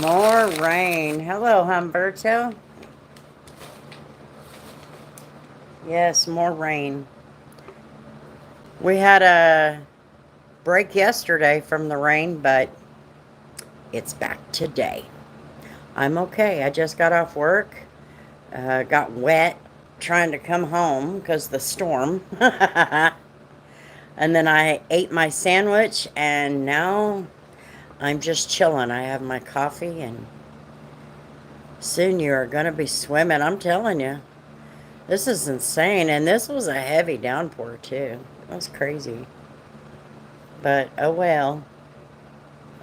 More rain. Hello, Humberto. Yes, more rain. We had a break yesterday from the rain, but it's back today. I'm okay. I just got off work. Got wet trying to come home because the storm. And then I ate my sandwich, and now I'm just chilling. I have my coffee, and soon you are going to be swimming. I'm telling you. This is insane. And this was a heavy downpour, too. That's crazy. But oh well.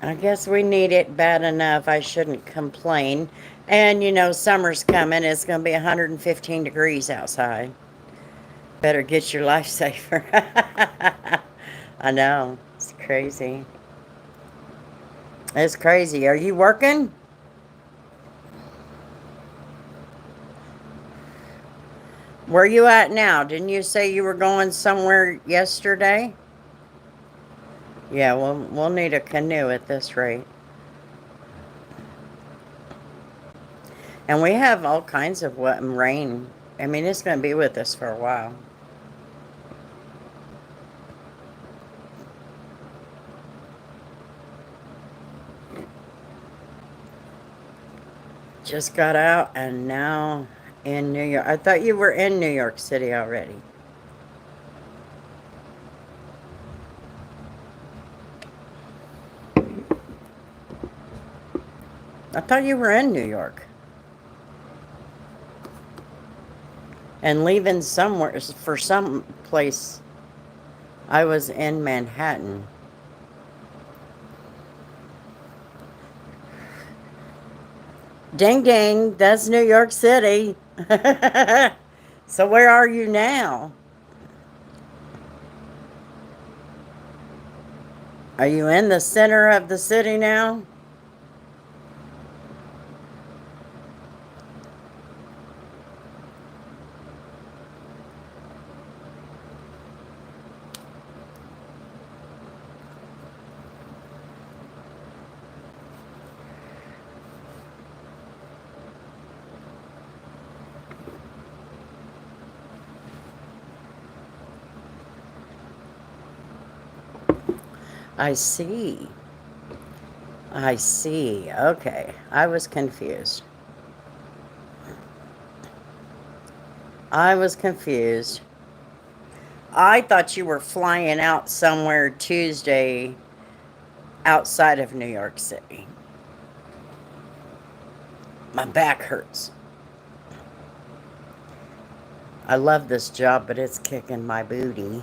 I guess we need it bad enough. I shouldn't complain. And you know, summer's coming. It's going to be 115 degrees outside. Better get your life saver. I know. It's crazy. It's crazy. Are you working? Where you at now? Didn't you say you were going somewhere yesterday? Yeah, we'll need a canoe at this rate. And we have all kinds of wet and rain. I mean, it's going to be with us for a while. Just got out and now in New York. I thought you were in New York City already. I thought you were in New York. And leaving somewhere for some place. I was in Manhattan. Ding ding, that's New York City. So where are you now? Are you in the center of the city now? I see. I see. Okay. I was confused. I was confused. I thought you were flying out somewhere Tuesday outside of New York City. My back hurts. I love this job, but it's kicking my booty.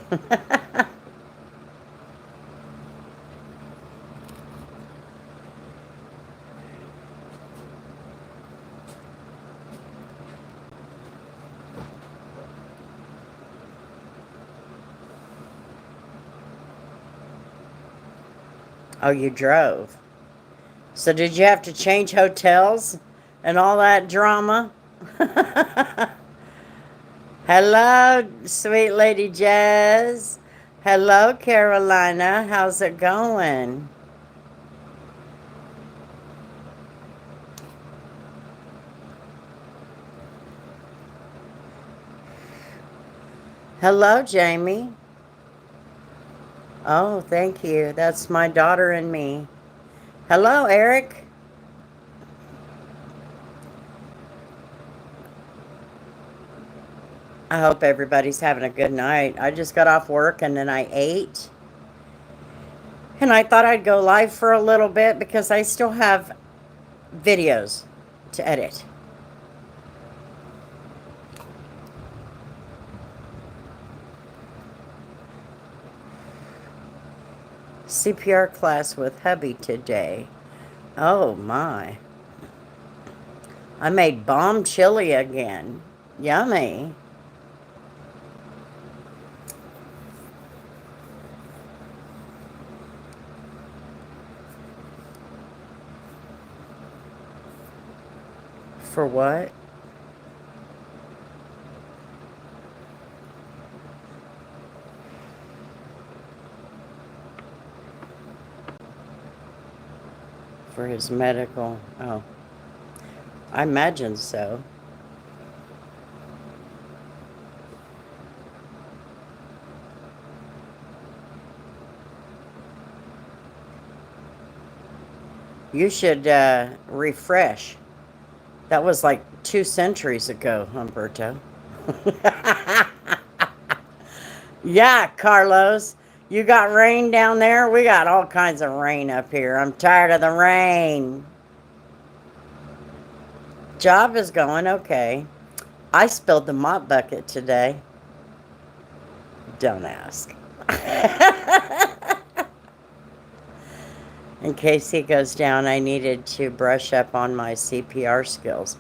Oh, you drove. So did you have to change hotels and all that drama? Hello, sweet Lady Jazz. Hello, Carolina. How's it going? Hello, Jamie. Oh, thank you. That's my daughter and me. Hello, Eric. I hope everybody's having a good night. I just got off work and then I ate. And I thought I'd go live for a little bit because I still have videos to edit. CPR class with hubby today. Oh my. I made bomb chili again. Yummy. For what? for his medical. Oh, I imagine so. You should refresh. That was like 2 centuries ago, Humberto. Yeah, Carlos. You got rain down there? We got all kinds of rain up here. I'm tired of the rain. Job is going okay. I spilled the mop bucket today. Don't ask. In case he goes down, I needed to brush up on my CPR skills.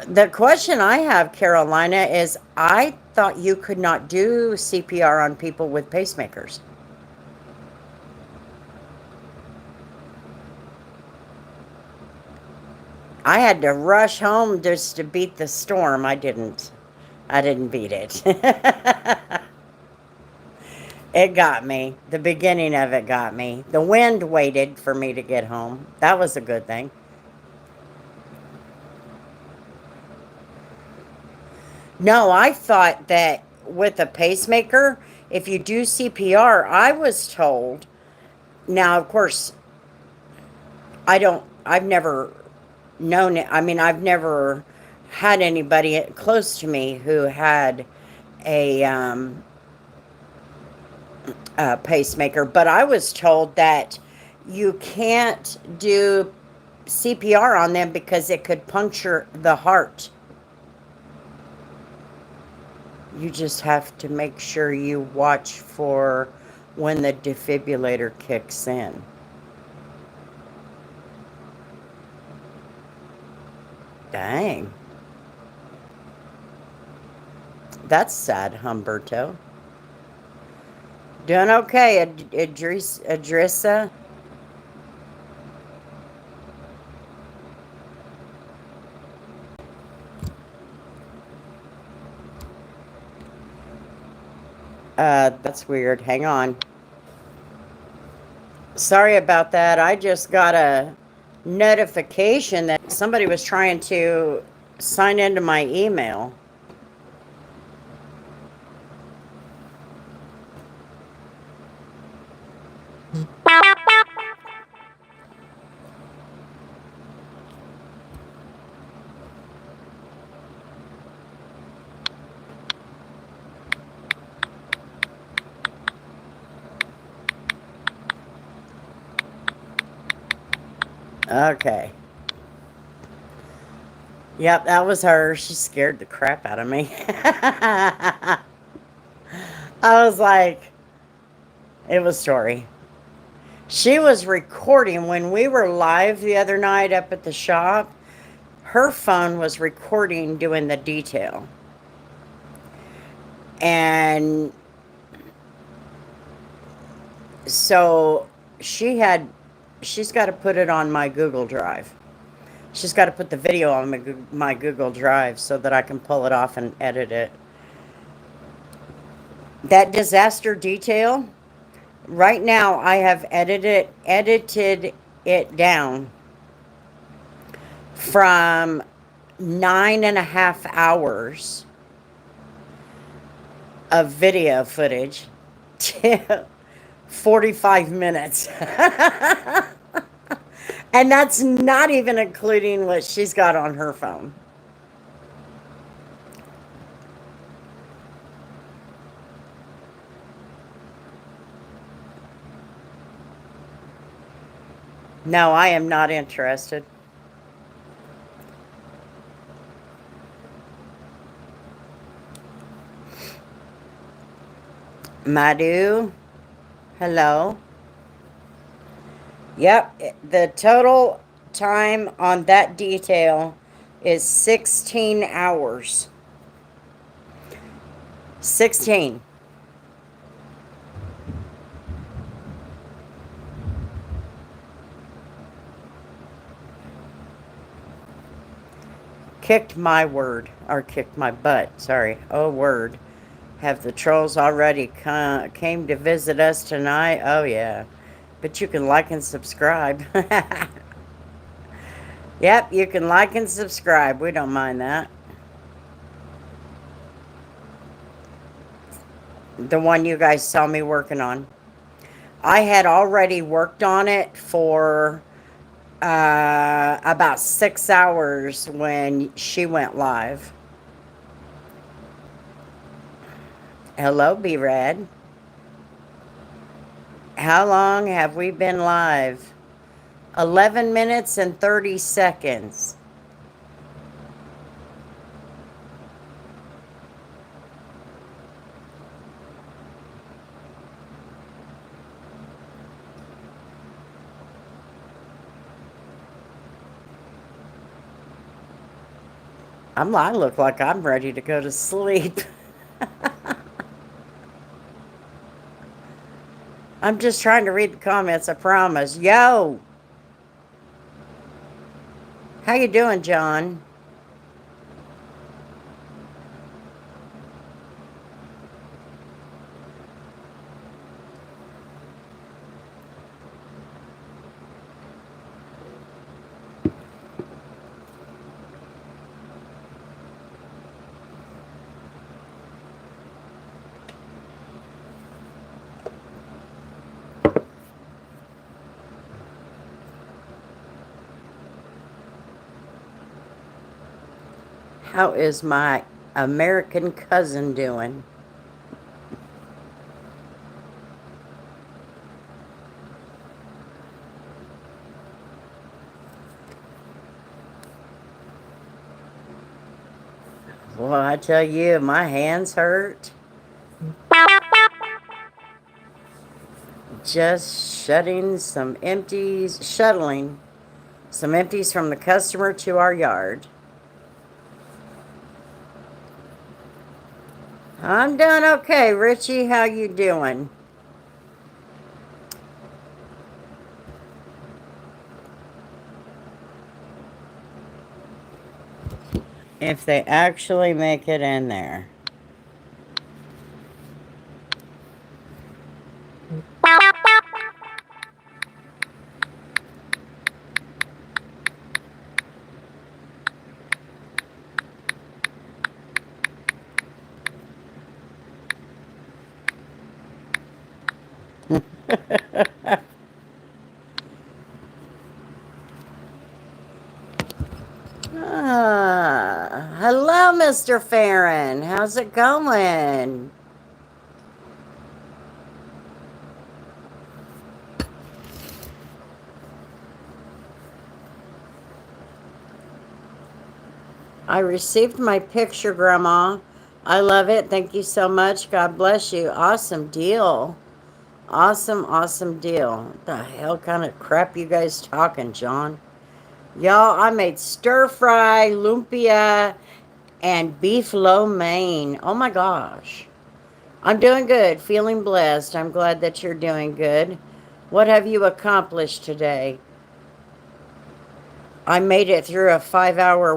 The question I have, Carolina, is I thought you could not do CPR on people with pacemakers. I had to rush home just to beat the storm. I didn't beat it. It got me. The beginning of it got me. The wind waited for me to get home. That was a good thing. No, I thought that with a pacemaker, if you do CPR, I was told. Now, of course, I've never known it. I mean, I've never had anybody close to me who had a pacemaker, but I was told that you can't do CPR on them because it could puncture the heart. You just have to make sure you watch for when the defibrillator kicks in. Dang. That's sad, Humberto. Doing okay, Idrissa? That's weird. Hang on. Sorry about that. I just got a notification that somebody was trying to sign into my email. Okay. Yep, that was her. She scared the crap out of me. I was like, it was Story. She was recording when we were live the other night up at the shop. Her phone was recording doing the detail. And so she's got to put it on my Google Drive. She's got to put the video on my Google Drive so that I can pull it off and edit it. That disaster detail, right now I have edited it down from 9.5 hours of video footage to 45 minutes. And that's not even including what she's got on her phone. No, I am not interested. Madhu, hello. Yep, the total time on that detail is 16 hours. 16. Kicked my butt, sorry. Oh, word. Have the trolls already came to visit us tonight? Oh, yeah. But you can like and subscribe. Yep, you can like and subscribe. We don't mind that. The one you guys saw me working on. I had already worked on it for about 6 hours when she went live. Hello, B-Rad. How long have we been live? 11 minutes and 30 seconds. I look like I'm ready to go to sleep. I'm just trying to read the comments, I promise. Yo! How you doing, John? How is my American cousin doing? Well, I tell you, my hands hurt. Just shuttling some empties from the customer to our yard. I'm doing okay, Richie. How you doing? If they actually make it in there. Hello, Mr. Farron. How's it going? I received my picture, Grandma. I love it. Thank you so much. God bless you. Awesome deal. Awesome deal. What the hell kind of crap you guys talking, John? Y'all, I made stir fry, lumpia, and beef lo mein. Oh my gosh. I'm doing good. Feeling blessed. I'm glad that you're doing good. What have you accomplished today? I made it through a 5-hour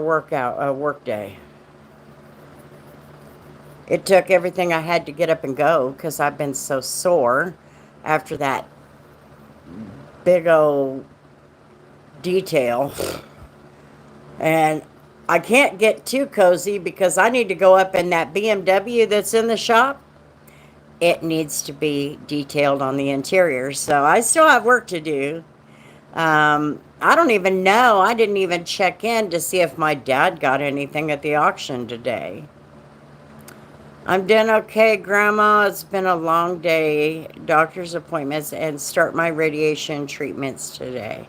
workday. It took everything I had to get up and go because I've been so sore after that big old detail. And I can't get too cozy because I need to go up in that BMW that's in the shop. It needs to be detailed on the interior, so I still have work to do. I don't even know. I didn't even check in to see if my dad got anything at the auction today. I'm doing okay, Grandma. It's been a long day. Doctor's appointments and start my radiation treatments today.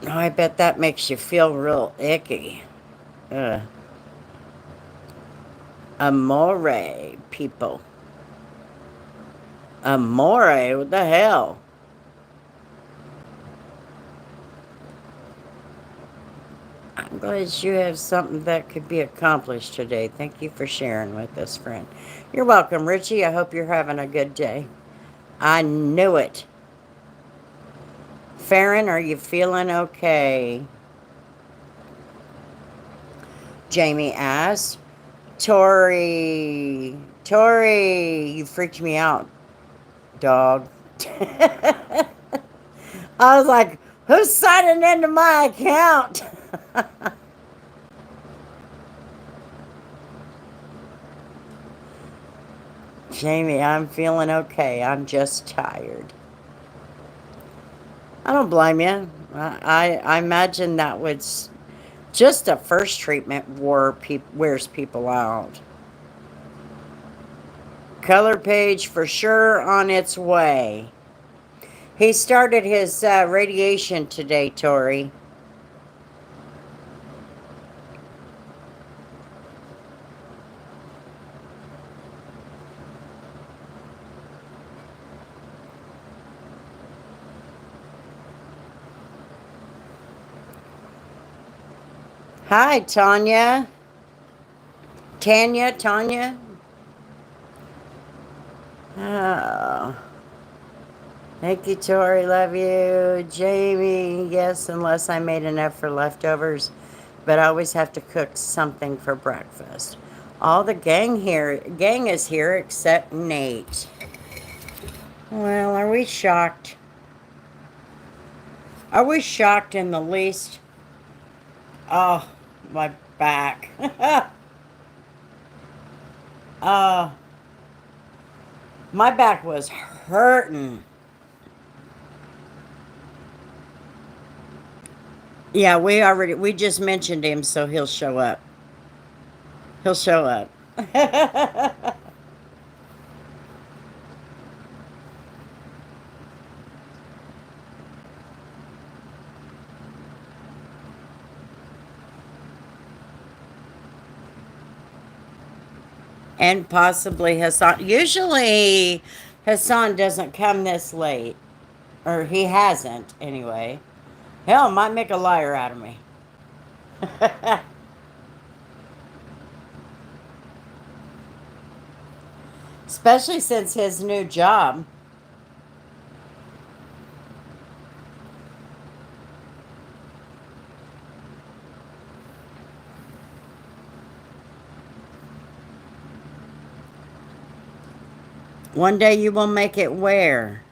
Oh, I bet that makes you feel real icky. Ugh. Amore, people. Amore, what the hell? I'm glad you have something that could be accomplished today. Thank you for sharing with us, friend. You're welcome, Richie. I hope you're having a good day. I knew it. Farron, are you feeling okay? Jamie asked. Tori, you freaked me out, dog. I was like, Who's signing into my account? Jamie, I'm feeling okay. I'm just tired. I don't blame you. I imagine that would just a first treatment wears people out. Color page for sure on its way. He started his radiation today, Tori. Hi, Tanya. Tanya. Oh. Thank you, Tori. Love you. Jamie, yes, unless I made enough for leftovers. But I always have to cook something for breakfast. All the gang is here except Nate. Well, are we shocked? Are we shocked in the least? Oh, my back. uh, my back was hurting. Yeah, we just mentioned him, so he'll show up. He'll show up. And possibly Hassan. Usually, Hassan doesn't come this late. Or he hasn't, anyway. Hell, might make a liar out of me. Especially since his new job. One day you will make it where?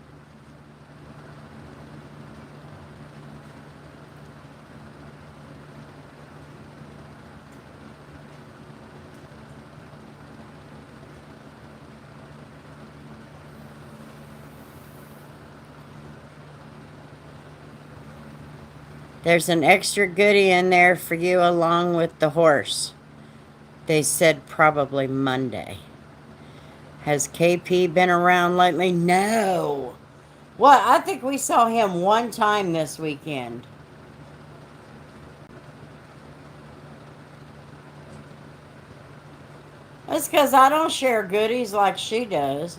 There's an extra goodie in there for you along with the horse. They said probably Monday. Has KP been around lately? No. What? I think we saw him one time this weekend. That's because I don't share goodies like she does.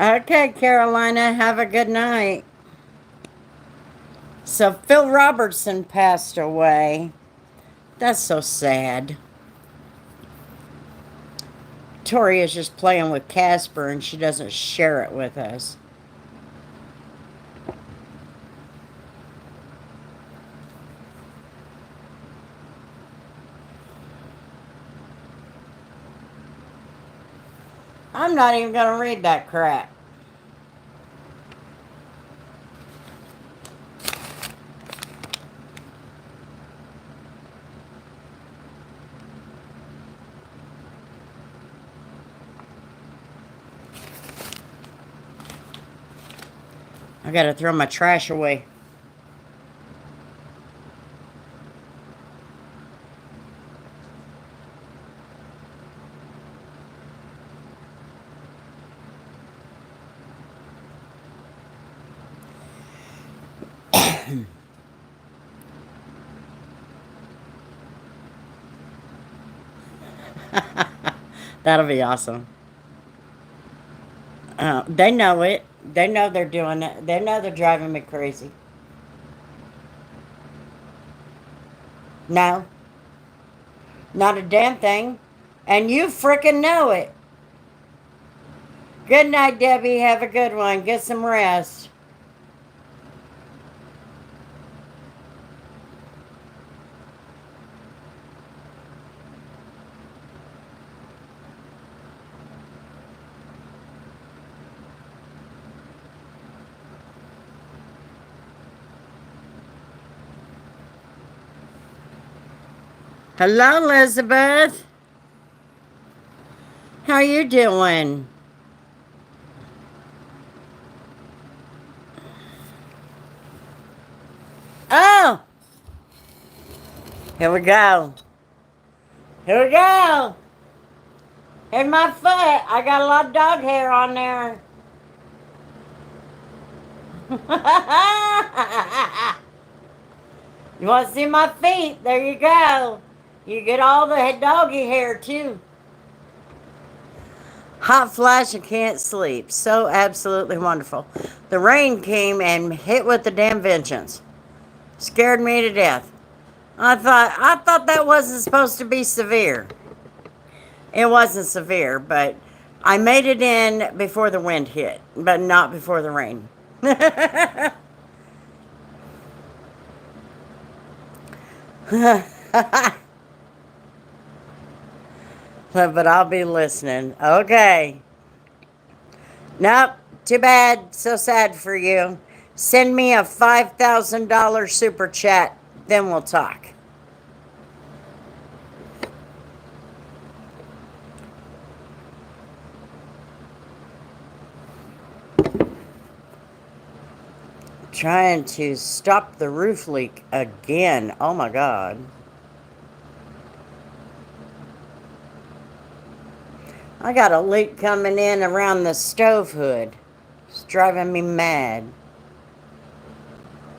Okay, Carolina, have a good night. So Phil Robertson passed away. That's so sad. Tori is just playing with Casper and she doesn't share it with us. I'm not even going to read that crap. I got to throw my trash away. That'll be awesome. They know it. They know they're doing it. They know they're driving me crazy. No. Not a damn thing. And you frickin' know it. Good night, Debbie. Have a good one. Get some rest. Hello, Elizabeth. How you doing? Oh, here we go. Here we go. Here's my foot. I got a lot of dog hair on there. You want to see my feet? There you go. You get all the doggy hair too. Hot flash and can't sleep. So absolutely wonderful. The rain came and hit with the damn vengeance. Scared me to death. I thought that wasn't supposed to be severe. It wasn't severe, but I made it in before the wind hit, but not before the rain. But I'll be listening. Okay. Nope. Too bad. So sad for you. Send me a $5,000 super chat, then we'll talk. Trying to stop the roof leak again. Oh my God. I got a leak coming in around the stove hood. It's driving me mad.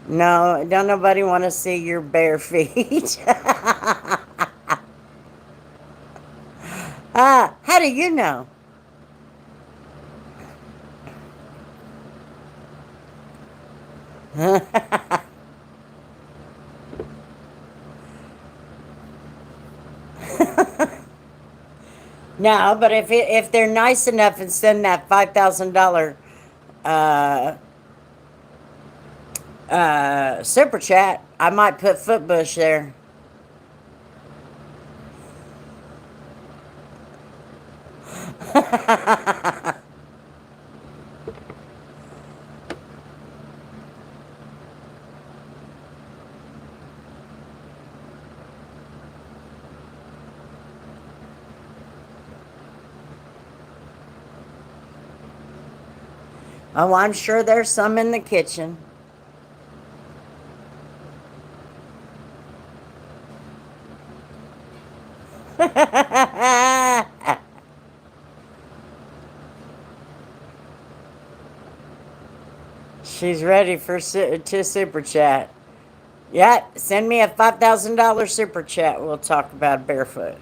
No, don't nobody want to see your bare feet. How do you know? No, but if they're nice enough and send that $5,000 super chat, I might put Footbush there. Oh, I'm sure there's some in the kitchen. She's ready for to super chat. Yeah, send me a $5,000 super chat. We'll talk about barefoot.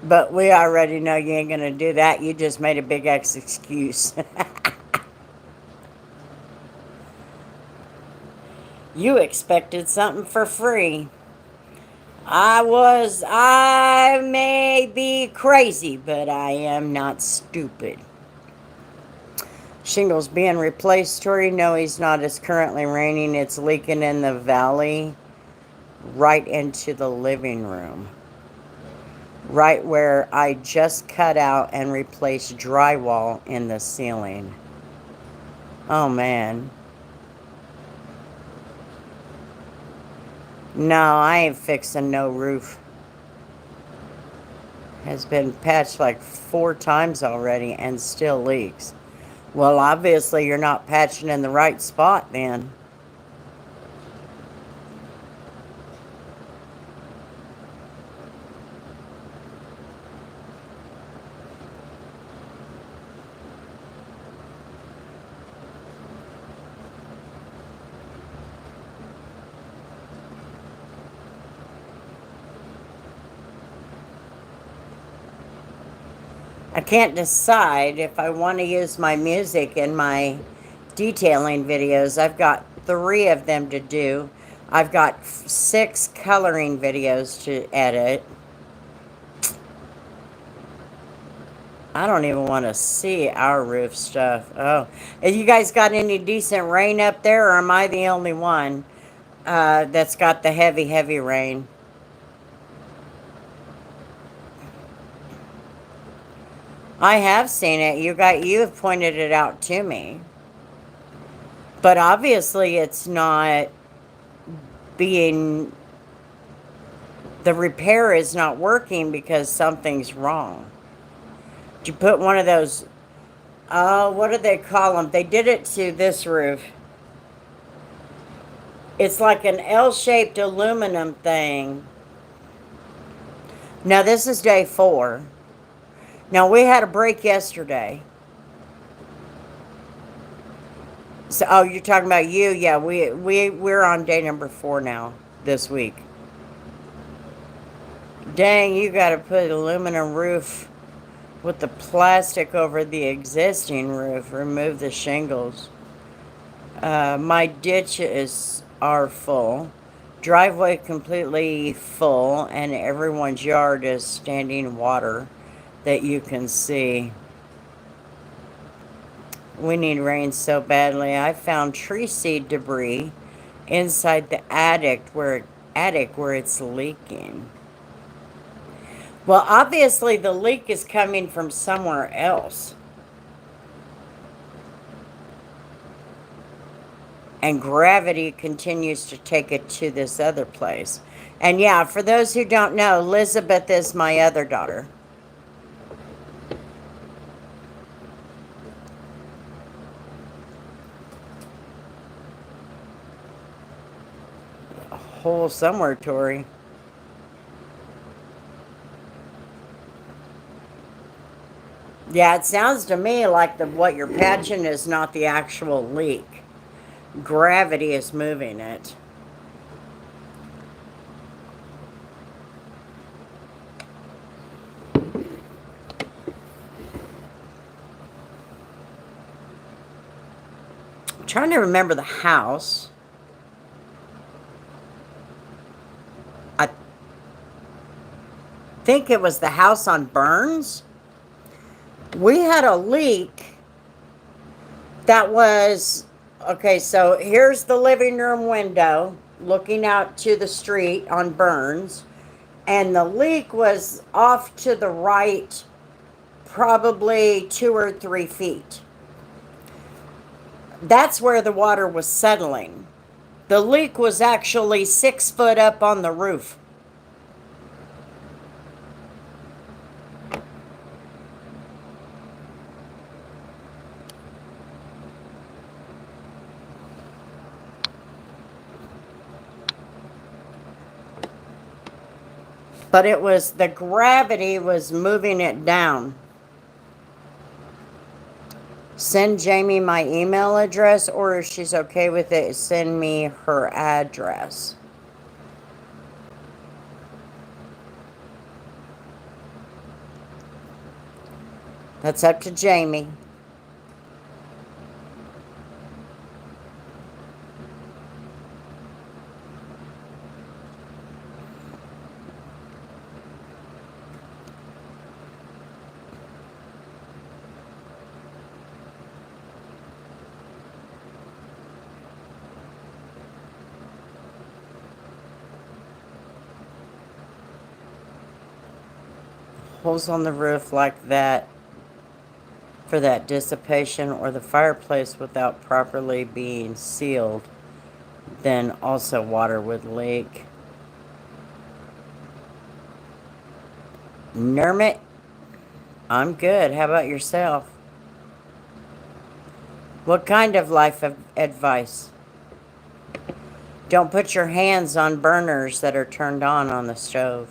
But we already know you ain't gonna do that. You just made a big X excuse. You expected something for free. I may be crazy, but I am not stupid. Shingles being replaced, Tori. No, he's not. It's currently raining. It's leaking in the valley right into the living room. Right where I just cut out and replaced drywall in the ceiling. Oh, man. No, I ain't fixing no roof. Has been patched like 4 times already and still leaks. Well, obviously you're not patching in the right spot then. I can't decide if I want to use my music in my detailing videos. I've got 3 of them to do. I've got 6 coloring videos to edit. I don't even want to see our roof stuff. Oh, have you guys got any decent rain up there, or am I the only one that's got the heavy, heavy rain? I have seen it. You have pointed it out to me. But obviously it's not being, the repair is not working because something's wrong. Did you put one of those, oh, what do they call them? They did it to this roof. It's like an L-shaped aluminum thing. Now this is day 4. Now we had a break yesterday. So, oh, you're talking about you? Yeah, we're on day number 4 now this week. Dang, you got to put aluminum roof with the plastic over the existing roof. Remove the shingles. My ditches are full. Driveway completely full, and everyone's yard is standing water that you can see. We need rain so badly. I found tree seed debris inside the attic where it's leaking. Well, obviously the leak is coming from somewhere else. And gravity continues to take it to this other place. And yeah, for those who don't know, Elizabeth is my other daughter. A hole somewhere, Tori. Yeah, it sounds to me like what you're patching is not the actual leak. Gravity is moving it. I'm trying to remember the house. I think it was the house on Burns. We had a leak that was, okay, so here's the living room window looking out to the street on Burns, and the leak was off to the right probably 2 or 3 feet. That's where the water was settling. The leak was actually 6 foot up on the roof. But it was, the gravity was moving it down. Send Jamie my email address, or if she's okay with it, send me her address. That's up to Jamie. Holes on the roof like that for that dissipation, or the fireplace without properly being sealed, then also water would leak. Nermit, I'm good. How about yourself? What kind of life advice? Don't put your hands on burners that are turned on the stove.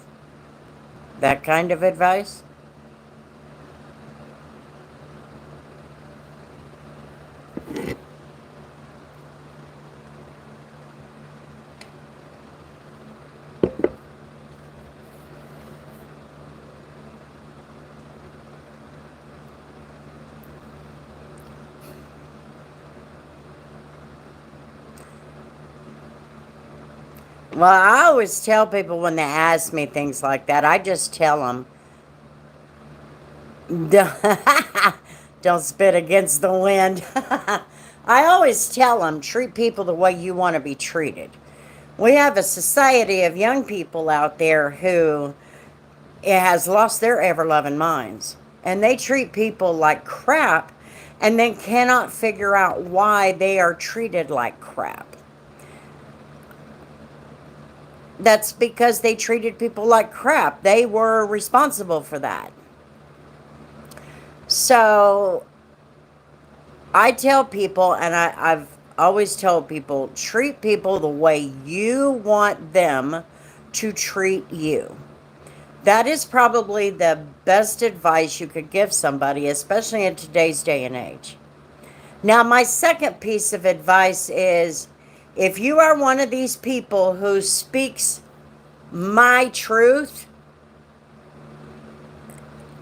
That kind of advice? Well, I always tell people when they ask me things like that, I just tell them, don't spit against the wind. I always tell them, treat people the way you want to be treated. We have a society of young people out there who has lost their ever-loving minds. And they treat people like crap and then cannot figure out why they are treated like crap. That's because they treated people like crap. They were responsible for that. So I tell people, and I've always told people, treat people the way you want them to treat you. That is probably the best advice you could give somebody, especially in today's day and age. Now, my second piece of advice is, if you are one of these people who speaks my truth,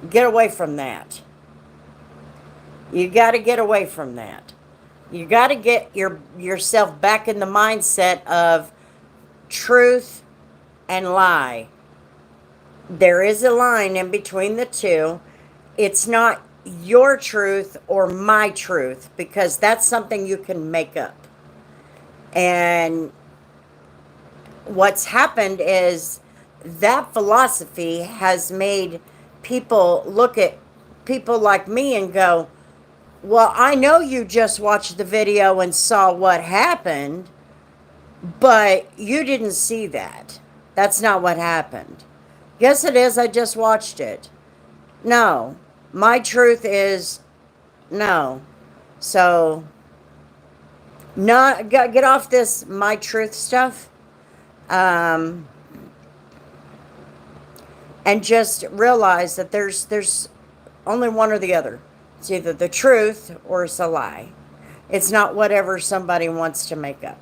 get away from that. You got to get away from that. You got to get yourself back in the mindset of truth and lie. There is a line in between the two. It's not your truth or my truth, because that's something you can make up. And what's happened is that philosophy has made people look at people like me and go, well, I know you just watched the video and saw what happened, but you didn't see that. That's not what happened. Yes, it is. I just watched it. No. My truth is no. So, get off this my truth stuff. And just realize that there's only one or the other. It's either the truth or it's a lie. It's not whatever somebody wants to make up.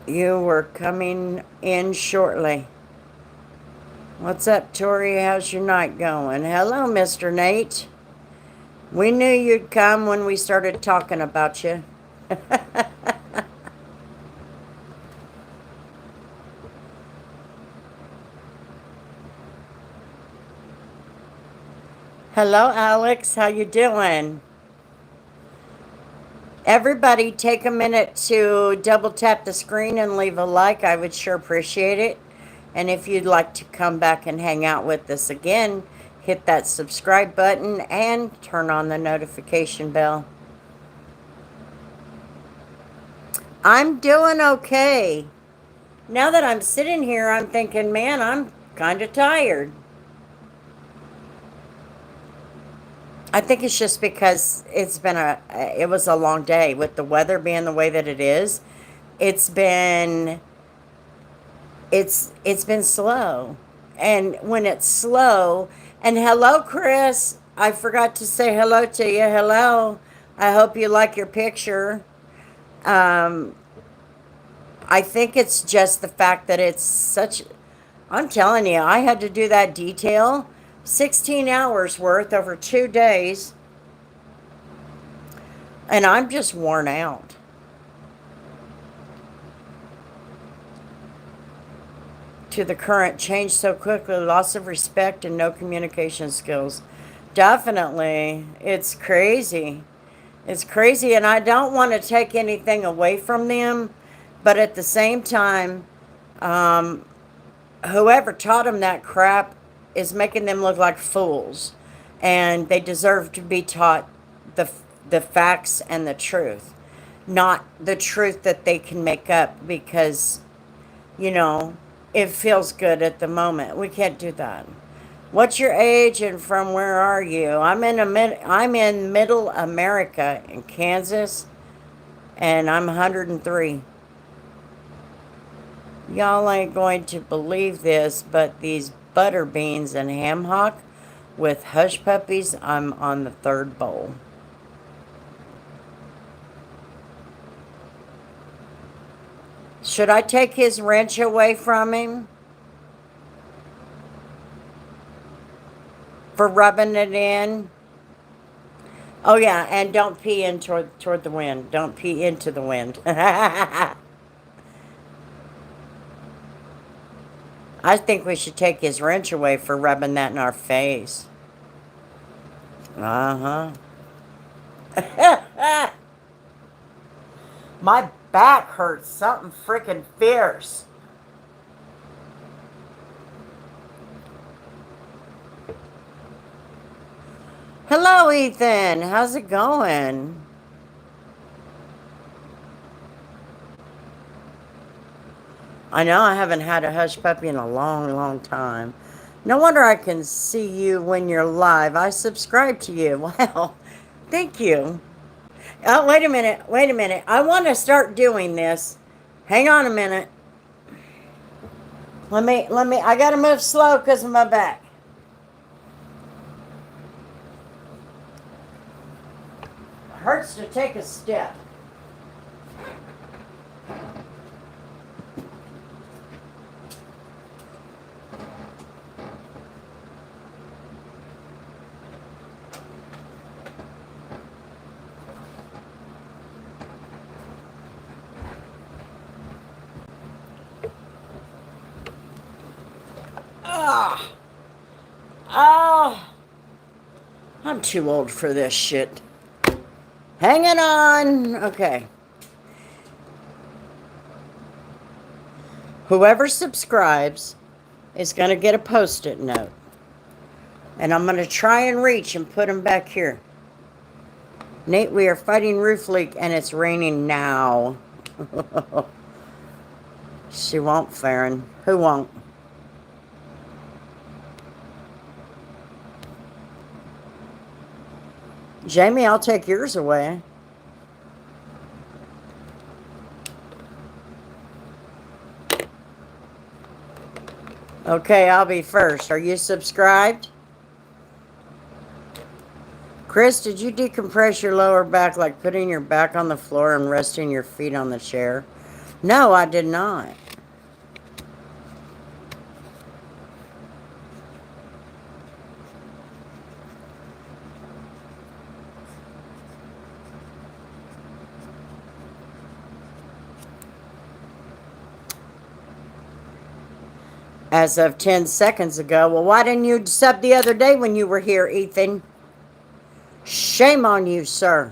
You were coming in shortly. What's up, Tori? How's your night going? Hello, Mr. Nate. We knew you'd come when we started talking about you. Hello, Alex. How you doing? Everybody take a minute to double tap the screen and leave a like. I would sure appreciate it. And if you'd like to come back and hang out with us again, hit that subscribe button and turn on the notification bell. I'm doing okay. Now that I'm sitting here, I'm thinking, man, I'm kind of tired. I think it's just because it was a long day with the weather being the way that it is. It's been slow. And when it's slow, and hello, Kris. I forgot to say hello to you. Hello. I hope you like your picture. I think it's just the fact that I'm telling you, I had to do that detail 16 hours worth over 2 days, and I'm just worn out. To the current, changed so quickly, loss of respect and no communication skills. Definitely. It's crazy. It's crazy, and I don't want to take anything away from them, but at the same time, whoever taught them that crap is making them look like fools, and they deserve to be taught the facts and the truth, not the truth that they can make up because, it feels good at the moment. We can't do that. What's your age and from where are you? I'm in Middle America in Kansas, and I'm 103. Y'all ain't going to believe this, but these butter beans and ham hock with hush puppies, I'm on the 3rd bowl. Should I take his wrench away from him for rubbing it in? Oh yeah, and don't pee in toward the wind. Don't pee into the wind. I think we should take his wrench away for rubbing that in our face. Uh-huh. My back hurts something freaking fierce. Hello, Ethan. How's it going? I know I haven't had a hush puppy in a long, long time. No wonder I can see you when you're live. I subscribe to you. Wow. Thank you. Oh, wait a minute. Wait a minute. I want to start doing this. Hang on a minute. I got to move slow because of my back. Hurts to take a step. Ah. Oh. I'm too old for this shit. Hanging on. Okay. Whoever subscribes is going to get a post-it note. And I'm going to try and reach and put them back here. Nate, we are fighting roof leak and it's raining now. She won't, Farron. Who won't? Jamie, I'll take yours away. Okay, I'll be first. Are you subscribed? Kris, did you decompress your lower back like putting your back on the floor and resting your feet on the chair? No, I did not. As of 10 seconds ago. Well, why didn't you sub the other day when you were here, Ethan? Shame on you, sir.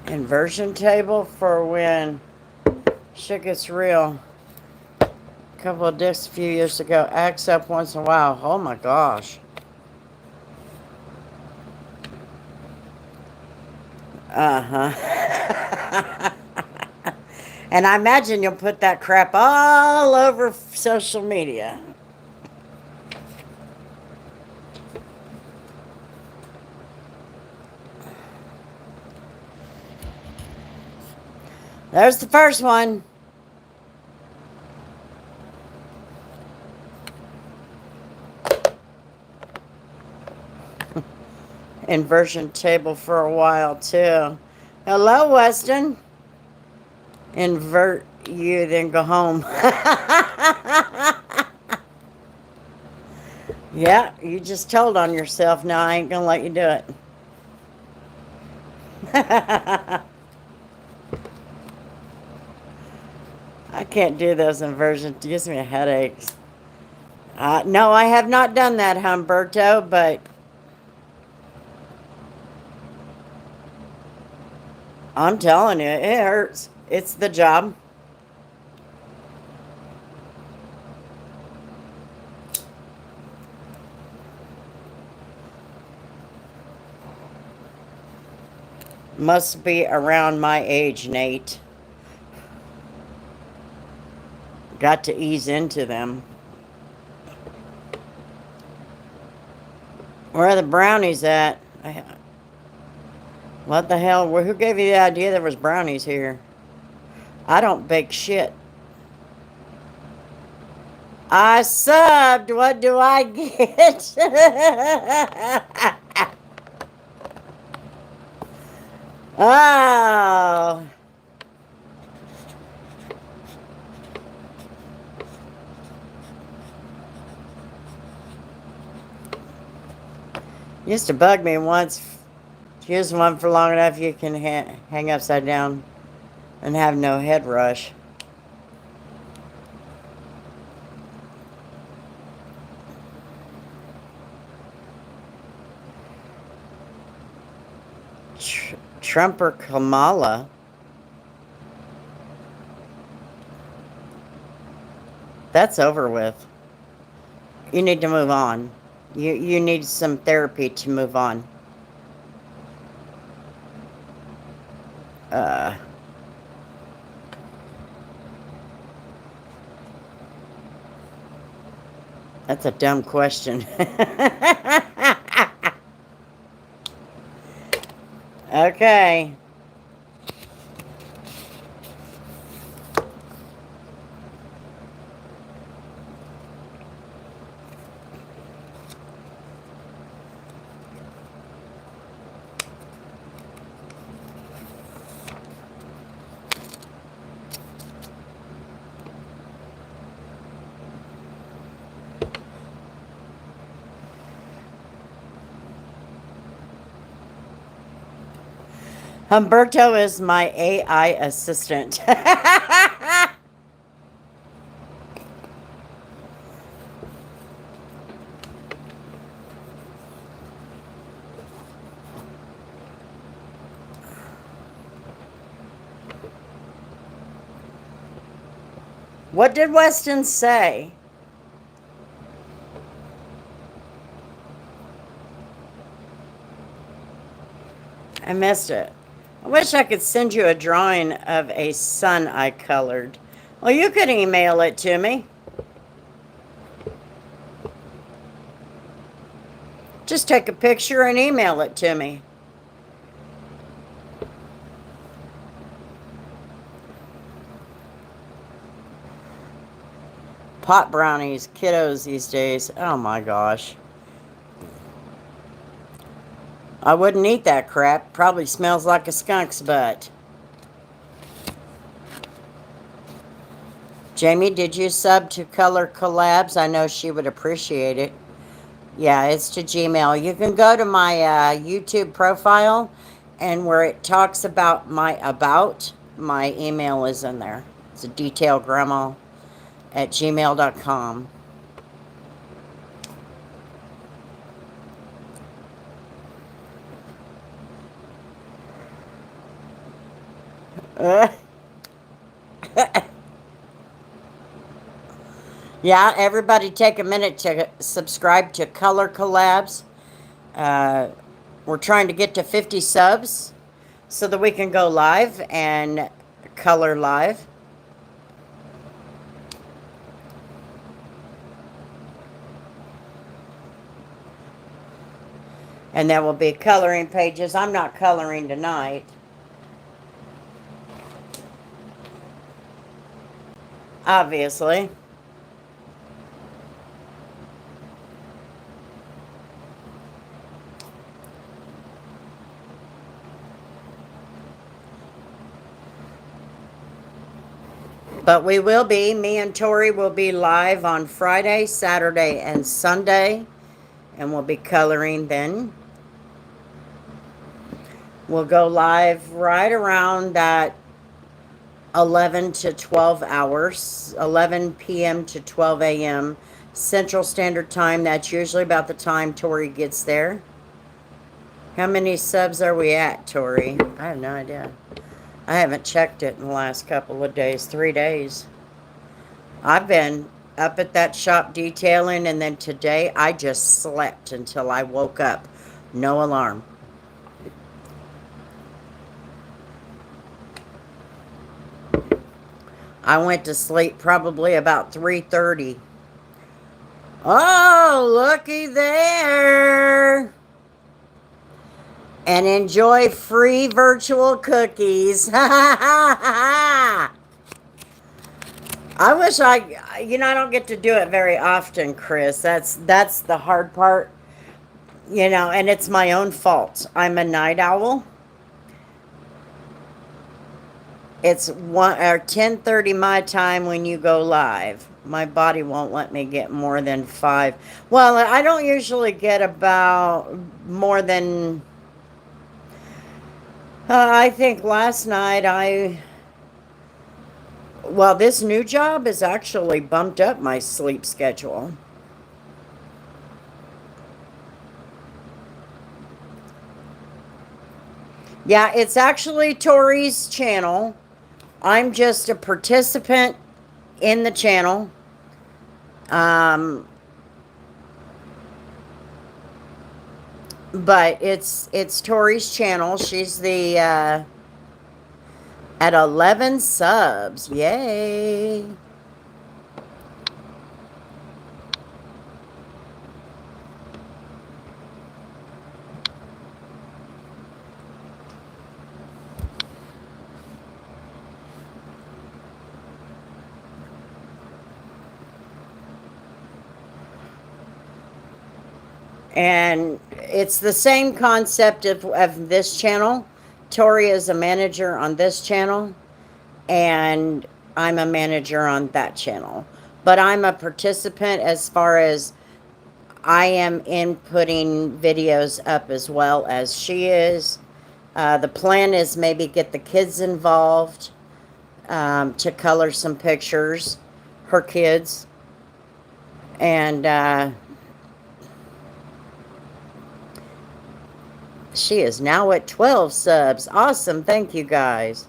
Inversion table for when shit gets real. A couple of discs a few years ago. Acts up once in a while. Oh my gosh. Uh-huh. And I imagine you'll put that crap all over social media. There's the first one. Inversion table for a while too. Hello, Weston. Invert you, then go home. Yeah, you just told on yourself. Now I ain't gonna let you do it. I can't do those inversions. It gives me headaches. No, I have not done that, Humberto, but I'm telling you, it hurts. It's the job. Must be around my age, Nate. Got to ease into them. Where are the brownies at? What the hell? Who gave you the idea there was brownies here? I don't bake shit. I subbed. What do I get? Oh. Used to bug me once. Use one for long enough, you can hang upside down and have no head rush. Trump or Kamala? That's over with. You need to move on. You need some therapy to move on. That's a dumb question. Okay. Humberto is my AI assistant. What did Weston say? I missed it. I wish I could send you a drawing of a sun I colored. Well, you could email it to me. Just take a picture and email it to me. Pot brownies, kiddos these days. Oh my gosh. I wouldn't eat that crap. Probably smells like a skunk's butt. Jamie, did you sub to Color Collabs? I know she would appreciate it. Yeah, it's to Gmail. You can go to my YouTube profile, and where it talks about my email is in there. It's a detailgrandma@gmail.com. Yeah, everybody take a minute to subscribe to Color Collabs. We're trying to get to 50 subs so that we can go live and color live. And there will be coloring pages. I'm not coloring tonight. Obviously. But we will be, me and Tori will be live on Friday, Saturday, and Sunday. And we'll be coloring then. We'll go live right around that 11 to 12 hours, 11 p.m. to 12 a.m. Central Standard Time. That's usually about the time Tori gets there. How many subs are we at, Tori? I have no idea. I haven't checked it in the last couple of days, 3 days. I've been up at that shop detailing, and then today I just slept until I woke up. No alarm. I went to sleep probably about 3:30. Oh, looky there. And enjoy free virtual cookies. I wish I don't get to do it very often, Kris. That's the hard part. And it's my own fault. I'm a night owl. It's 10:30 my time when you go live. My body won't let me get more than 5. Well, I don't usually get about more than, I think last night well, this new job has actually bumped up my sleep schedule. Yeah, it's actually Tori's channel. I'm just a participant in the channel. But it's Tori's channel. She's the at 11 subs. Yay. And it's the same concept of this channel. Tori is a manager on this channel, and I'm a manager on that channel. But I'm a participant as far as I am inputting videos up as well as she is. The plan is maybe get the kids involved to color some pictures, her kids. And she is now at 12 subs. Awesome. Thank you, guys.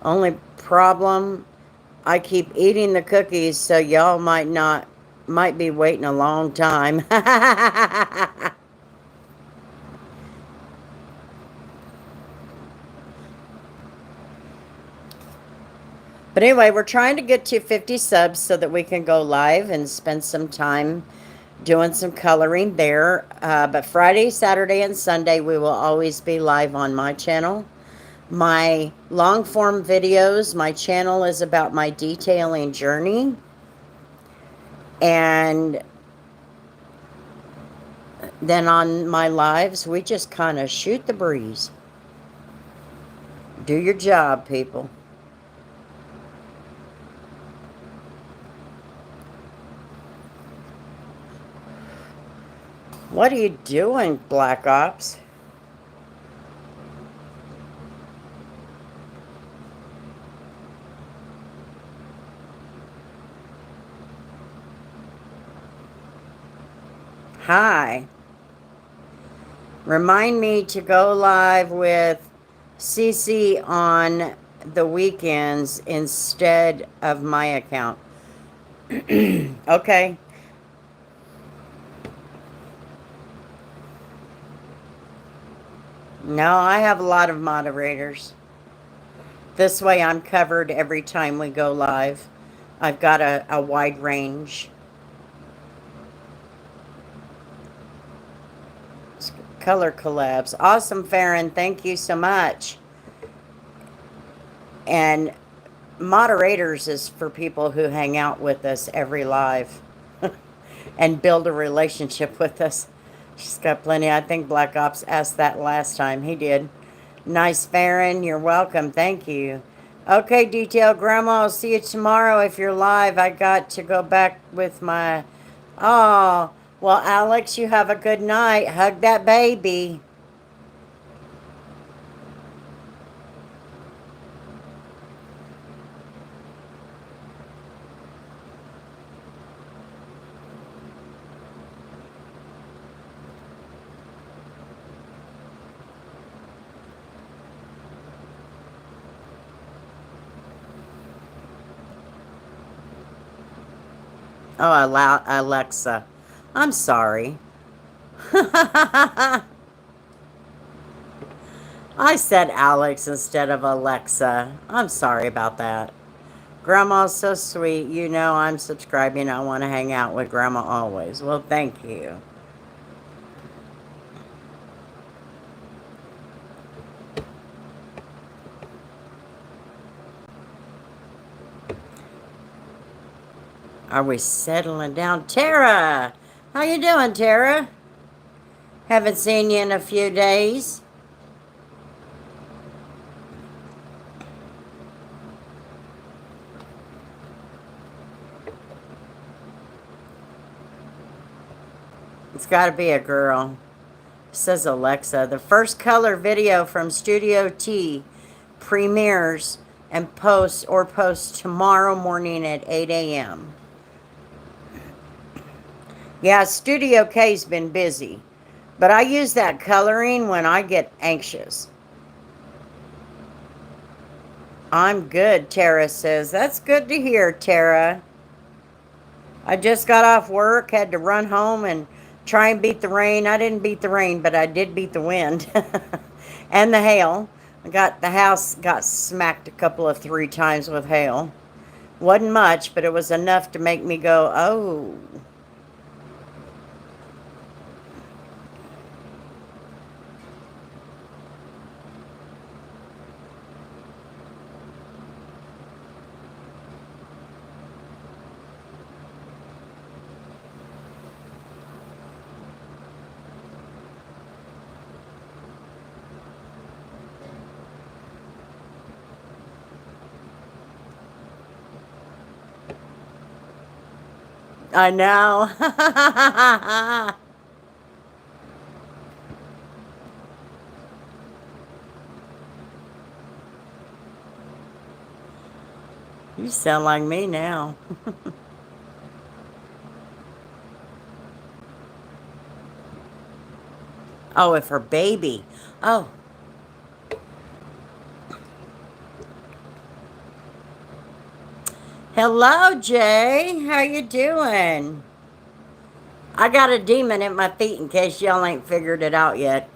Only problem, I keep eating the cookies, so y'all might be waiting a long time. But anyway, we're trying to get to 50 subs so that we can go live and spend some time doing some coloring there. But Friday, Saturday, and Sunday, we will always be live on my channel. My long form videos, my channel is about my detailing journey. And then on my lives, we just kind of shoot the breeze. Do your job, people. What are you doing, Black Ops? Hi. Remind me to go live with CC on the weekends instead of my account. Okay. No, I have a lot of moderators. This way I'm covered every time we go live. I've got a wide range. Color collabs. Awesome, Farron. Thank you so much. And moderators is for people who hang out with us every live and build a relationship with us. She's got plenty. I think Black Ops asked that last time. He did. Nice, Farron. You're welcome. Thank you. Okay, Detail Grandma, I'll see you tomorrow if you're live. I got to go back with my... Oh, well, Alex, you have a good night. Hug that baby. Oh, Alexa. I'm sorry. I said Alex instead of Alexa. I'm sorry about that. Grandma's so sweet. You know I'm subscribing. I want to hang out with Grandma always. Well, thank you. Are we settling down? Tara! How you doing, Tara? Haven't seen you in a few days. It's got to be a girl. Says Alexa. The first color video from Studio T premieres and posts tomorrow morning at 8 a.m. Yeah, Studio K's been busy. But I use that coloring when I get anxious. I'm good, Tara says. That's good to hear, Tara. I just got off work, had to run home and try and beat the rain. I didn't beat the rain, but I did beat the wind and the hail. The house got smacked a couple of 3 times with hail. Wasn't much, but it was enough to make me go, oh. I know. You sound like me now. Oh, if her baby. Oh. Hello, Jay. How you doing? I got a demon at my feet in case y'all ain't figured it out yet.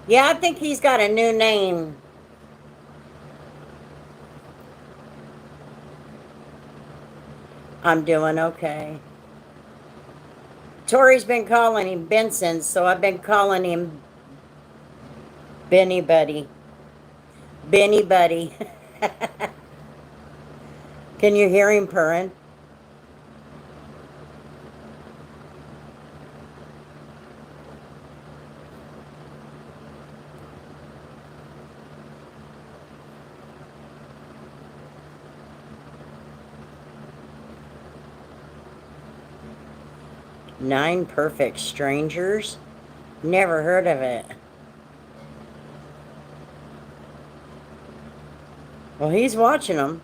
Yeah, I think he's got a new name. I'm doing okay. Tori's been calling him Benson, so I've been calling him Benny Buddy. Benny Buddy. Can you hear him purring? Nine Perfect Strangers? Never heard of it. Well, he's watching them.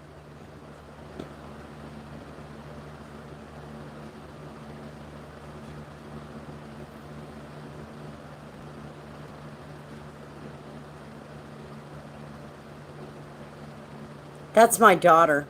That's my daughter.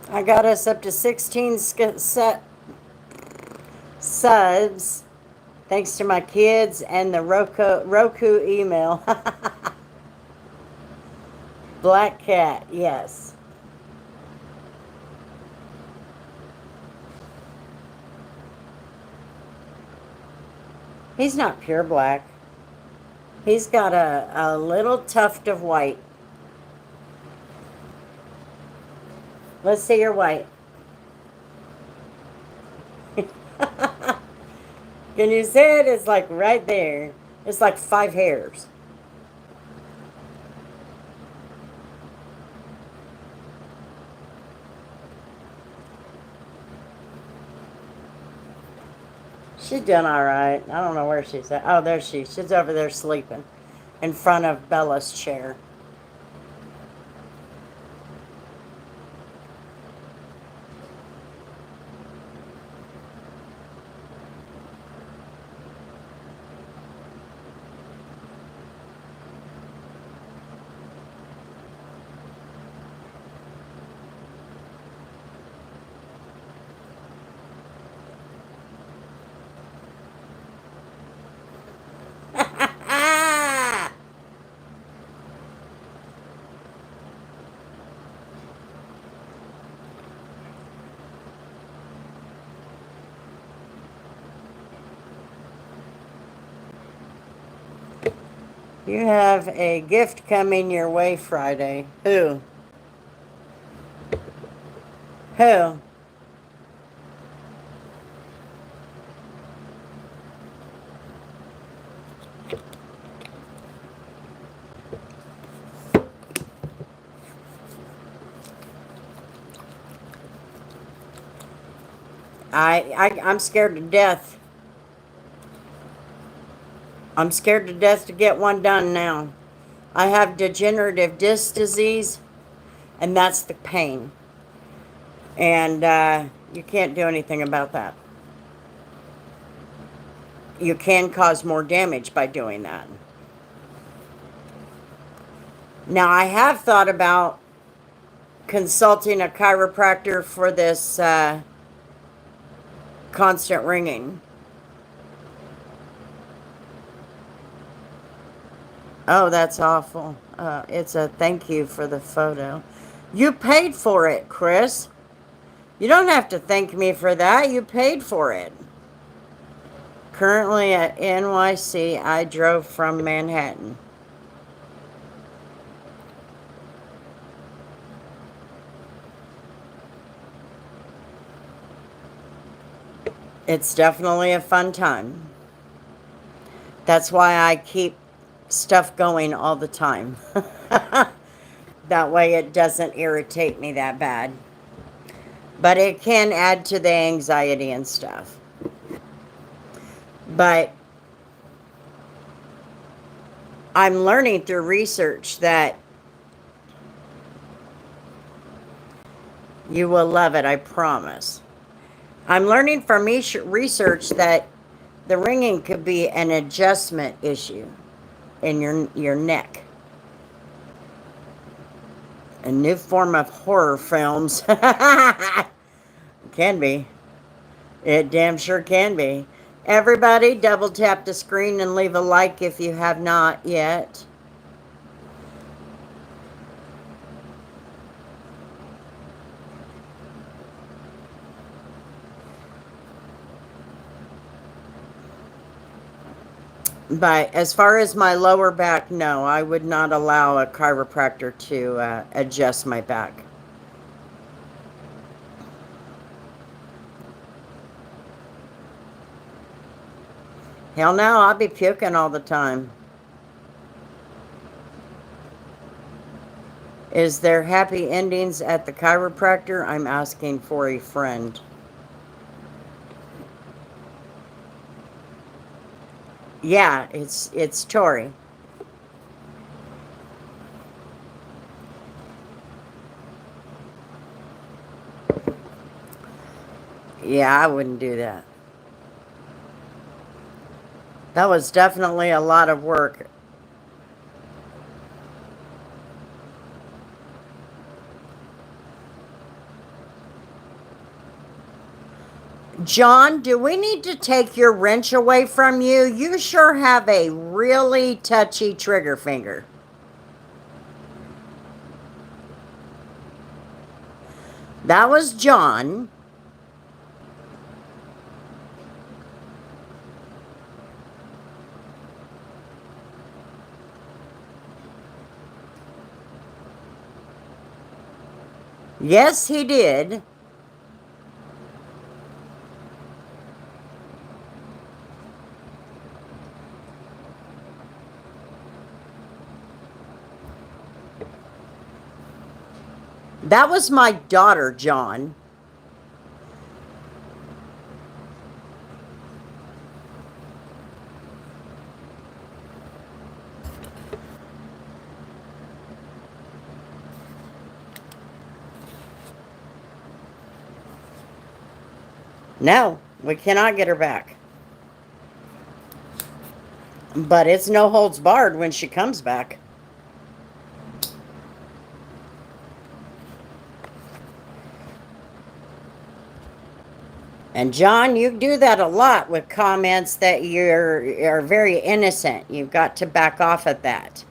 I got us up to 16 subs thanks to my kids and the Roku email. Black Cat, yes. He's not pure black. He's got a little tuft of white. Let's see your white. Can you see it? It's like right there. It's like 5 hairs. She's doing all right. I don't know where she's at. Oh, there she is. She's over there sleeping in front of Bella's chair. You have a gift coming your way Friday. Who? Who? I'm scared to death. I'm scared to death to get one done now. I have degenerative disc disease, and that's the pain. And you can't do anything about that. You can cause more damage by doing that. Now, I have thought about consulting a chiropractor for this constant ringing. Oh, that's awful. It's a thank you for the photo. You paid for it, Kris. You don't have to thank me for that. You paid for it. Currently at NYC, I drove from Manhattan. It's definitely a fun time. That's why I keep stuff going all the time. That way it doesn't irritate me that bad. But it can add to the anxiety and stuff. But I'm learning through research that you will love it, I promise. I'm learning from research that the ringing could be an adjustment issue in your neck. A new form of horror films. Can be. It damn sure can be. Everybody, double tap the screen and leave a like if you have not yet. But as far as my lower back, no, I would not allow a chiropractor to adjust my back. Hell no, I'll be puking all the time. Is there happy endings at the chiropractor? I'm asking for a friend. Yeah, it's Tori. Yeah, I wouldn't do that. That was definitely a lot of work. John, do we need to take your wrench away from you? You sure have a really touchy trigger finger. That was John. Yes, he did. That was my daughter, John. No, we cannot get her back. But it's no holds barred when she comes back. And John, you do that a lot with comments that you're very innocent. You've got to back off at that.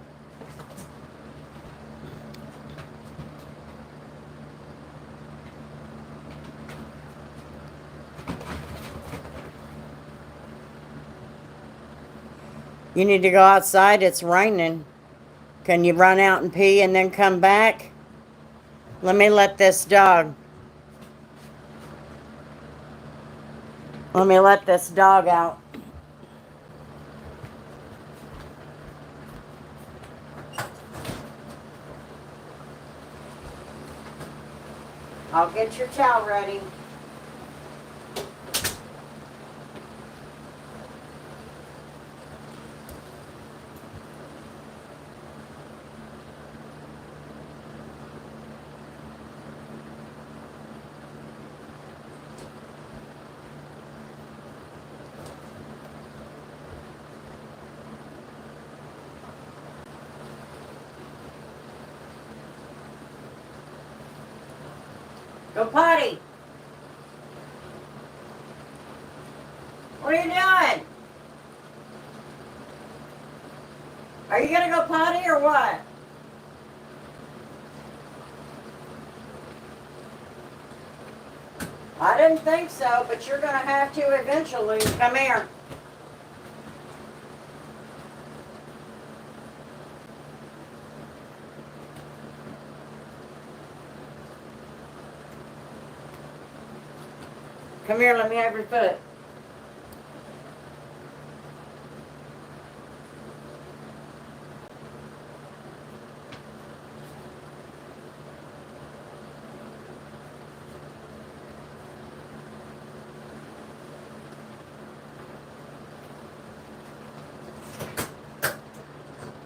You need to go outside. It's raining. Can you run out and pee and then come back? Let me let this dog. Let me let this dog out. I'll get your towel ready. Go potty. What are you doing? Are you gonna go potty or what? I didn't think so, but you're gonna have to eventually. Come here. Come here, let me have your foot.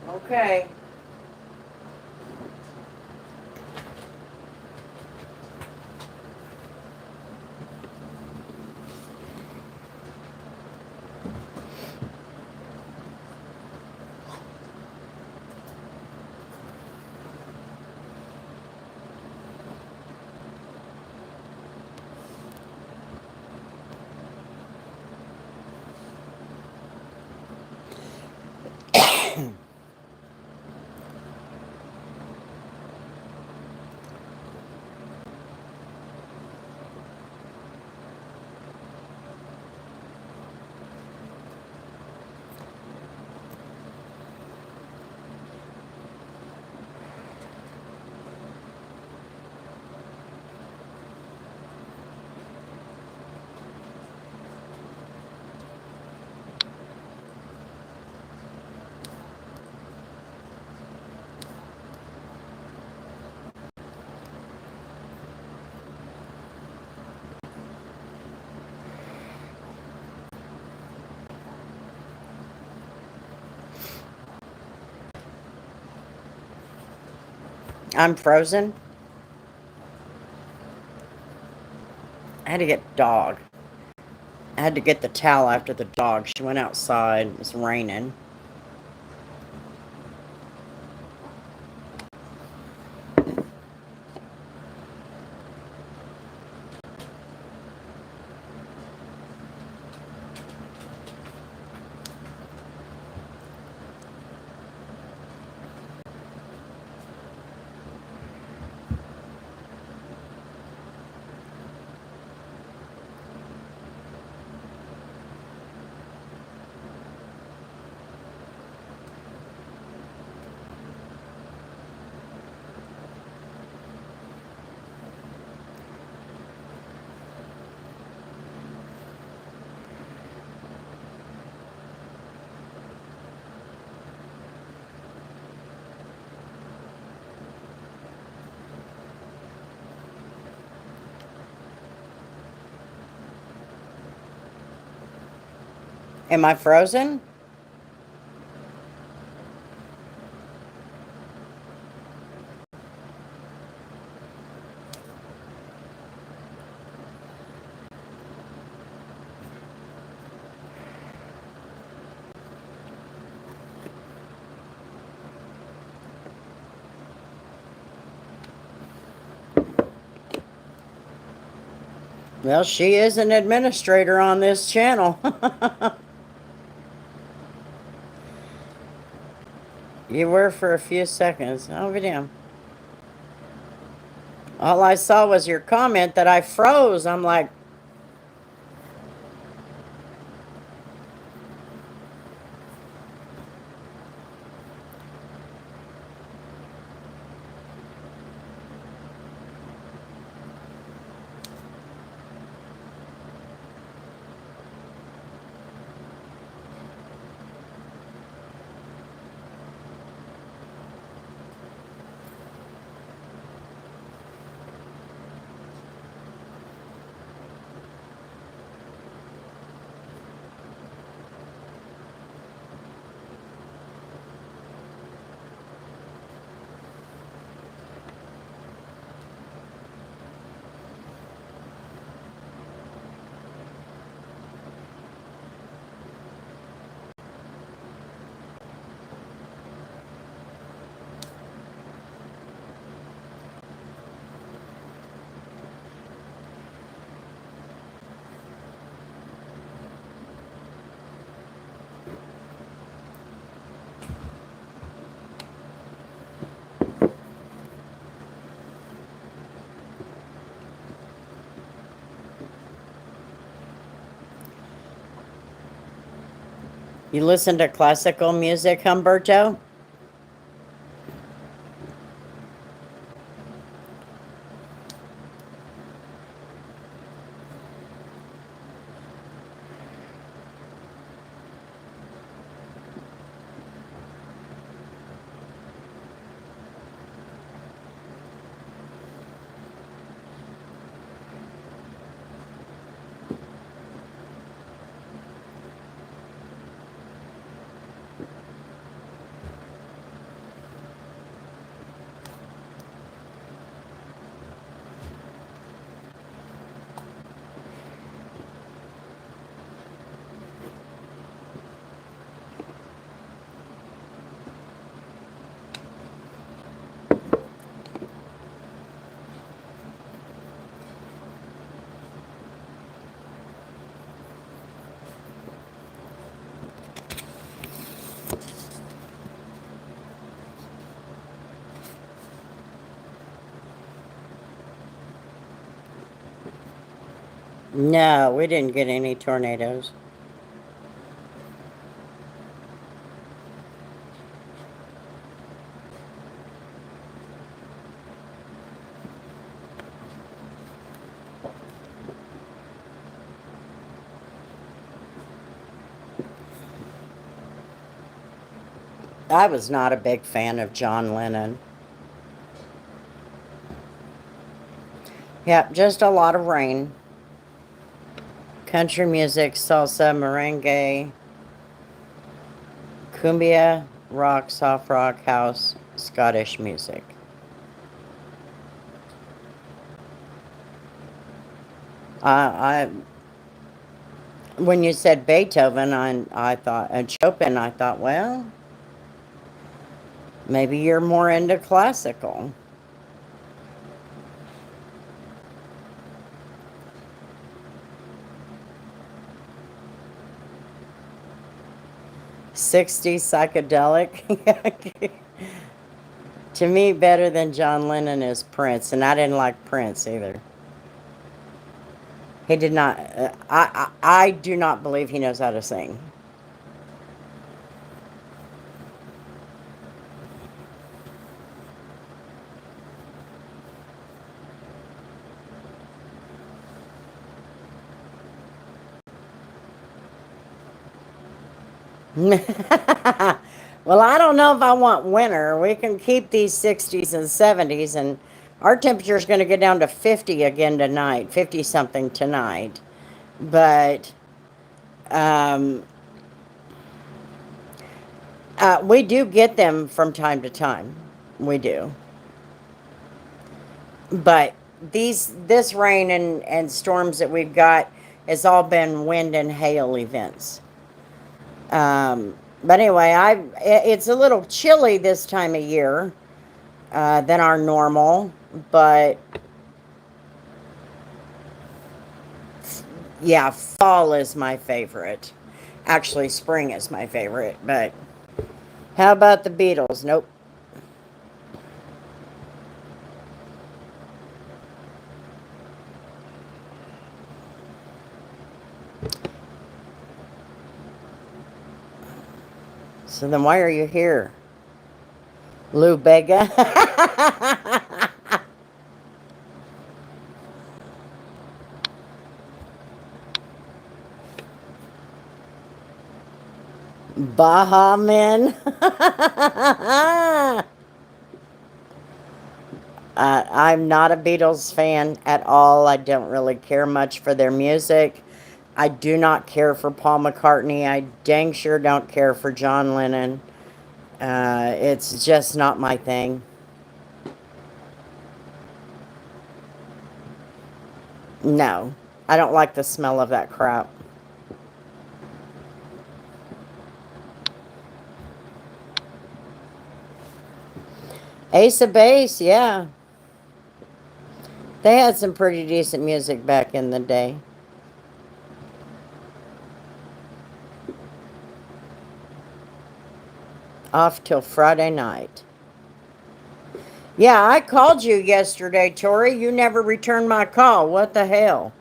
Okay. I'm frozen. I had to get dog. I had to get the towel after the dog. She went outside. It was raining. Am I frozen? Well, she is an administrator on this channel. You were for a few seconds. Oh, damn. All I saw was your comment that I froze. I'm like, you listen to classical music, Humberto? No, we didn't get any tornadoes. I was not a big fan of John Lennon. Yep, just a lot of rain. Country music, salsa, merengue, cumbia, rock, soft rock, house, Scottish music. I when you said Beethoven, I thought, and Chopin, I thought, well, maybe you're more into classical. 60s psychedelic. To me, better than John Lennon is Prince, and I didn't like Prince either. He did not. I do not believe he knows how to sing. Well, I don't know if I want winter. We can keep these 60s and 70s, and our temperature is going to get down to 50 again tonight, 50 something tonight. But um, we do get them from time to time. We do. But this rain and storms that we've got has all been wind and hail events. But anyway, it's a little chilly this time of year than our normal, but Yeah, fall is my favorite. Actually, spring is my favorite, but how about the Beatles? Nope. So then why are you here? Lou Bega? Baha Men? I'm not a Beatles fan at all. I don't really care much for their music. I do not care for Paul McCartney. I dang sure don't care for John Lennon. It's just not my thing. No, I don't like the smell of that crap. Ace of Base, yeah. They had some pretty decent music back in the day. Off till Friday night. Yeah, I called you yesterday, Tori. You never returned my call. What the hell?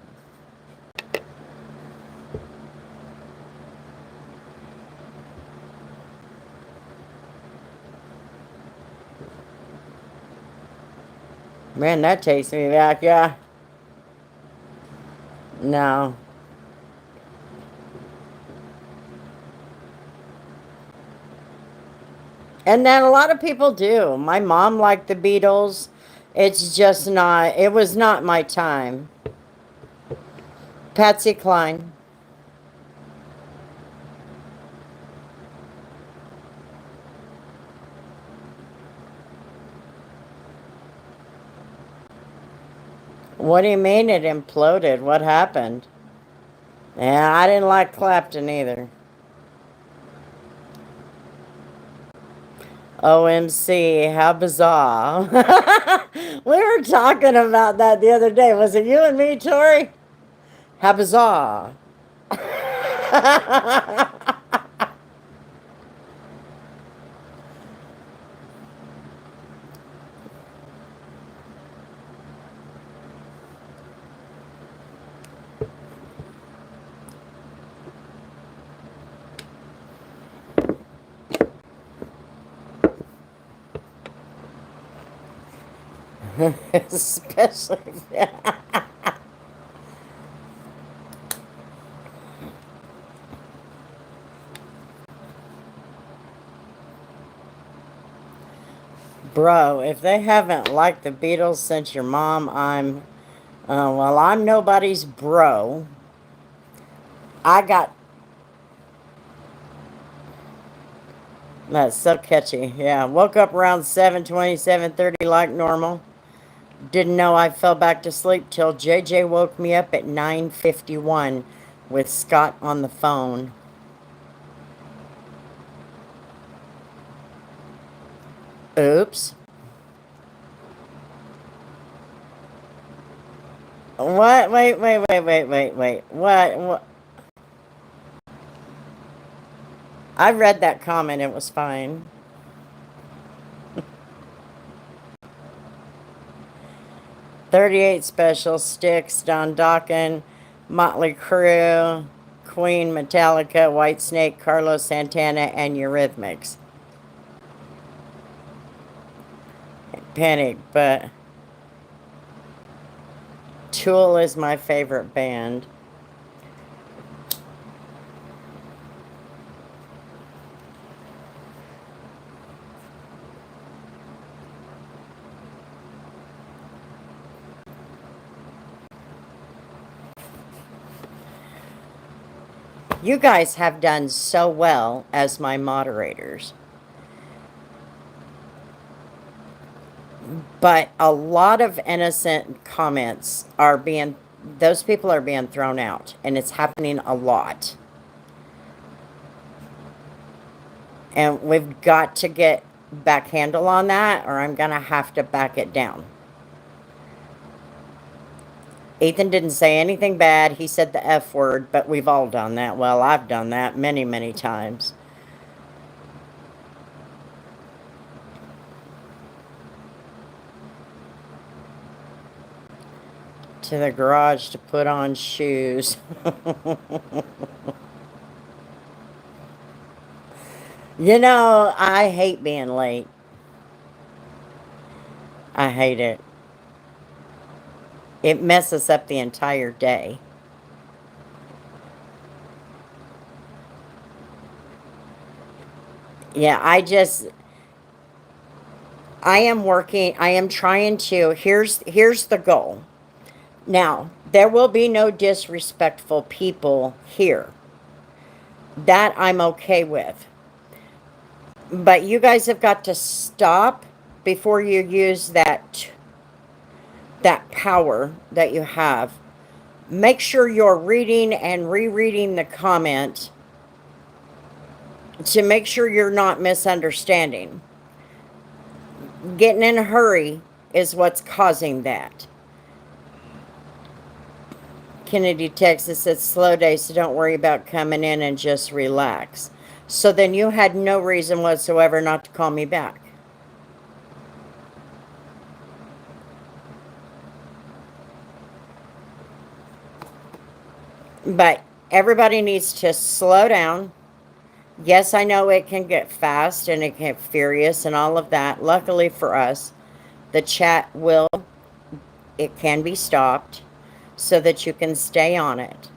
Man, that takes me back, yeah. No. And then a lot of people do. My mom liked the Beatles. It's just not, it was not my time. Patsy Cline. What do you mean it imploded? What happened? Yeah, I didn't like Clapton either. OMC, how bizarre. We were talking about that the other day. Was it you and me, Tori? How bizarre. Especially. Bro, if they haven't liked the Beatles since your mom, well, I'm nobody's bro. I got, that's so catchy. Yeah, woke up around 7:20, 7:30 like normal. Didn't know I fell back to sleep till JJ woke me up at 9:51 with Scott on the phone. Oops. What? Wait. What? I read that comment. It was fine. 38 Special, Styx, Don Dokken, Motley Crue, Queen, Metallica, Whitesnake, Carlos Santana, and Eurythmics. Panic, but Tool is my favorite band. You guys have done so well as my moderators. But a lot of innocent comments are being, those people are being thrown out, and it's happening a lot. And we've got to get back handle on that, or I'm going to have to back it down. Ethan didn't say anything bad. He said the F word, but we've all done that. Well, I've done that many, many times. To the garage to put on shoes. You know, I hate being late. I hate it. It messes up the entire day. Yeah, I am working, I am trying to, here's the goal. Now, there will be no disrespectful people here. That I'm okay with. But you guys have got to stop before you use that power that you have. Make sure you're reading and rereading the comment to make sure you're not misunderstanding. Getting in a hurry is what's causing that. Kennedy, Texas said, slow day, so don't worry about coming in and just relax. So then you had no reason whatsoever not to call me back. But everybody needs to slow down. Yes, I know it can get fast and it can get furious and all of that. Luckily for us, the chat it can be stopped so that you can stay on it.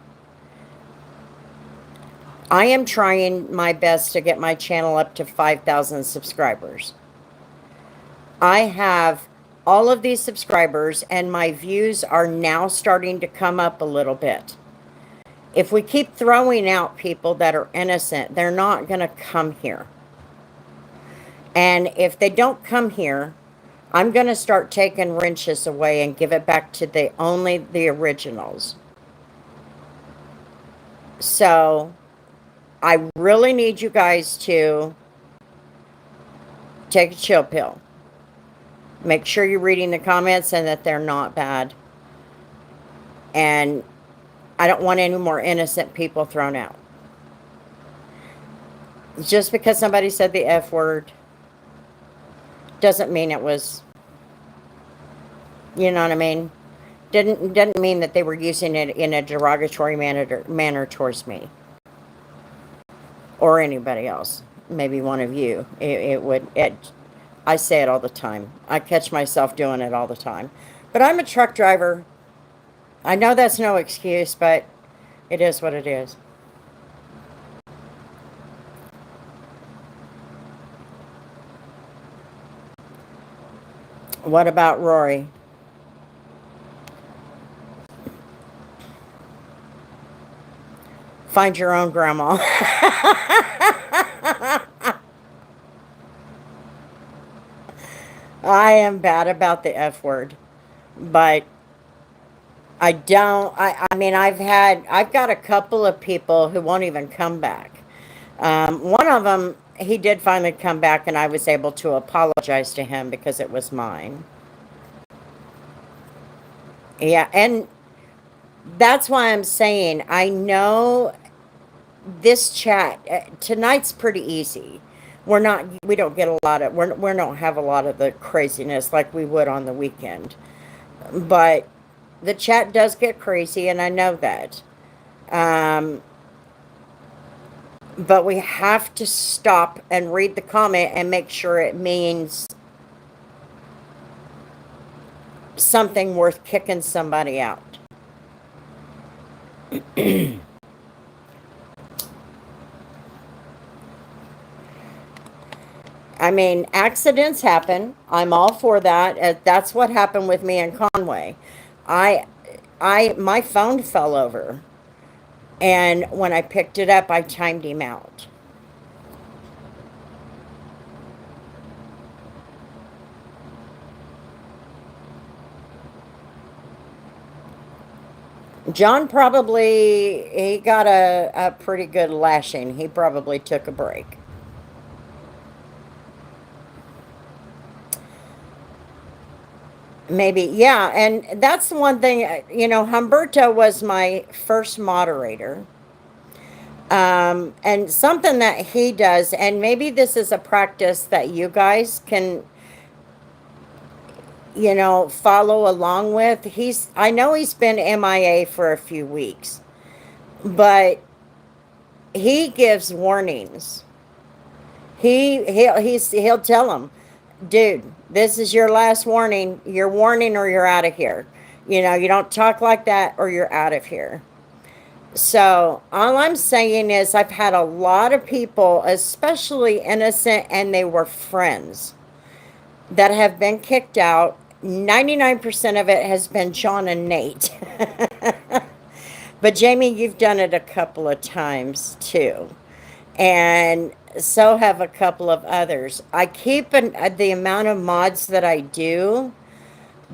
I am trying my best to get my channel up to 5,000 subscribers. I have all of these subscribers and my views are now starting to come up a little bit. If we keep throwing out people that are innocent, they're not going to come here. And if they don't come here, I'm going to start taking wrenches away and give it back to only the originals. So I really need you guys to take a chill pill. Make sure you're reading the comments and that they're not bad. And I don't want any more innocent people thrown out. Just because somebody said the F word doesn't mean it was, you know what I mean? Didn't mean that they were using it in a derogatory manner towards me. Or anybody else. Maybe one of you. I say it all the time. I catch myself doing it all the time. But I'm a truck driver. I know that's no excuse, but it is what it is. What about Rory? Find your own grandma. I am bad about the F word, but I mean, I've got a couple of people who won't even come back. One of them, he did finally come back and I was able to apologize to him because it was mine. Yeah, and that's why I'm saying, I know this chat, tonight's pretty easy. We don't get a lot of, we don't have a lot of the craziness like we would on the weekend. But the chat does get crazy, and I know that. But we have to stop and read the comment and make sure it means something worth kicking somebody out. I mean, accidents happen. I'm all for that. That's what happened with me in Conway. My phone fell over. And when I picked it up, I timed him out. John he got a pretty good lashing. He probably took a break. Maybe, yeah. And that's the one thing, Humberto was my first moderator. And something that he does, and maybe this is a practice that you guys can, follow along with. I know he's been MIA for a few weeks, but he gives warnings. He'll tell them, dude, this is your last warning. You're warning or you're out of here. You don't talk like that or you're out of here. So all I'm saying is I've had a lot of people, especially innocent, and they were friends, that have been kicked out. 99% of it has been John and Nate. But Jamie, you've done it a couple of times too. And so have a couple of others. I keep the amount of mods that I do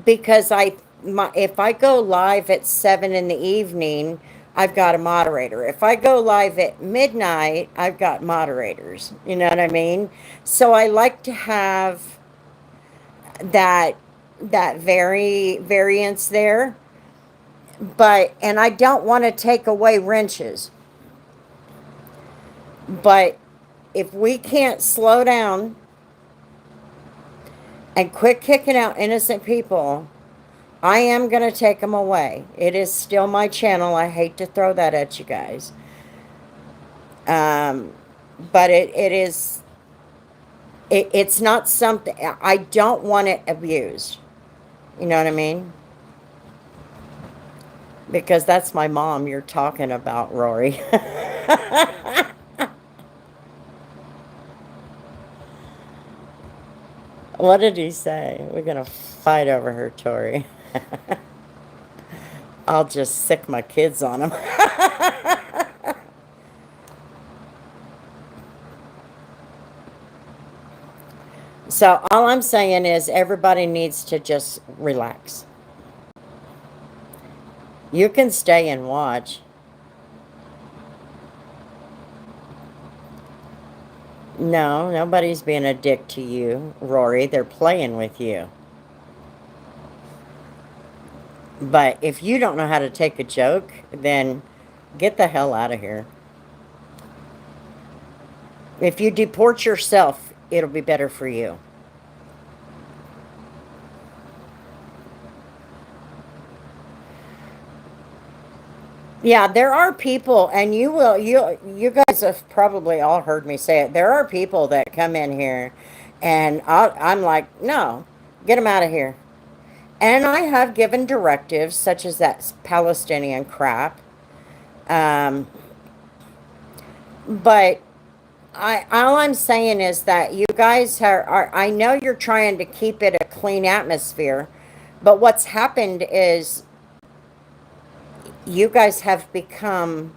because if I go live at 7 in the evening, I've got a moderator. If I go live at midnight, I've got moderators. You know what I mean? So I like to have that variance there. And I don't want to take away wrenches. But if we can't slow down and quit kicking out innocent people, I am going to take them away. It is still my channel. I hate to throw that at you guys. But it's not something, I don't want it abused. You know what I mean? Because that's my mom you're talking about, Rory. What did he say? We're going to fight over her, Tori. I'll just sick my kids on him. So all I'm saying is everybody needs to just relax. You can stay and watch. No, nobody's being a dick to you, Rory. They're playing with you. But if you don't know how to take a joke, then get the hell out of here. If you deport yourself, it'll be better for you. Yeah, there are people, and you guys have probably all heard me say it. There are people that come in here, and I'm like, no, get them out of here. And I have given directives, such as that Palestinian crap. But all I'm saying is that you guys are, I know you're trying to keep it a clean atmosphere, but what's happened is you guys have become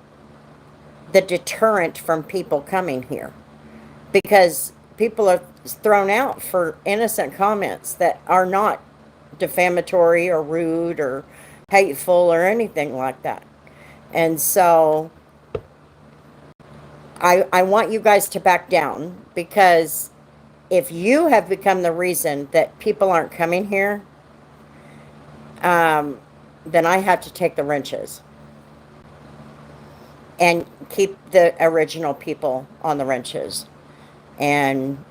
the deterrent from people coming here, because people are thrown out for innocent comments that are not defamatory or rude or hateful or anything like that. And so I want you guys to back down, because if you have become the reason that people aren't coming here, then I have to take the wrenches and keep the original people on the wrenches. And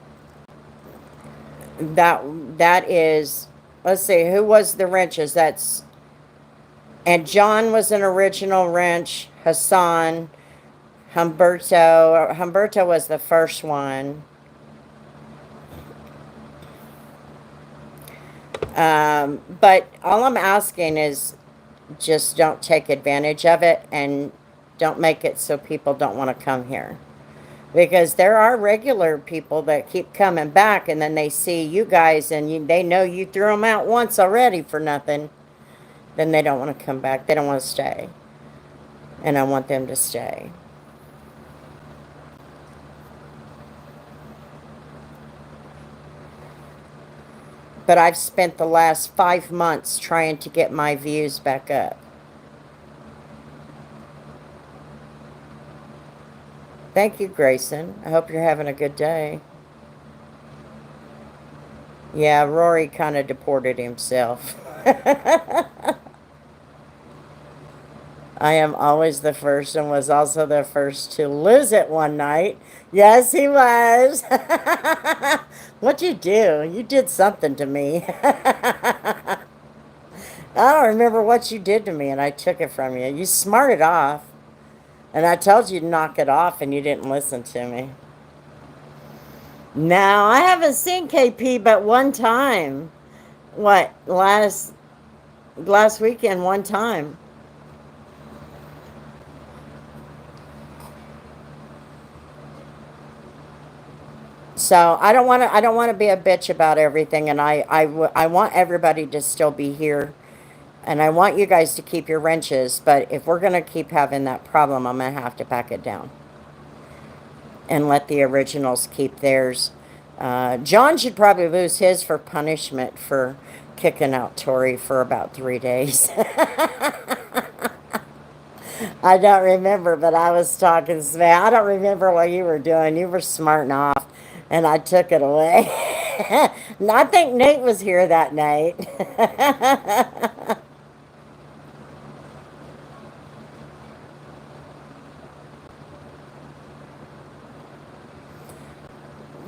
that is, let's see, who was the wrenches? And John was an original wrench. Hassan, Humberto was the first one. But all I'm asking is just don't take advantage of it, and don't make it so people don't want to come here. Because there are regular people that keep coming back, and then they see you guys, and they know you threw them out once already for nothing. Then they don't want to come back. They don't want to stay. And I want them to stay. But I've spent the last 5 months trying to get my views back up. Thank you, Grayson. I hope you're having a good day. Yeah, Rory kind of deported himself. I am always the first and was also the first to lose it one night. Yes, he was. What'd you do? You did something to me. I don't remember what you did to me, and I took it from you. You smarted off, and I told you to knock it off, and you didn't listen to me. Now, I haven't seen KP but one time. What, last weekend, one time. So I don't want to be a bitch about everything, and I want everybody to still be here, and I want you guys to keep your wrenches. But if we're gonna keep having that problem, I'm gonna have to back it down and let the originals keep theirs. John should probably lose his for punishment for kicking out Tori for about 3 days. I don't remember, but I was talking smack. I don't remember what you were doing. You were smarting off, and I took it away. I think Nate was here that night.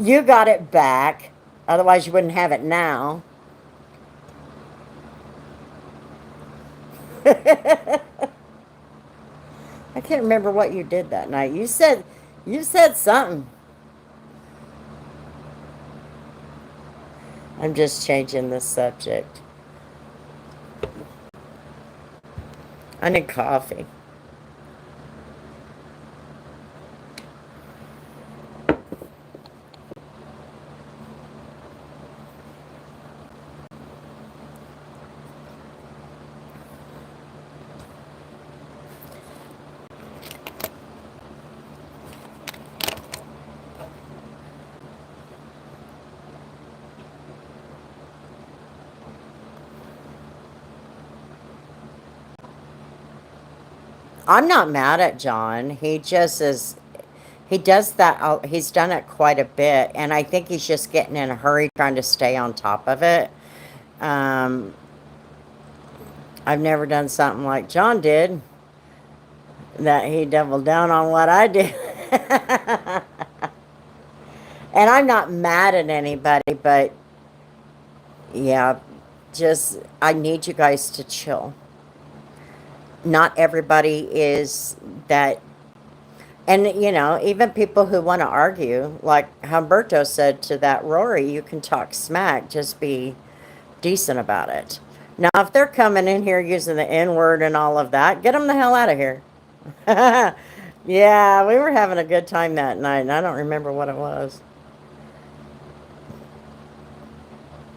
You got it back. Otherwise, you wouldn't have it now. I can't remember what you did that night. You said something. I'm just changing the subject. I need coffee. I'm not mad at John. He just is. He does that. He's done it quite a bit, and I think he's just getting in a hurry, trying to stay on top of it. Um, I've never done something like John did. That he doubled down on what I did. And I'm not mad at anybody, but yeah, just I need you guys to chill. Not everybody is that. And, even people who want to argue, like Humberto said to that Rory, you can talk smack, just be decent about it. Now, if they're coming in here using the N word and all of that, get them the hell out of here. Yeah, we were having a good time that night, and I don't remember what it was.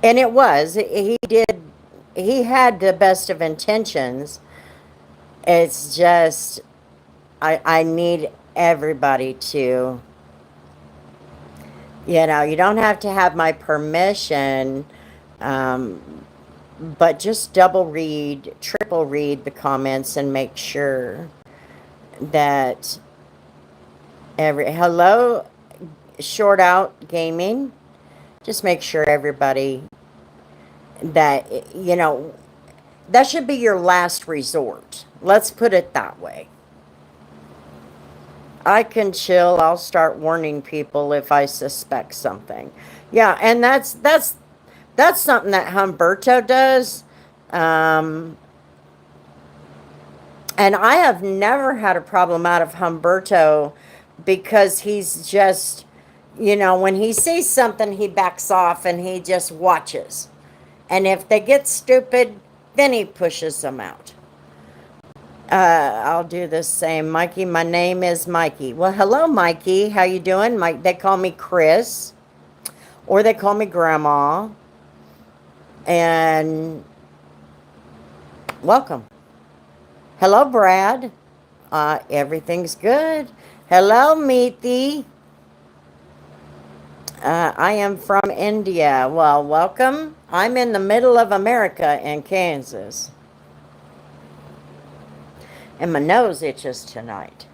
And it was, he had the best of intentions. It's just, I need everybody to, you don't have to have my permission, um, but just double read, triple read the comments and make sure that hello, short out gaming, just make sure everybody that, that should be your last resort. Let's put it that way. I can chill. I'll start warning people if I suspect something. Yeah, and that's something that Humberto does. Um, and I have never had a problem out of Humberto because he's just, when he sees something, he backs off and he just watches. And if they get stupid, then he pushes them out. I'll do the same. Mikey, my name is Mikey. Well, hello, Mikey. How you doing? Mike, they call me Kris, or they call me Grandma. And welcome. Hello, Brad. Everything's good. Hello, Meethi. I am from India. Well, welcome. I'm in the middle of America in Kansas. And my nose itches tonight.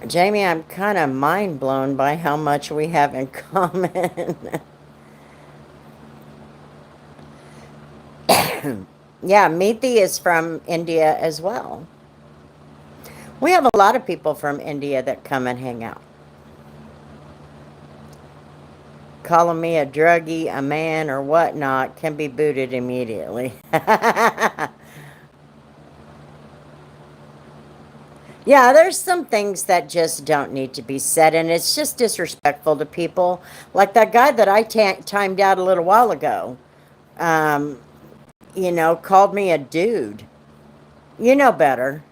Jamie, I'm kind of mind blown by how much we have in common. Yeah, Meethi is from India as well. We have a lot of people from India that come and hang out. Calling me a druggie, a man, or whatnot can be booted immediately. Yeah, there's some things that just don't need to be said, and it's just disrespectful to people. Like that guy that I timed out a little while ago, um, called me a dude. You know better.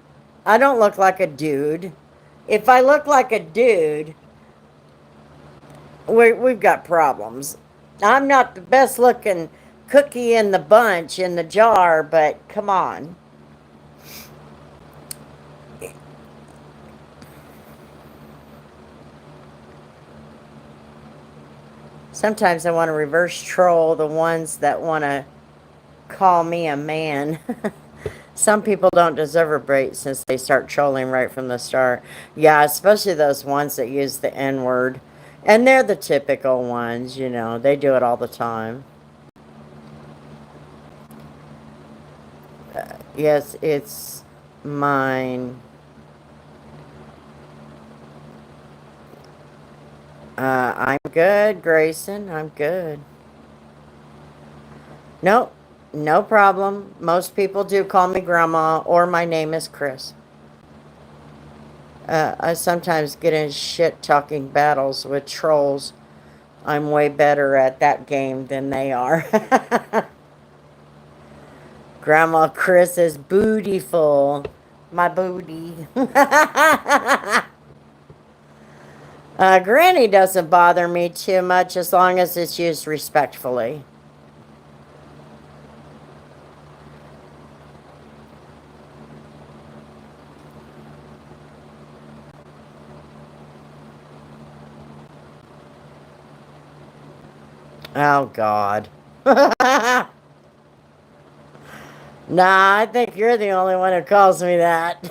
I don't look like a dude. If I look like a dude, we've got problems. I'm not the best looking cookie in the bunch in the jar, but come on. Sometimes I want to reverse troll the ones that want to call me a man. Some people don't deserve a break since they start trolling right from the start. Yeah, especially those ones that use the N word. And they're the typical ones, they do it all the time. Yes, it's mine. I'm good, Grayson. I'm good. Nope, no problem. Most people do call me grandma, or my name is Kris. I sometimes get in shit talking battles with trolls. I'm way better at that game than they are. Grandma Kris is bootyful. My booty. Granny doesn't bother me too much as long as it's used respectfully. Oh, God. Nah, I think you're the only one who calls me that.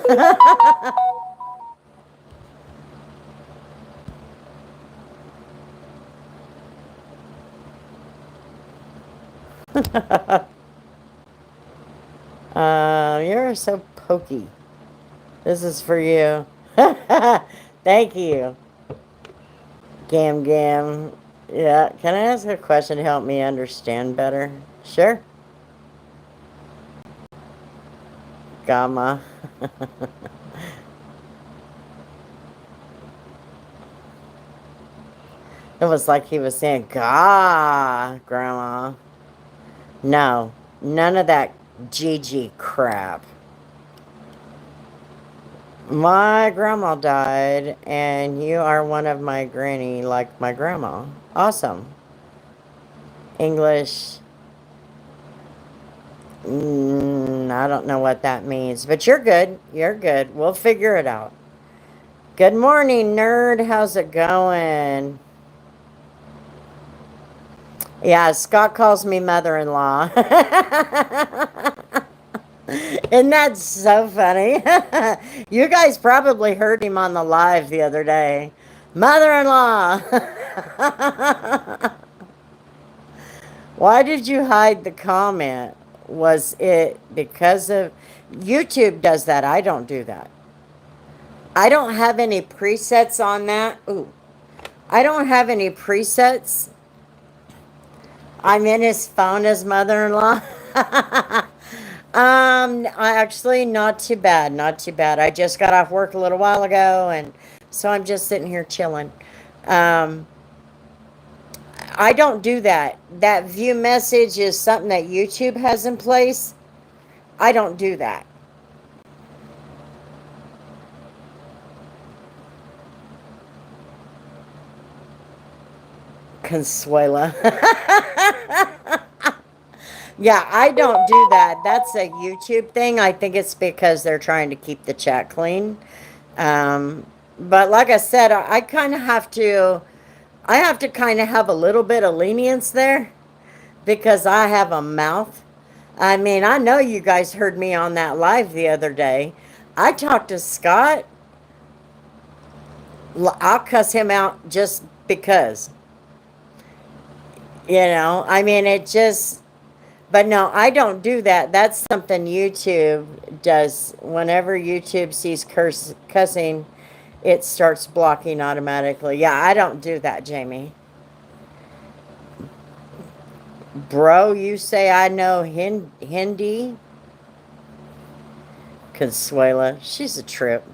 You're so pokey. This is for you. Thank you. Gam Gam. Yeah, can I ask a question to help me understand better? Sure. Gamma. It was like he was saying, "Gah, Grandma." No, none of that GG crap. My grandma died, and you are one of my granny like my grandma. Awesome. English. I don't know what that means, but you're good. You're good. We'll figure it out. Good morning, nerd. How's it going? Yeah, Scott calls me mother-in-law. Isn't that so funny? You guys probably heard him on the live the other day. Mother-in-law. Why did you hide the comment? Was it because of YouTube does that? I don't do that. I don't have any presets on that. Ooh. I don't have any presets. I'm in his phone as mother-in-law. I actually not too bad, not too bad. I just got off work a little while ago, and so I'm just sitting here chilling. Um, I don't do that. That view message is something that YouTube has in place. I don't do that. Consuela. Yeah, I don't do that. That's a YouTube thing. I think it's because they're trying to keep the chat clean. But like I said, I kind of have to. I have to kind of have a little bit of lenience there because I have a mouth. I mean, I know you guys heard me on that live the other day. I talked to Scott. I'll cuss him out just because. I mean, it just, but no, I don't do that. That's something YouTube does. Whenever YouTube sees cussing, it starts blocking automatically. Yeah, I don't do that, Jamie. Bro, you say I know Hindi? Consuela, she's a trip.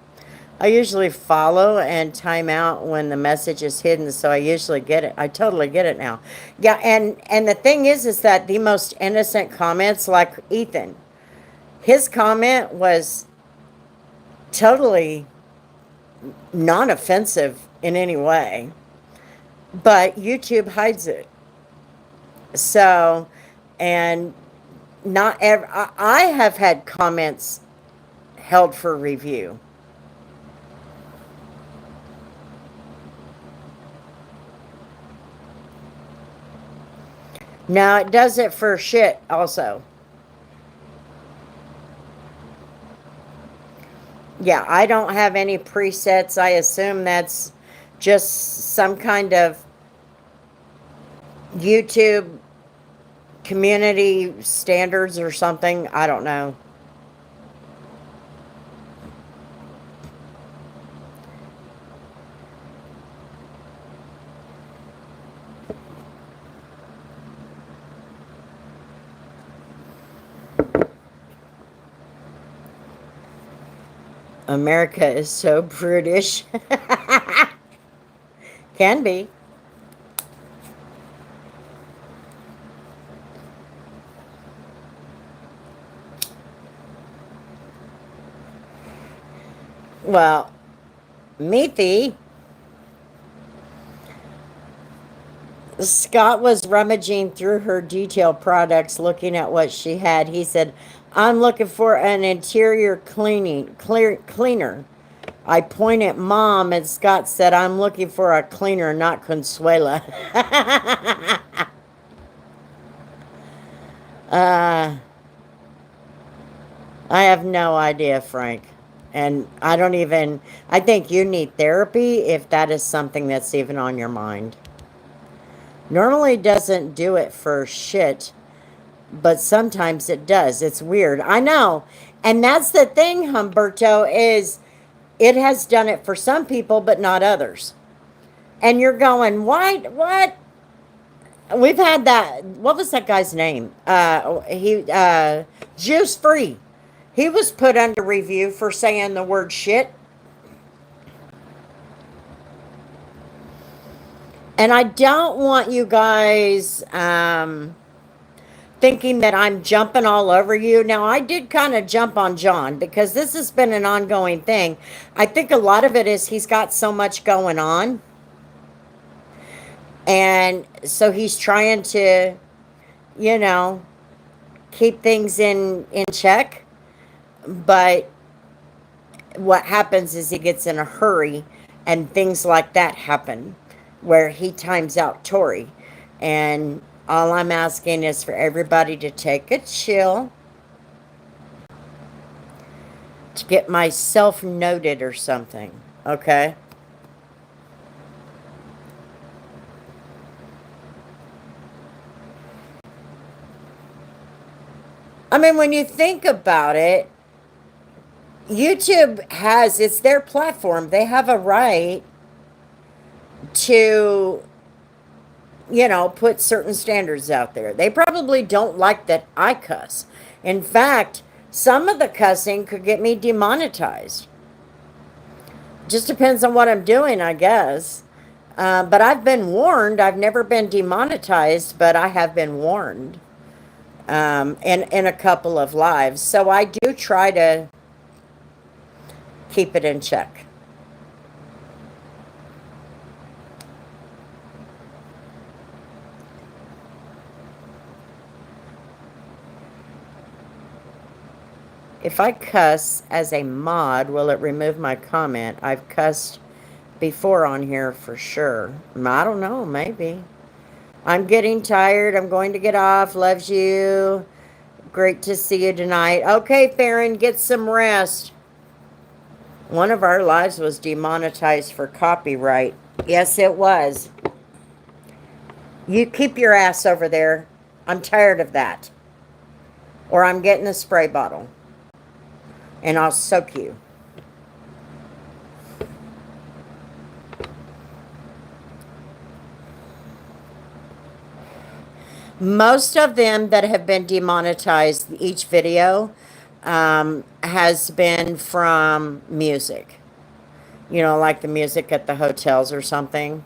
I usually follow and time out when the message is hidden, so I usually get it. I totally get it now. Yeah, and the thing is that the most innocent comments, like Ethan, his comment was totally non-offensive in any way, but YouTube hides it. So, and not ever. I have had comments held for review. Now it does it for shit also. Yeah, I don't have any presets. I assume that's just some kind of YouTube community standards or something. I don't know. America is so brutish. Can be. Well, Meethy, Scott was rummaging through her detail products looking at what she had. He said, I'm looking for an interior cleaner. I point at Mom, and Scott said, I'm looking for a cleaner, not Consuela. uh, I have no idea, Frank. And I think you need therapy if that is something that's even on your mind. Normally doesn't do it for shit, but sometimes it does. It's weird. I know. And that's the thing, Humberto, is it has done it for some people, but not others. And you're going, what? We've had that. What was that guy's name? Juice Free. He was put under review for saying the word shit. And I don't want you guys thinking that I'm jumping all over you. Now, I did kind of jump on John because this has been an ongoing thing. I think a lot of it is he's got so much going on. And so he's trying to, you know, keep things in check. But what happens is he gets in a hurry and things like that happen where he times out Tori. And all I'm asking is for everybody to take a chill, to get myself noted or something, okay? I mean, when you think about it, YouTube it's their platform. They have a right to, put certain standards out there. They probably don't like that I cuss. In fact, some of the cussing could get me demonetized. Just depends on what I'm doing, I guess. But I've been warned. I've never been demonetized, but I have been warned in a couple of lives. So I do try to keep it in check. If I cuss as a mod, will it remove my comment? I've cussed before on here for sure. I don't know, maybe. I'm getting tired. I'm going to get off. Loves you. Great to see you tonight. Okay, Farron, get some rest. One of our lives was demonetized for copyright. Yes, it was. You keep your ass over there. I'm tired of that. Or I'm getting a spray bottle. And I'll soak you. Most of them that have been demonetized, each video, has been from music. You know, like the music at the hotels or something.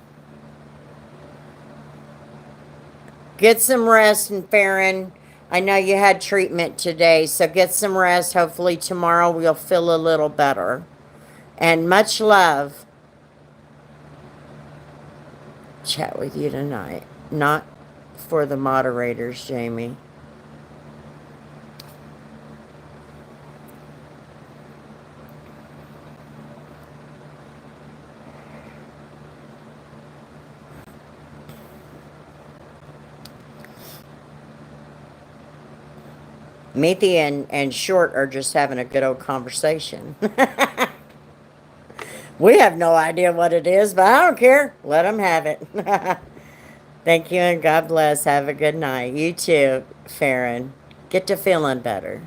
Get some rest, and Farron, I know you had treatment today, so get some rest. Hopefully tomorrow we'll feel a little better. And much love. Chat with you tonight. Not for the moderators, Jamie. Meathy and Short are just having a good old conversation. We have no idea what it is, but I don't care. Let them have it. Thank you and God bless. Have a good night. You too, Farron. Get to feeling better.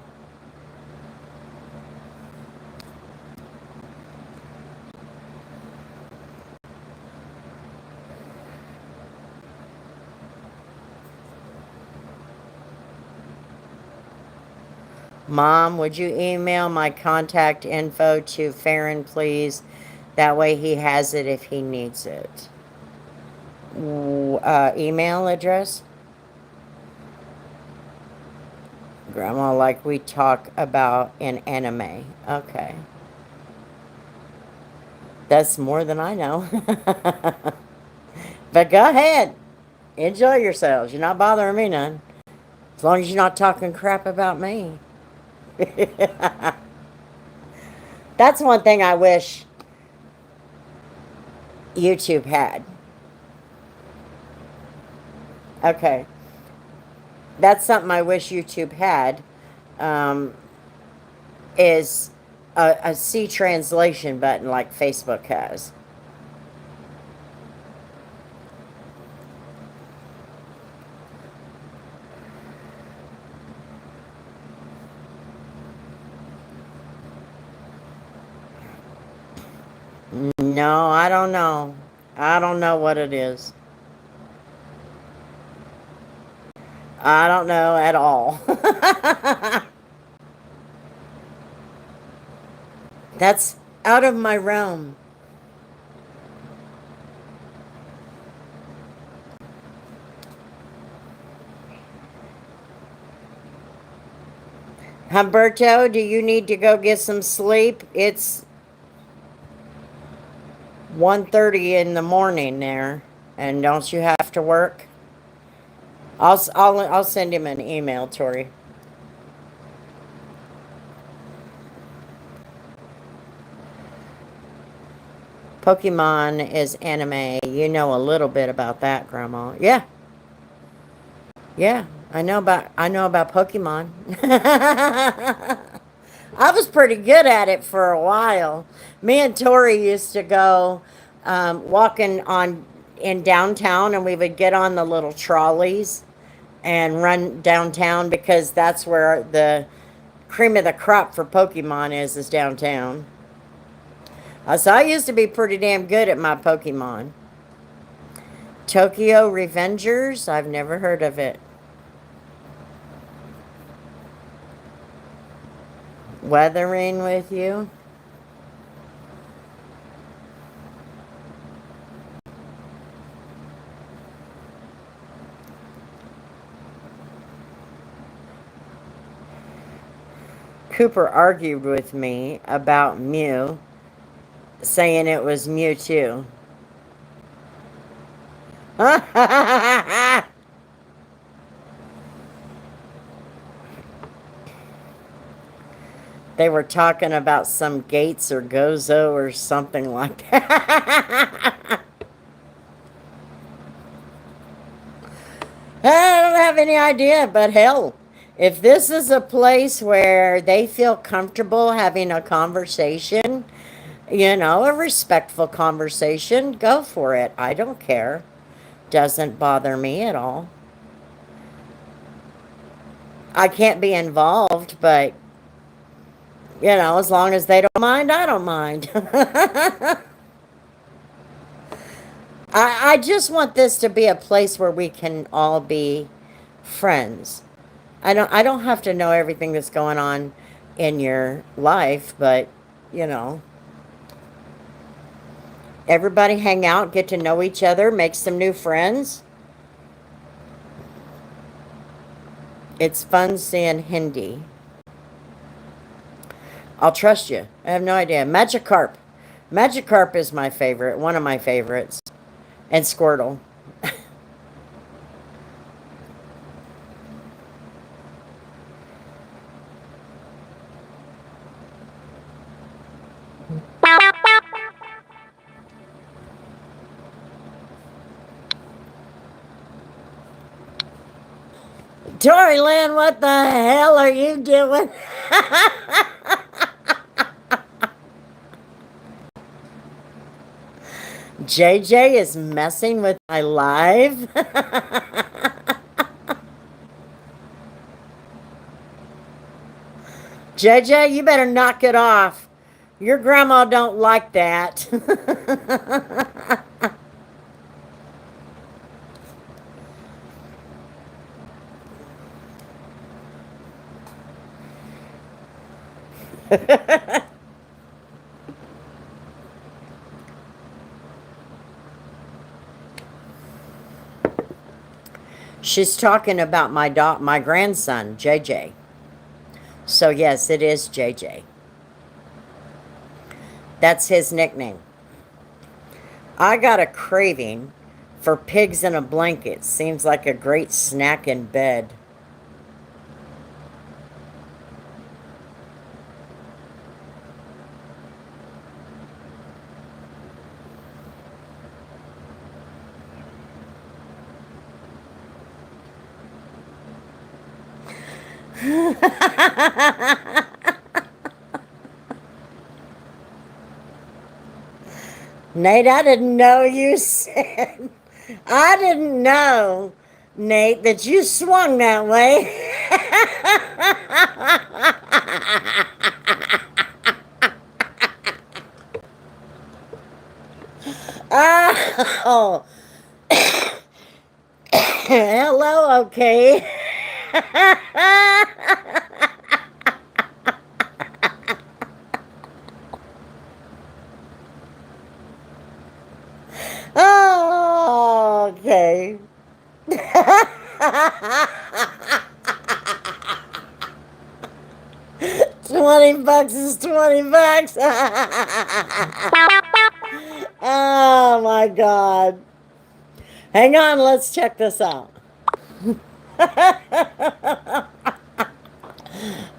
Mom, would you email my contact info to Farron, please? That way he has it if he needs it. Email address? Grandma, like we talk about in anime. Okay. That's more than I know. But go ahead. Enjoy yourselves. You're not bothering me none. As long as you're not talking crap about me. That's one thing I wish YouTube had. Okay. That's something I wish YouTube had. Is a C translation button like Facebook has. No, I don't know. I don't know what it is. I don't know at all. That's out of my realm. Humberto, do you need to go get some sleep? It's 1:30 in the morning there, and don't you have to work? I'll send him an email, Tori. Pokemon is anime. You know a little bit about that, Grandma. Yeah. Yeah, I know about Pokemon. I was pretty good at it for a while. Me and Tori used to go walking in downtown, and we would get on the little trolleys and run downtown because that's where the cream of the crop for Pokemon is downtown. So I used to be pretty damn good at my Pokemon. Tokyo Revengers? I've never heard of it. Weathering with you? Cooper argued with me about Mew, saying it was Mewtwo. They were talking about some Gates or Gozo or something like that. I don't have any idea, but hell, if this is a place where they feel comfortable having a conversation, You know, a respectful conversation, go for it. I don't care. Doesn't bother me at all. I can't be involved, but, you know, as long as they don't mind, I don't mind. I just want this to be a place where we can all be friends. I don't have to know everything that's going on in your life, but you know, everybody hang out, get to know each other, make some new friends. It's fun seeing Hindi. I'll trust you. I have no idea. Magikarp. Magikarp is my favorite, one of my favorites. And Squirtle. Tori Lynn, what the hell are you doing? JJ is messing with my live. JJ, you better knock it off. Your grandma don't like that. She's talking about my grandson, JJ. So yes, it is JJ. That's his nickname. I got a craving for pigs in a blanket. Seems like a great snack in bed. Nate, I didn't know you said. I didn't know, Nate, that you swung that way. Oh, hello, okay. Oh, okay. 20 bucks is 20 bucks. Oh my God. Hang on, let's check this out.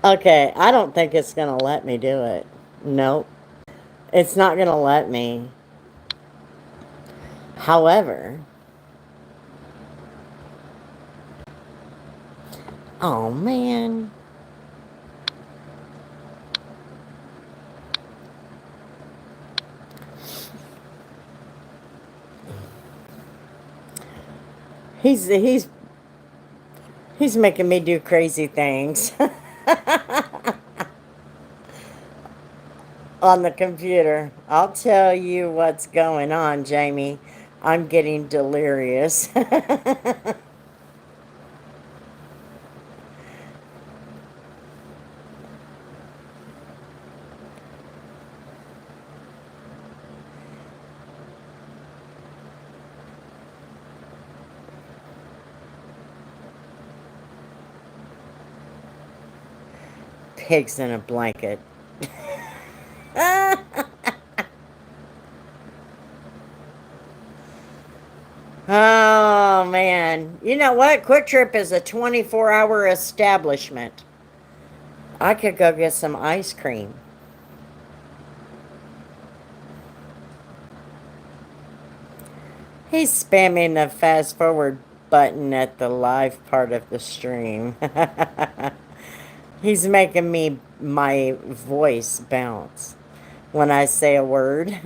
Okay, I don't think it's gonna let me do it. Nope. It's not gonna let me. However, oh man. He's making me do crazy things on the computer. I'll tell you what's going on, Jamie. I'm getting delirious. Pigs in a blanket. Oh, man. You know what? Quick Trip is a 24-hour establishment. I could go get some ice cream. He's spamming the fast forward button at the live part of the stream. He's making my voice bounce. when I say a word.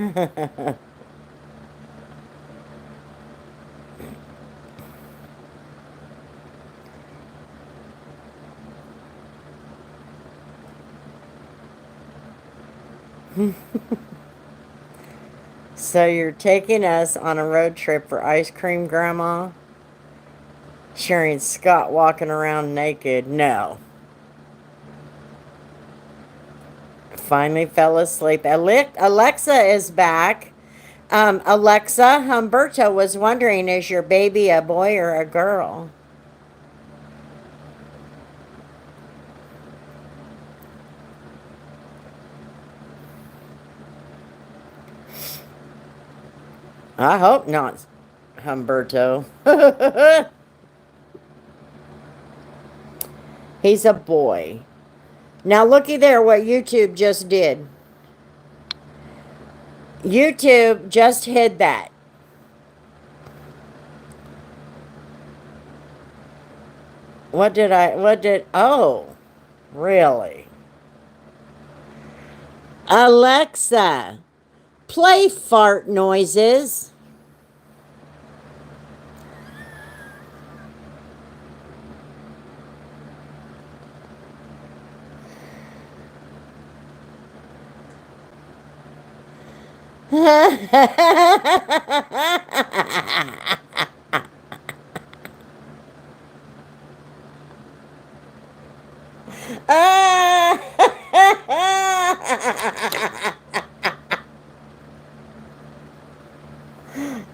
So you're taking us on a road trip for ice cream, Grandma? Sharing Scott walking around naked? No. Finally fell asleep. Alexa is back. Alexa, Humberto was wondering, is your baby a boy or a girl? I hope not, Humberto. He's a boy. Now looky there what YouTube just did. YouTube just hid that. Oh, really? Alexa, play fart noises.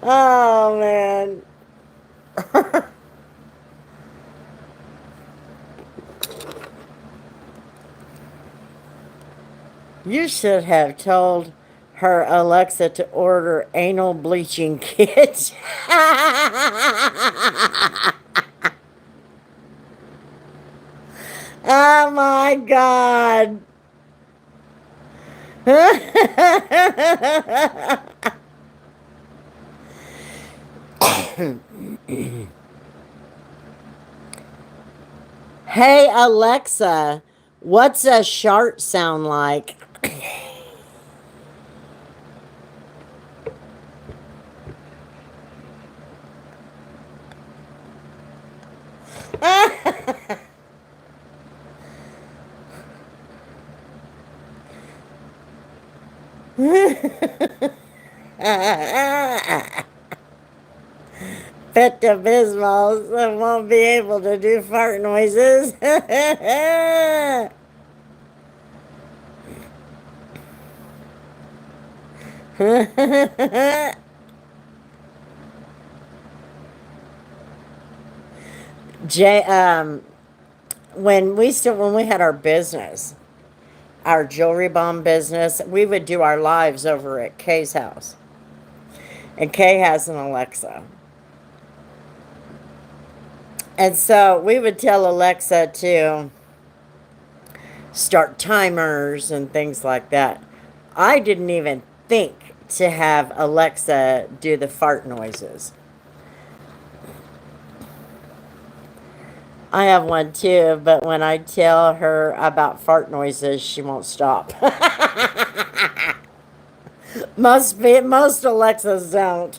Oh, man. You should have told her Alexa to order anal bleaching kits. Oh my God. Hey Alexa, what's a shart sound like? Pepto-Bismol won't be able to do fart noises. Jay, when we had our business, our jewelry bomb business, we would do our lives over at Kay's house. And Kay has an Alexa. And so we would tell Alexa to start timers and things like that. I didn't even think to have Alexa do the fart noises. I have one too, but when I tell her about fart noises, she won't stop. Most Alexas don't.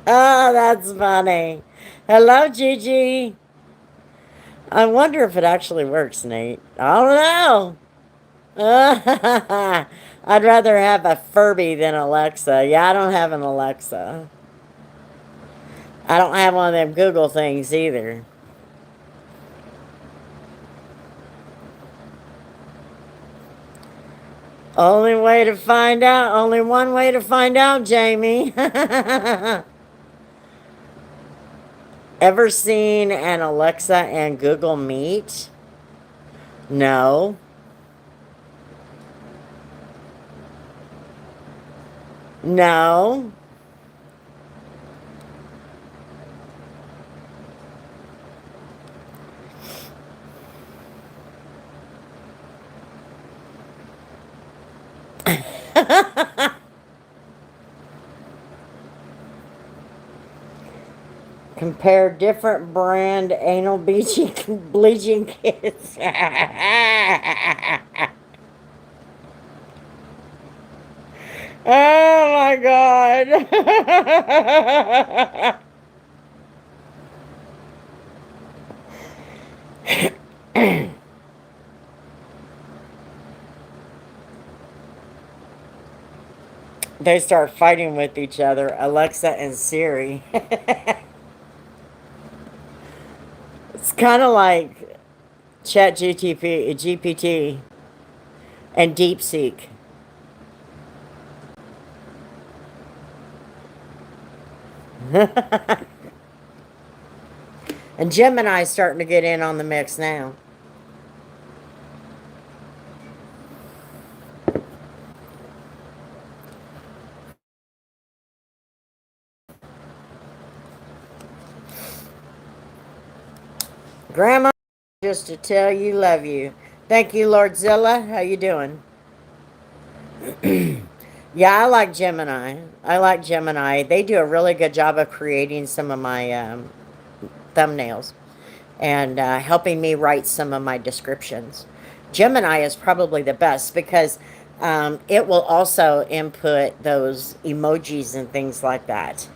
Oh, that's funny. Hello, Gigi. I wonder if it actually works, Nate. I don't know. I'd rather have a Furby than Alexa. Yeah, I don't have an Alexa. I don't have one of them Google things either. Only one way to find out, Jamie. Ever seen an Alexa and Google Meet? No. No. Compare different brand anal bleaching kits. Oh my God. They start fighting with each other, Alexa and Siri. It's kind of like GPT and DeepSeek. And Gemini's starting to get in on the mix now. Grandma, just to tell you love you. Thank you, Lord Zilla. How you doing? Yeah, I like Gemini. I like Gemini. They do a really good job of creating some of my thumbnails and helping me write some of my descriptions. Gemini is probably the best because it will also input those emojis and things like that.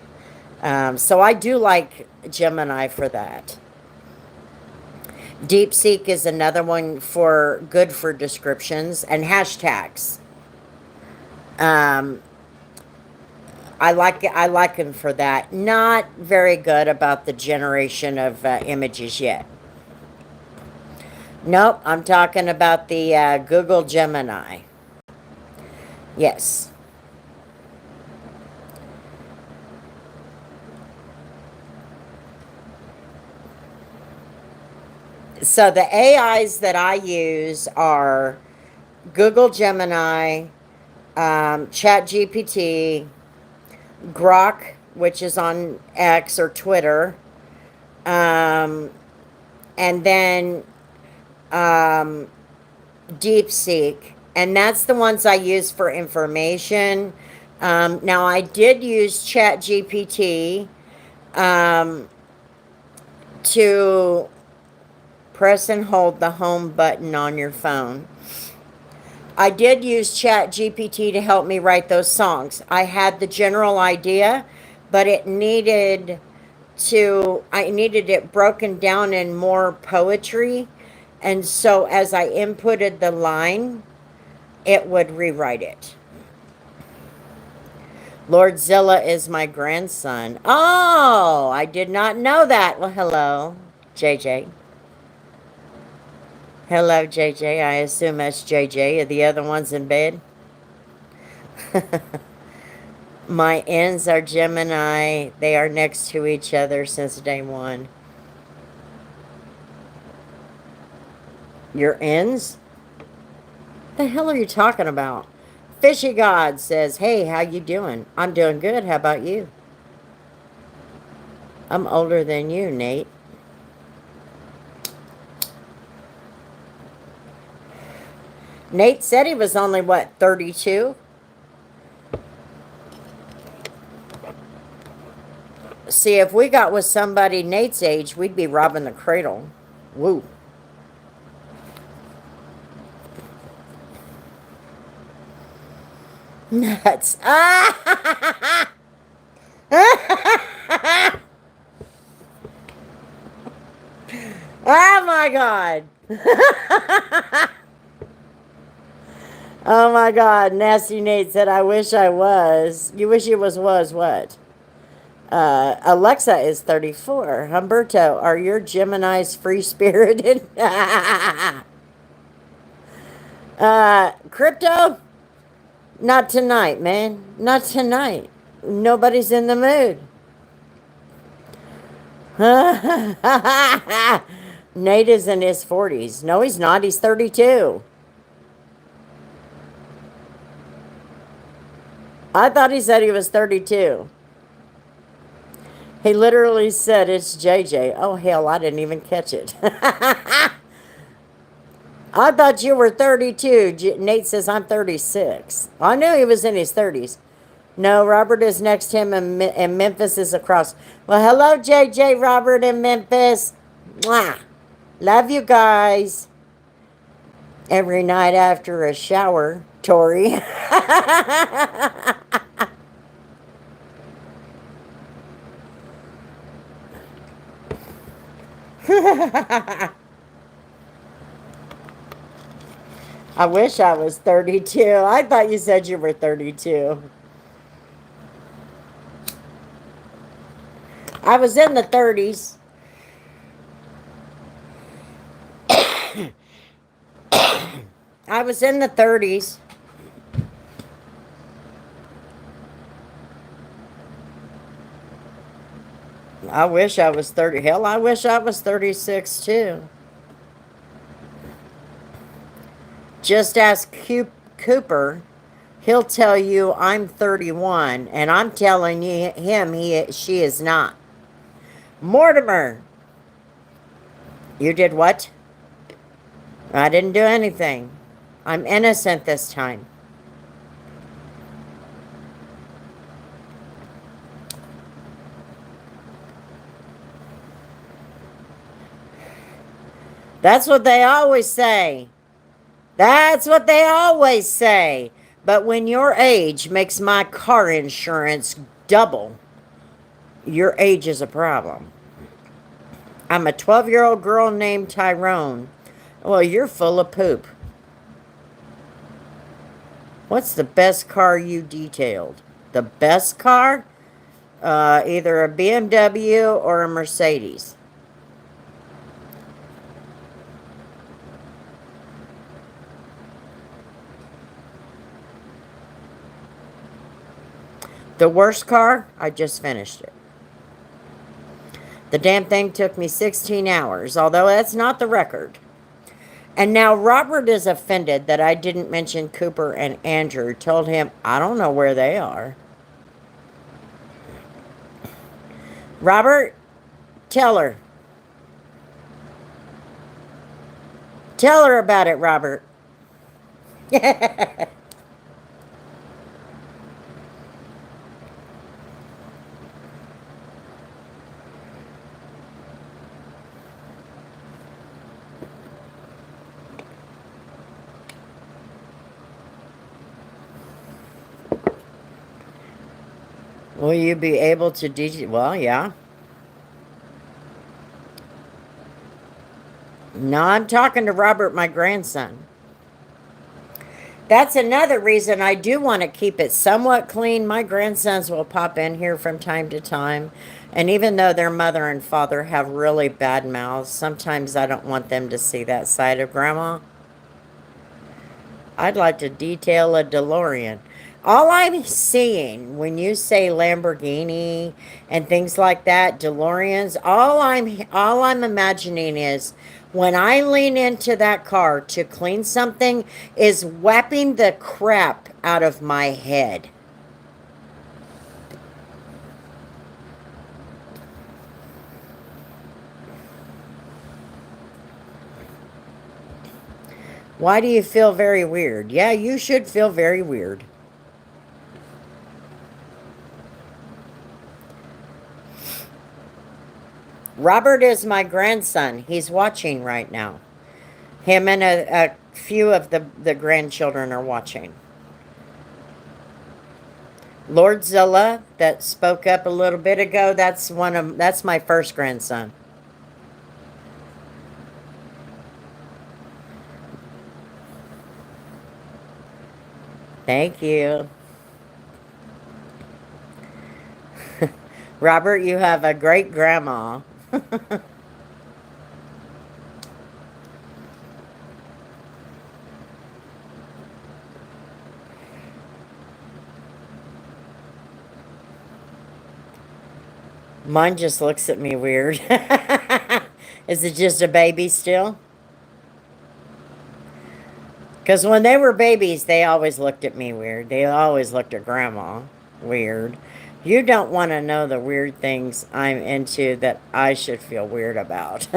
So I do like Gemini for that. DeepSeek is another one for good for descriptions and hashtags. Um, I like him for that. Not very good about the generation of images yet. Nope, I'm talking about the Google Gemini. Yes. So the AIs that I use are Google Gemini, ChatGPT, Grok, which is on X or Twitter, and then DeepSeek, and that's the ones I use for information. Now, I did use ChatGPT to press and hold the home button on your phone. I did use ChatGPT to help me write those songs. I had the general idea, but I needed it broken down in more poetry. And so as I inputted the line, it would rewrite it. Lord Zilla is my grandson. Oh, I did not know that. Well, hello, JJ. Hello, JJ. I assume that's JJ. Are the other ones in bed? My ends are Gemini. They are next to each other since day one. Your ends? The hell are you talking about? Fishy God says, hey, how you doing? I'm doing good. How about you? I'm older than you, Nate. Nate said he was only, what, 32? See, if we got with somebody Nate's age, we'd be robbing the cradle. Woo. Nuts. Ah! Oh my God. Oh my God. Nasty Nate said, I wish I was. You wish you was what? Alexa is 34. Humberto, are your Geminis free-spirited? Crypto? Not tonight, man. Not tonight. Nobody's in the mood. Nate is in his 40s. No, he's not. He's 32. I thought he said he was 32. He literally said it's JJ. Oh, hell, I didn't even catch it. I thought you were 32. Nate says I'm 36. I knew he was in his 30s. No, Robert is next to him and Memphis is across. Well, hello, JJ, Robert, and Memphis. Mwah. Love you guys. Every night after a shower, Tori. I wish I was 32. I thought you said you were 32. I was in the 30s. I was in the 30s. I wish I was 30. Hell, I wish I was 36 too. Just ask Cooper. He'll tell you I'm 31, and I'm telling she is not. Mortimer, you did what? I didn't do anything. I'm innocent this time. That's what they always say. That's what they always say. But when your age makes my car insurance double, your age is a problem. I'm a 12-year-old girl named Tyrone. Well, you're full of poop. What's the best car you detailed? The best car? Either a BMW or a Mercedes. The worst car? I just finished it. The damn thing took me 16 hours, although that's not the record. And now Robert is offended that I didn't mention Cooper and Andrew. Told him, I don't know where they are. Robert, tell her. Tell her about it, Robert. Will you be able to well, yeah. No, I'm talking to Robert, my grandson. That's another reason I do want to keep it somewhat clean. My grandsons will pop in here from time to time. And even though their mother and father have really bad mouths, sometimes I don't want them to see that side of Grandma. I'd like to detail a DeLorean. All I'm seeing when you say Lamborghini and things like that, DeLoreans, all I'm imagining is when I lean into that car to clean something is whapping the crap out of my head. Why do you feel very weird? Yeah, you should feel very weird. Robert is my grandson. He's watching right now. Him and a few of the grandchildren are watching. Lordzilla, that spoke up a little bit ago, that's my first grandson. Thank you. Robert, you have a great grandma. Mine just looks at me weird. Is it just a baby still? Because when they were babies, they always looked at me weird. They always looked at Grandma weird. You don't want to know the weird things I'm into that I should feel weird about.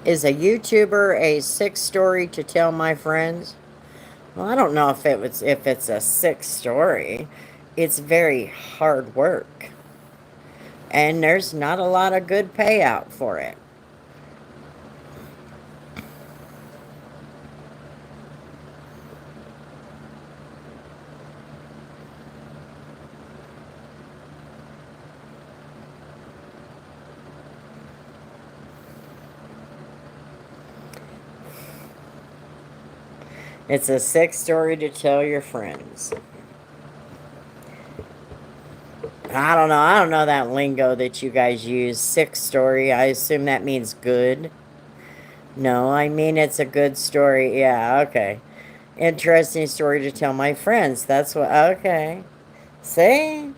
Is a YouTuber a sick story to tell my friends? Well, I don't know if it's a sick story. It's very hard work. And there's not a lot of good payout for it. It's a sick story to tell your friends. I don't know. I don't know that lingo that you guys use. Sick story. I assume that means good. No, I mean it's a good story. Yeah, okay. Interesting story to tell my friends. That's what. Okay. See?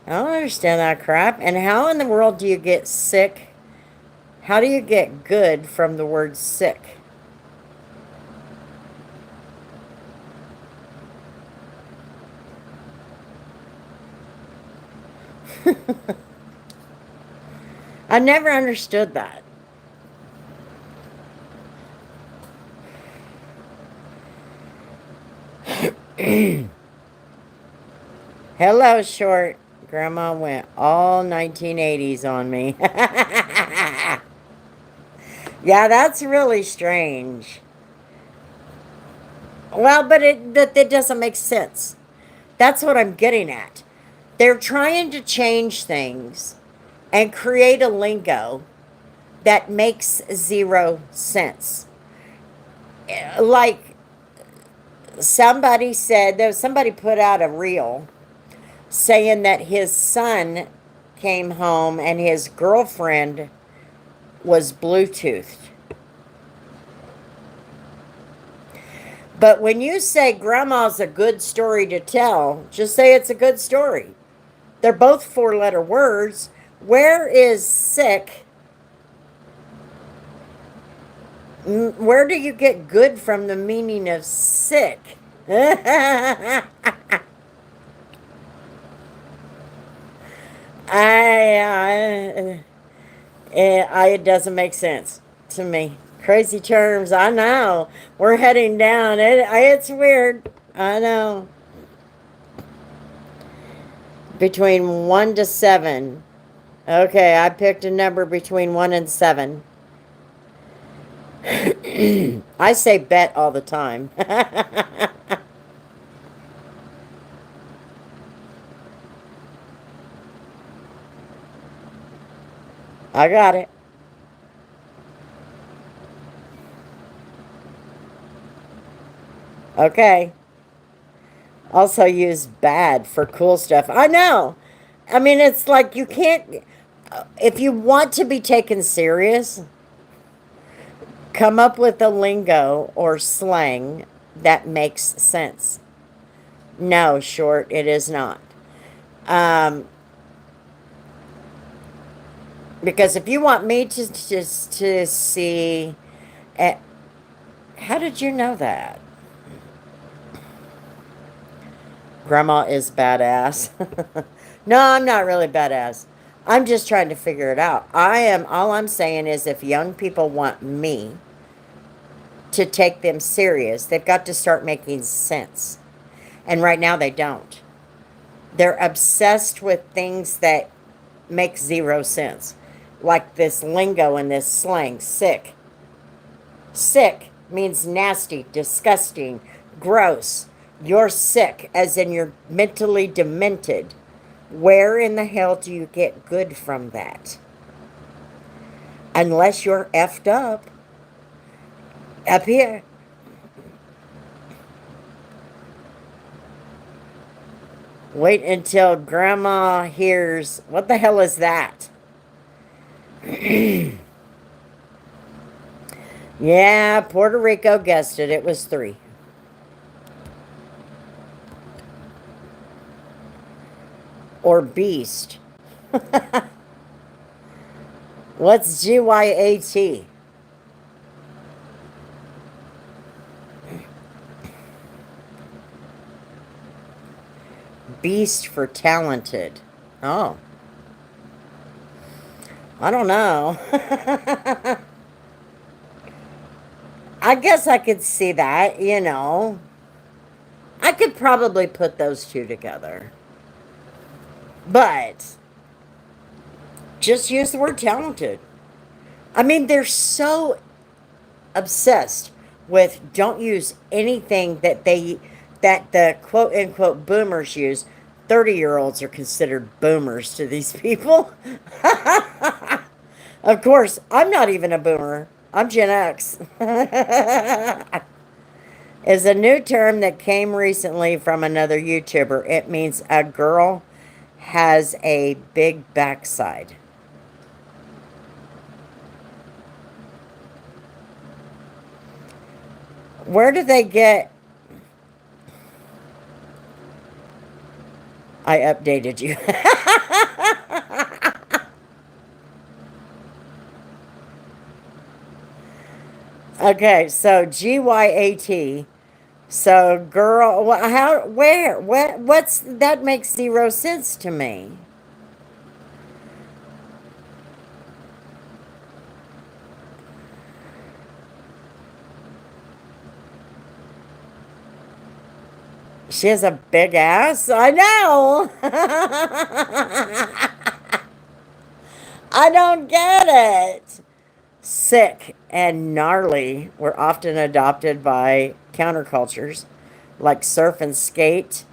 I don't understand that crap. And how in the world do you get sick? How do you get good from the word sick? I never understood that. Hello, short. Grandma went all 1980s on me. Yeah, that's really strange. Well, but that doesn't make sense. That's what I'm getting at. They're trying to change things and create a lingo that makes zero sense. Like somebody said, somebody put out a reel saying that his son came home and his girlfriend was Bluetoothed. But when you say grandma's a good story to tell, just say it's a good story. They're both four-letter words. Where is sick? Where do you get good from the meaning of sick? It doesn't make sense to me. Crazy terms, I know. We're heading down. It's weird. I know. Between 1 to 7. Okay, I picked a number between 1 and 7. I say bet all the time. I got it. Okay. Also use bad for cool stuff. I know. I mean, it's like you can't. If you want to be taken serious, come up with a lingo or slang that makes sense. No, short, it is not. Um, because if you want me to see, uh, how did you know that? Grandma is badass. No, I'm not really badass. I'm just trying to figure it out. All I'm saying is if young people want me to take them serious, they've got to start making sense. And right now they don't. They're obsessed with things that make zero sense. Like this lingo and this slang, sick. Sick means nasty, disgusting, gross. You're sick, as in you're mentally demented. Where in the hell do you get good from that? Unless you're effed up. Up here. Wait until Grandma hears, what the hell is that? Yeah, Puerto Rico guessed it. It was 3. Or beast. What's GYAT? Beast for talented. Oh. I don't know. I guess I could see that, you know. I could probably put those two together. But just use the word talented. I mean, they're so obsessed with don't use anything that the quote unquote boomers use. 30-year-olds are considered boomers to these people. Of course, I'm not even a boomer. I'm Gen X. Is a new term that came recently from another YouTuber. It means a girl has a big backside. Where do they get... I updated you. Okay, so GYAT. So girl, how, where, what's that? Makes zero sense to me. She has a big ass. I know. I don't get it. Sick and gnarly were often adopted by countercultures like surf and skate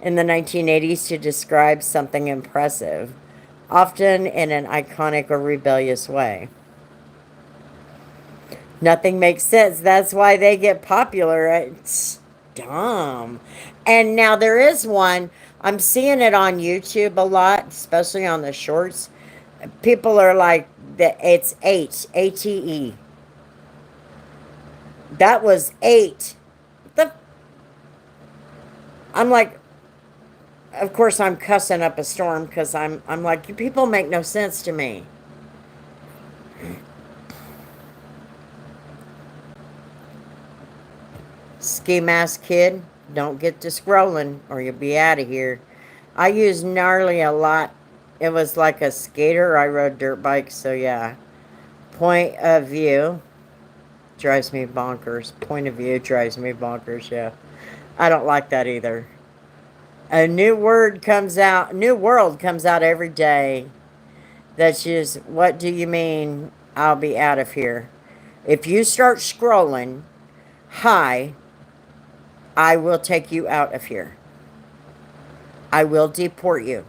in the 1980s to describe something impressive, often in an iconic or rebellious way. Nothing makes sense. That's why they get popular. It's dumb. And now there is one, I'm seeing it on YouTube a lot, especially on the shorts. People are like, it's ATE. That was 8. I'm like, of course I'm cussing up a storm because I'm like, you people make no sense to me. Ski mask kid, don't get to scrolling or you'll be out of here. I use gnarly a lot. It was like a skater. I rode dirt bikes, so yeah. Point of view drives me bonkers. Point of view drives me bonkers, yeah. I don't like that either. A new word comes out, new world comes out every day. That's just, what do you mean I'll be out of here? If you start scrolling, hi, I will take you out of here. I will deport you.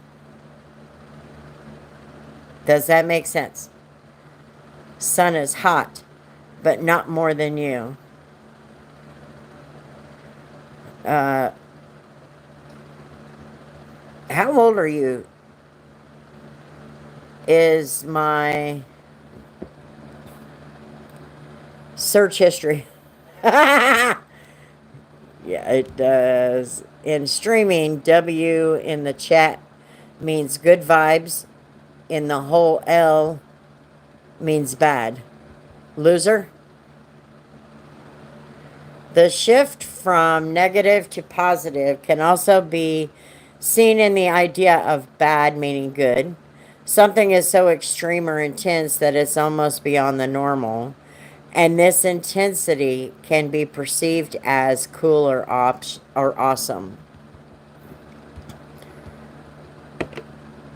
Does that make sense? Sun is hot, but not more than you. How old are you? Is my search history. Yeah, it does. In streaming, W in the chat means good vibes. In the whole L means bad. Loser? The shift from negative to positive can also be seen in the idea of bad meaning good. Something is so extreme or intense that it's almost beyond the normal. And this intensity can be perceived as cool or awesome.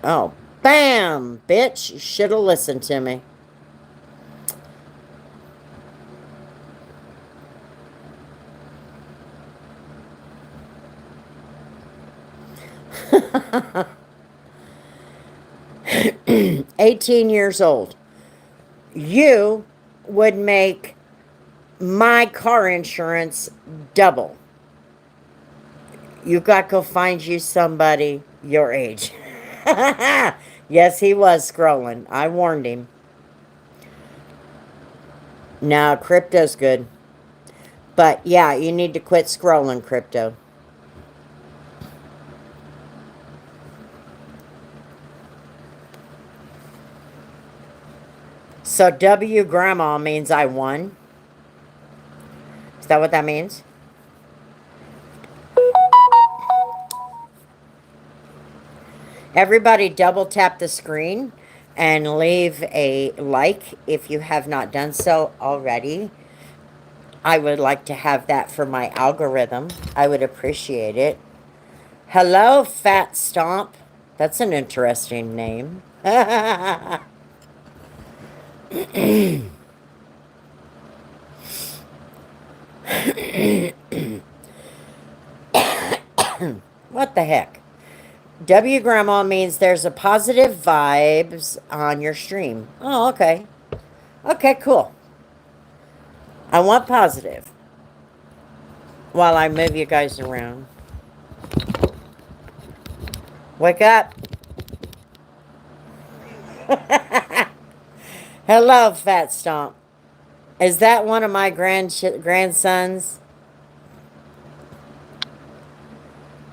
Oh, bam! Bitch, you should have listened to me. $18 years old. You would make my car insurance double. You got to go find you somebody your age. Yes, he was scrolling. I warned him. No, crypto's good. But yeah, you need to quit scrolling, crypto. So W grandma means I won. Is that what that means? Everybody double tap the screen and leave a like if you have not done so already. I would like to have that for my algorithm. I would appreciate it. Hello, Fat Stomp. That's an interesting name. What the heck? W Grandma means there's a positive vibes on your stream. Oh, okay. Okay, cool. I want positive while I move you guys around. Wake up. Hello, Fat Stomp. Is that one of my grandsons?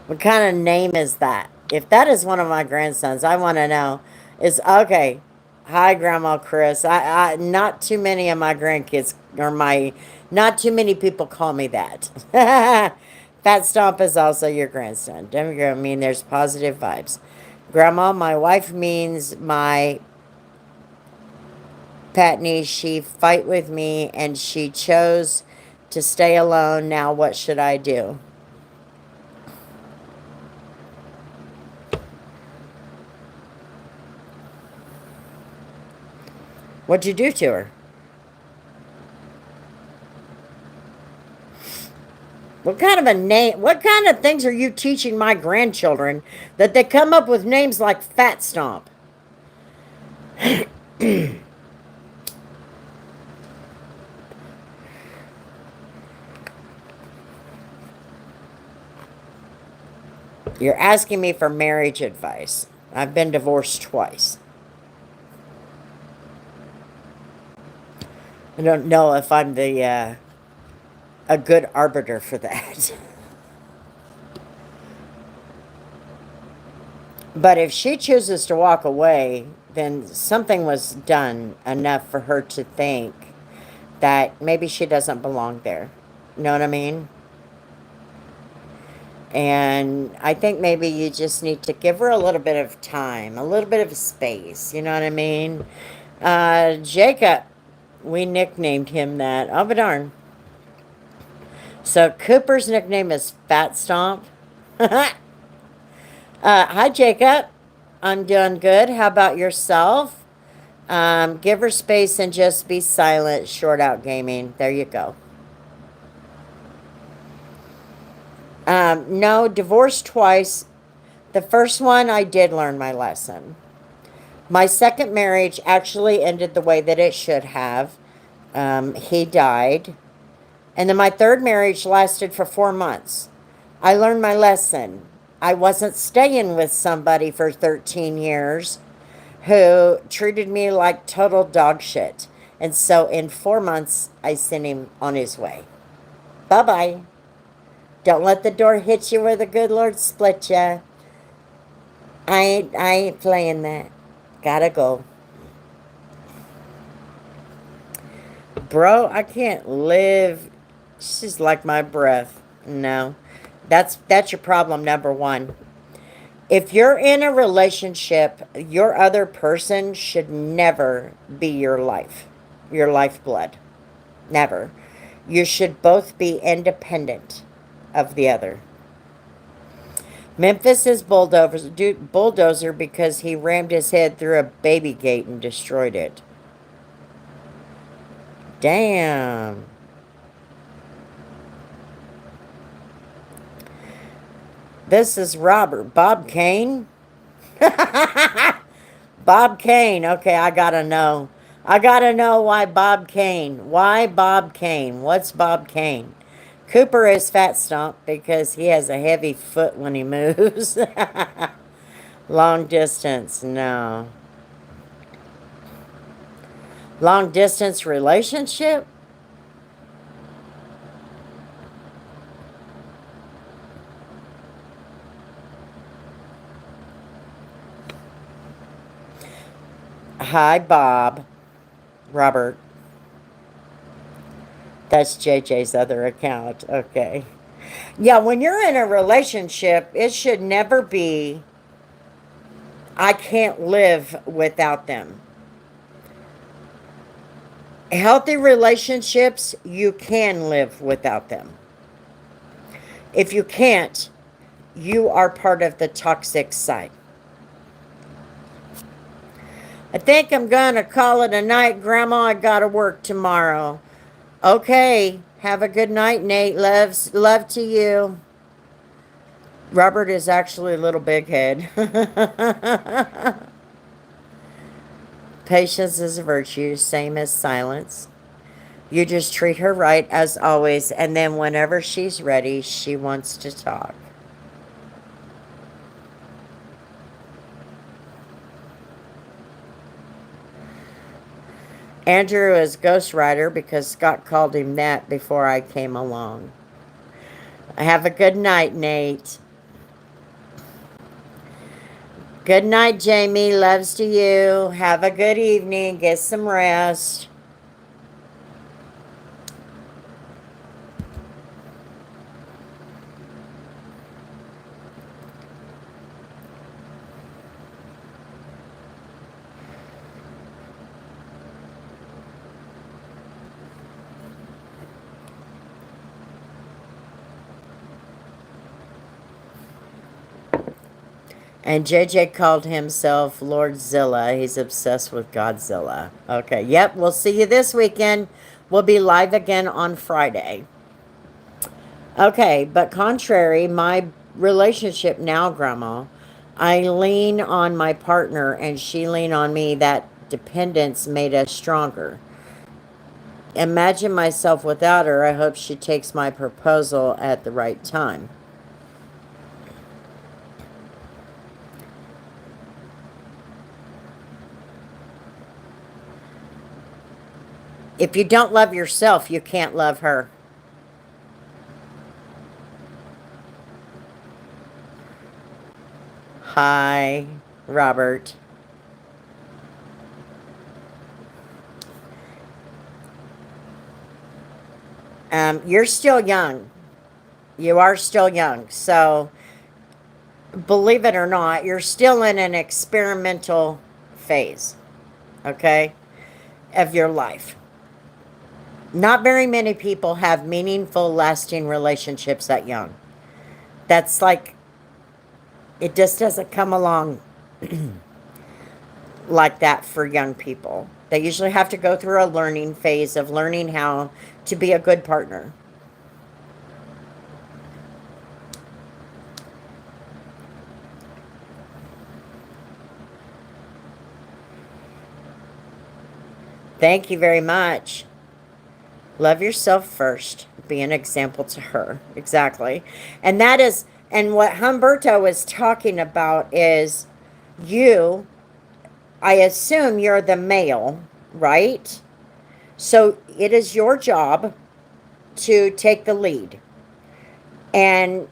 What kind of name is that? If that is one of my grandsons, I want to know. Is okay. Hi, Grandma Kris. I not too many of my grandkids or not too many people call me that. Fat Stomp is also your grandson. I mean, there's positive vibes. Grandma, my wife means my Patney. She fight with me and she chose to stay alone. Now what should I do? What'd you do to her? What kind of a name? What kind of things are you teaching my grandchildren that they come up with names like Fat Stomp? You're asking me for marriage advice. I've been divorced twice. I don't know if I'm a good arbiter for that. But if she chooses to walk away, then something was done enough for her to think that maybe she doesn't belong there. You know what I mean? And I think maybe you just need to give her a little bit of time, a little bit of space. You know what I mean? Jacob, we nicknamed him that. Oh, but darn. So Cooper's nickname is Fat Stomp. Hi, Jacob. I'm doing good. How about yourself? Give her space and just be silent. Short out gaming. There you go. No, divorced twice. The first one, I did learn my lesson. My second marriage actually ended the way that it should have. He died. And then my third marriage lasted for 4 months. I learned my lesson. I wasn't staying with somebody for 13 years who treated me like total dog shit. And so in 4 months, I sent him on his way. Bye-bye. Don't let the door hit you where the good Lord split you. I ain't playing that. Gotta go. Bro, I can't live. She's like my breath. No. That's your problem, number one. If you're in a relationship, your other person should never be your lifeblood. Never. You should both be independent of the other. Memphis is bulldozer because he rammed his head through a baby gate and destroyed it. Damn. This is Robert. Bob Kane? Bob Kane. Okay, I gotta know. I gotta know why Bob Kane. Why Bob Kane? What's Bob Kane? Cooper is Fat Stomp because he has a heavy foot when he moves. Long distance, no. Long distance relationship? Hi, Bob. Robert. That's JJ's other account. Okay. Yeah, when you're in a relationship, it should never be, I can't live without them. Healthy relationships, you can live without them. If you can't, you are part of the toxic side. I think I'm going to call it a night, Grandma. I got to work tomorrow. Okay. Have a good night, Nate. Love to you. Robert is actually a little big head. Patience is a virtue, same as silence. You just treat her right as always, and then whenever she's ready, she wants to talk. Andrew is ghostwriter because Scott called him that before I came along. Have a good night, Nate. Good night, Jamie. Loves to you. Have a good evening. Get some rest. And JJ called himself Lord Zilla. He's obsessed with Godzilla. Okay, yep, we'll see you this weekend. We'll be live again on Friday. Okay, but contrary, my relationship now, Grandma, I lean on my partner and she lean on me. That dependence made us stronger. Imagine myself without her. I hope she takes my proposal at the right time. If you don't love yourself, you can't love her. Hi, Robert. You're still young. You are still young. So, believe it or not, you're still in an experimental phase, okay, of your life. Not very many people have meaningful, lasting relationships that young. That's like, it just doesn't come along like that for young people. They usually have to go through a learning phase of learning how to be a good partner. Thank you very much. Love yourself first. Be an example to her. Exactly. And that is, and what Humberto is talking about is you, I assume you're the male, right? So it is your job to take the lead. And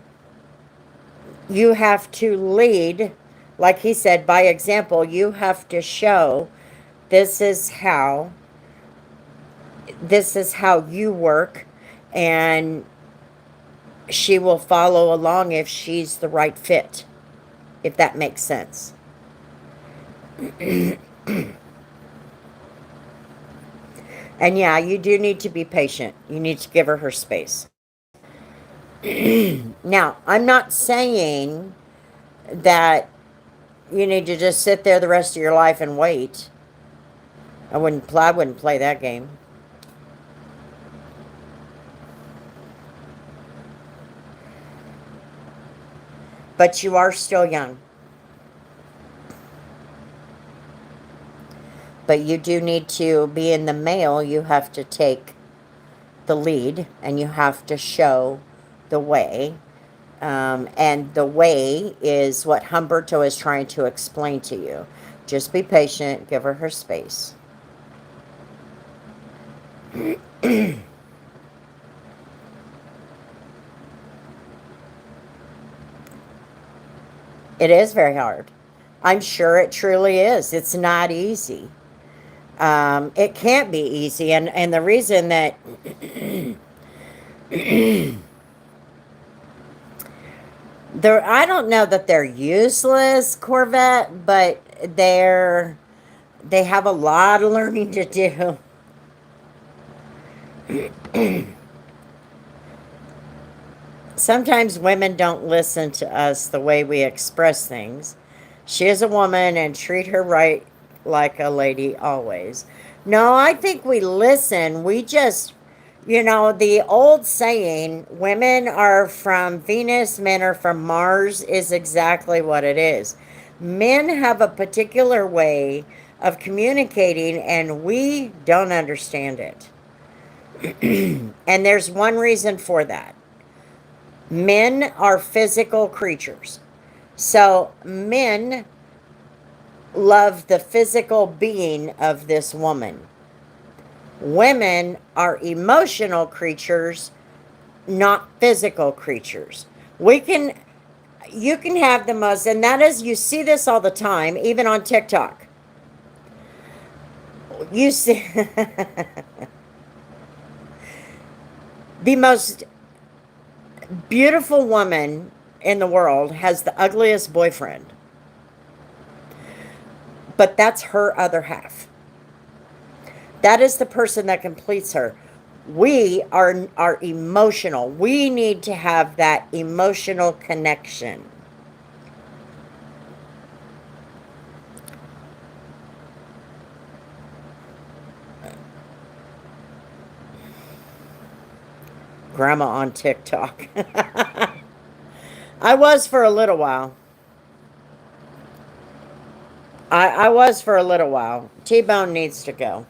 you have to lead, like he said, by example. You have to show this is how you work, and she will follow along if she's the right fit, if that makes sense. And yeah, you do need to be patient. You need to give her space. Now, I'm not saying that you need to just sit there the rest of your life and wait. I wouldn't play that game. But you are still young. But you do need to be in the male. You have to take the lead and you have to show the way. And the way is what Humberto is trying to explain to you. Just be patient. Give her space. It is very hard. I'm sure it truly is. It's not easy. It can't be easy. And the reason that I don't know that they're useless, Corvette, but they have a lot of learning to do. Sometimes women don't listen to us the way we express things. She is a woman and treat her right like a lady always. No, I think we listen. We just, the old saying, women are from Venus, men are from Mars, is exactly what it is. Men have a particular way of communicating, and we don't understand it. And there's one reason for that. Men are physical creatures. So men love the physical being of this woman. Women are emotional creatures, not physical creatures. You can have the most, and that is, you see this all the time, even on TikTok. You see the most beautiful woman in the world has the ugliest boyfriend. But that's her other half. That is the person that completes her. We are emotional. We need to have that emotional connection. Grandma on TikTok. I was for a little while. I was for a little while. T-Bone needs to go.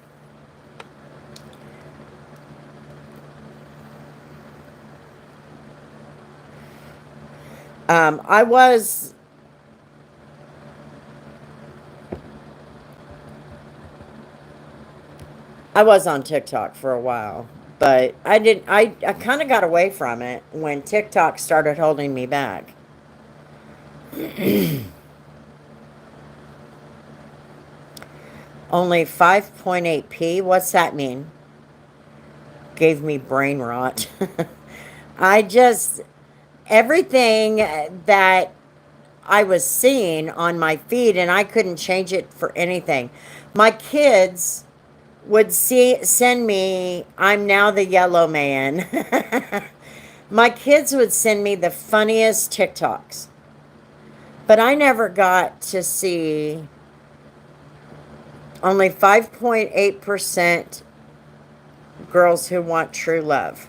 I was on TikTok for a while, but I kind of got away from it when TikTok started holding me back. Only 5.8p? What's that mean? Gave me brain rot. I just, everything that I was seeing on my feed, and I couldn't change it for anything. My kids would send me, I'm now the yellow man. My kids would send me the funniest TikToks. But I never got to see only 5.8% girls who want true love.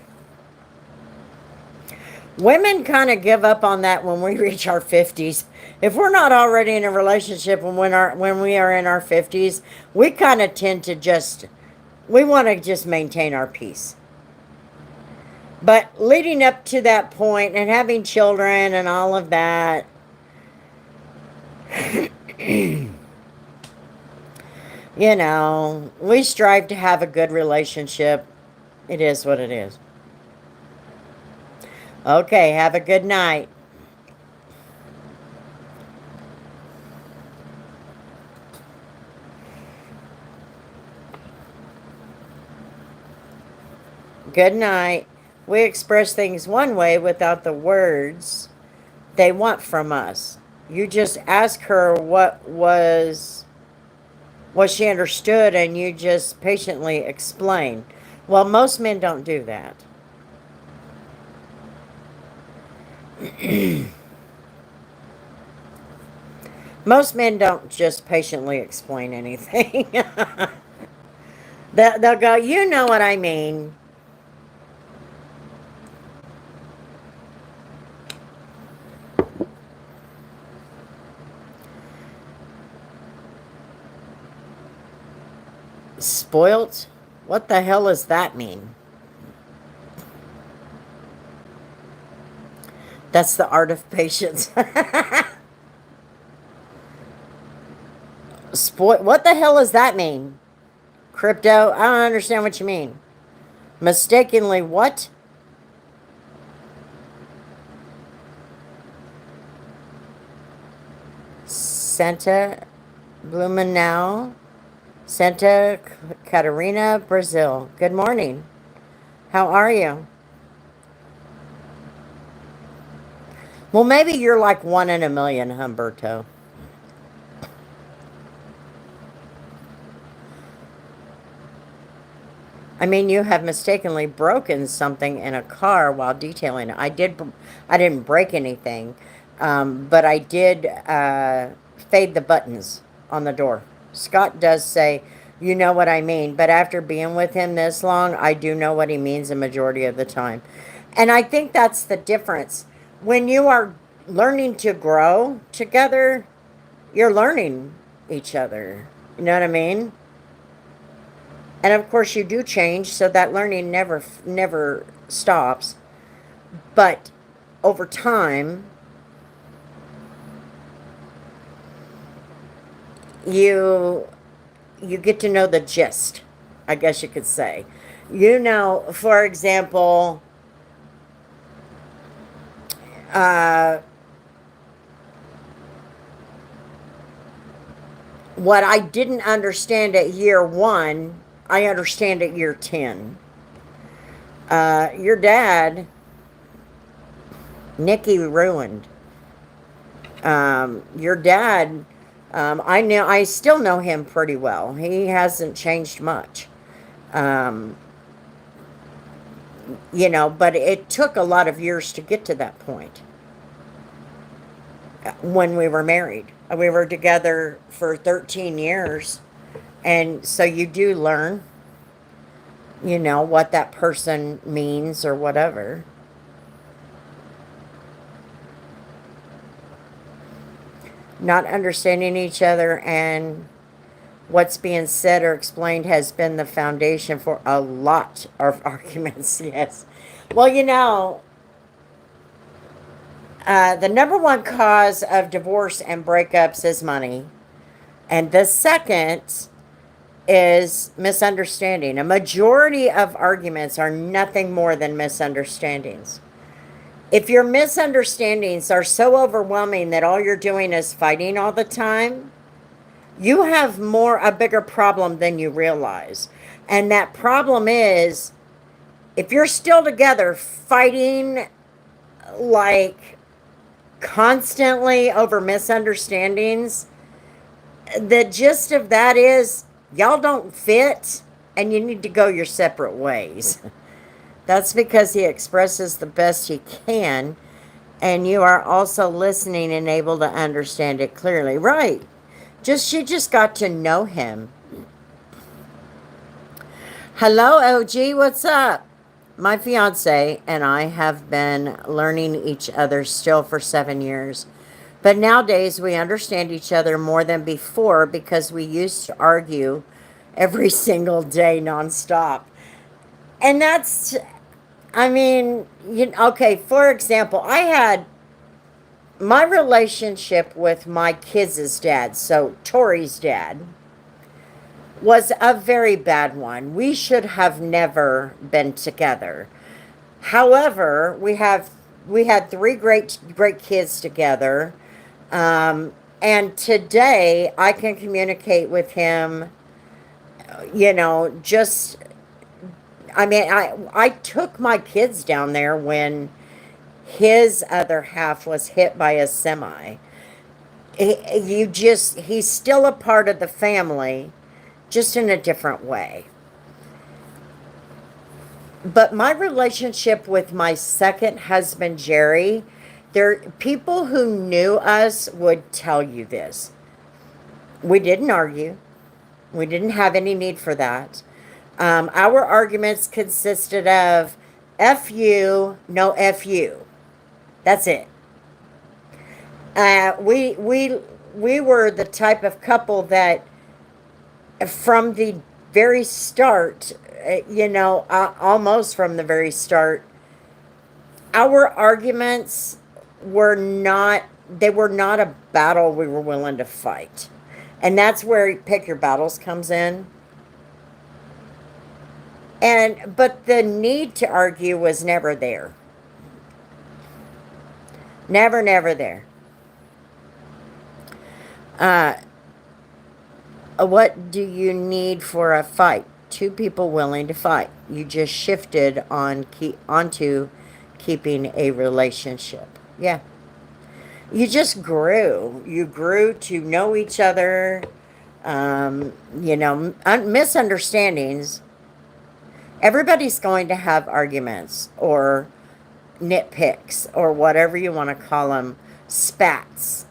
Women kind of give up on that when we reach our 50s. If we're not already in a relationship when we are in our 50s, we kind of tend to we want to just maintain our peace. But leading up to that point and having children and all of that, we strive to have a good relationship. It is what it is. Okay, have a good night. Good night. We express things one way without the words they want from us. You just ask her what she understood, and you just patiently explain. Well, most men don't do that. Most men don't just patiently explain anything. They'll go, you know what I mean. Spoilt? What the hell does that mean? That's the art of patience. What the hell does that mean? Crypto? I don't understand what you mean. Mistakenly what? Santa Blumenau, Santa Catarina, Brazil. Good morning. How are you? Well, maybe you're like 1 in a million, Humberto. I mean, you have mistakenly broken something in a car while detailing it. I didn't break anything, but I did fade the buttons on the door. Scott does say, you know what I mean, but after being with him this long, I do know what he means the majority of the time. And I think that's the difference. When you are learning to grow together, you're learning each other. You know what I mean? And of course you do change, so that learning never stops. But over time, you you get to know the gist, I guess you could say. You know, for example, uh, what I didn't understand at year one, I understand at year 10. Your dad, Nikki, ruined. Your dad, I still know him pretty well. He hasn't changed much. Um, but it took a lot of years to get to that point when we were married. We were together for 13 years. And so you do learn, what that person means or whatever. Not understanding each other and what's being said or explained has been the foundation for a lot of arguments, yes. Well, the number one cause of divorce and breakups is money. And the second is misunderstanding. A majority of arguments are nothing more than misunderstandings. If your misunderstandings are so overwhelming that all you're doing is fighting all the time, you have a bigger problem than you realize. And that problem is, if you're still together fighting like constantly over misunderstandings, the gist of that is y'all don't fit and you need to go your separate ways. That's because he expresses the best he can, and you are also listening and able to understand it clearly. Right. You just got to know him. Hello, OG, what's up? My fiance and I have been learning each other still for 7 years. But nowadays we understand each other more than before because we used to argue every single day nonstop. And okay, for example, I had my relationship with my kids' dad, so Tori's dad, was a very bad one. We should have never been together. However, we had three great kids together. And today I can communicate with him, I took my kids down there when his other half was hit by a semi. He's still a part of the family, just in a different way. But my relationship with my second husband, Jerry, people who knew us would tell you this. We didn't argue. We didn't have any need for that. Our arguments consisted of F you, no F you. That's it. We were the type of couple that from the very start, almost from the very start, our arguments were not a battle we were willing to fight. And that's where pick your battles comes in. But the need to argue was never there. Never there. What do you need for a fight? Two people willing to fight. You just shifted onto keeping a relationship. Yeah. You just grew. You grew to know each other. Misunderstandings. Everybody's going to have arguments or nitpicks or whatever you want to call them, spats.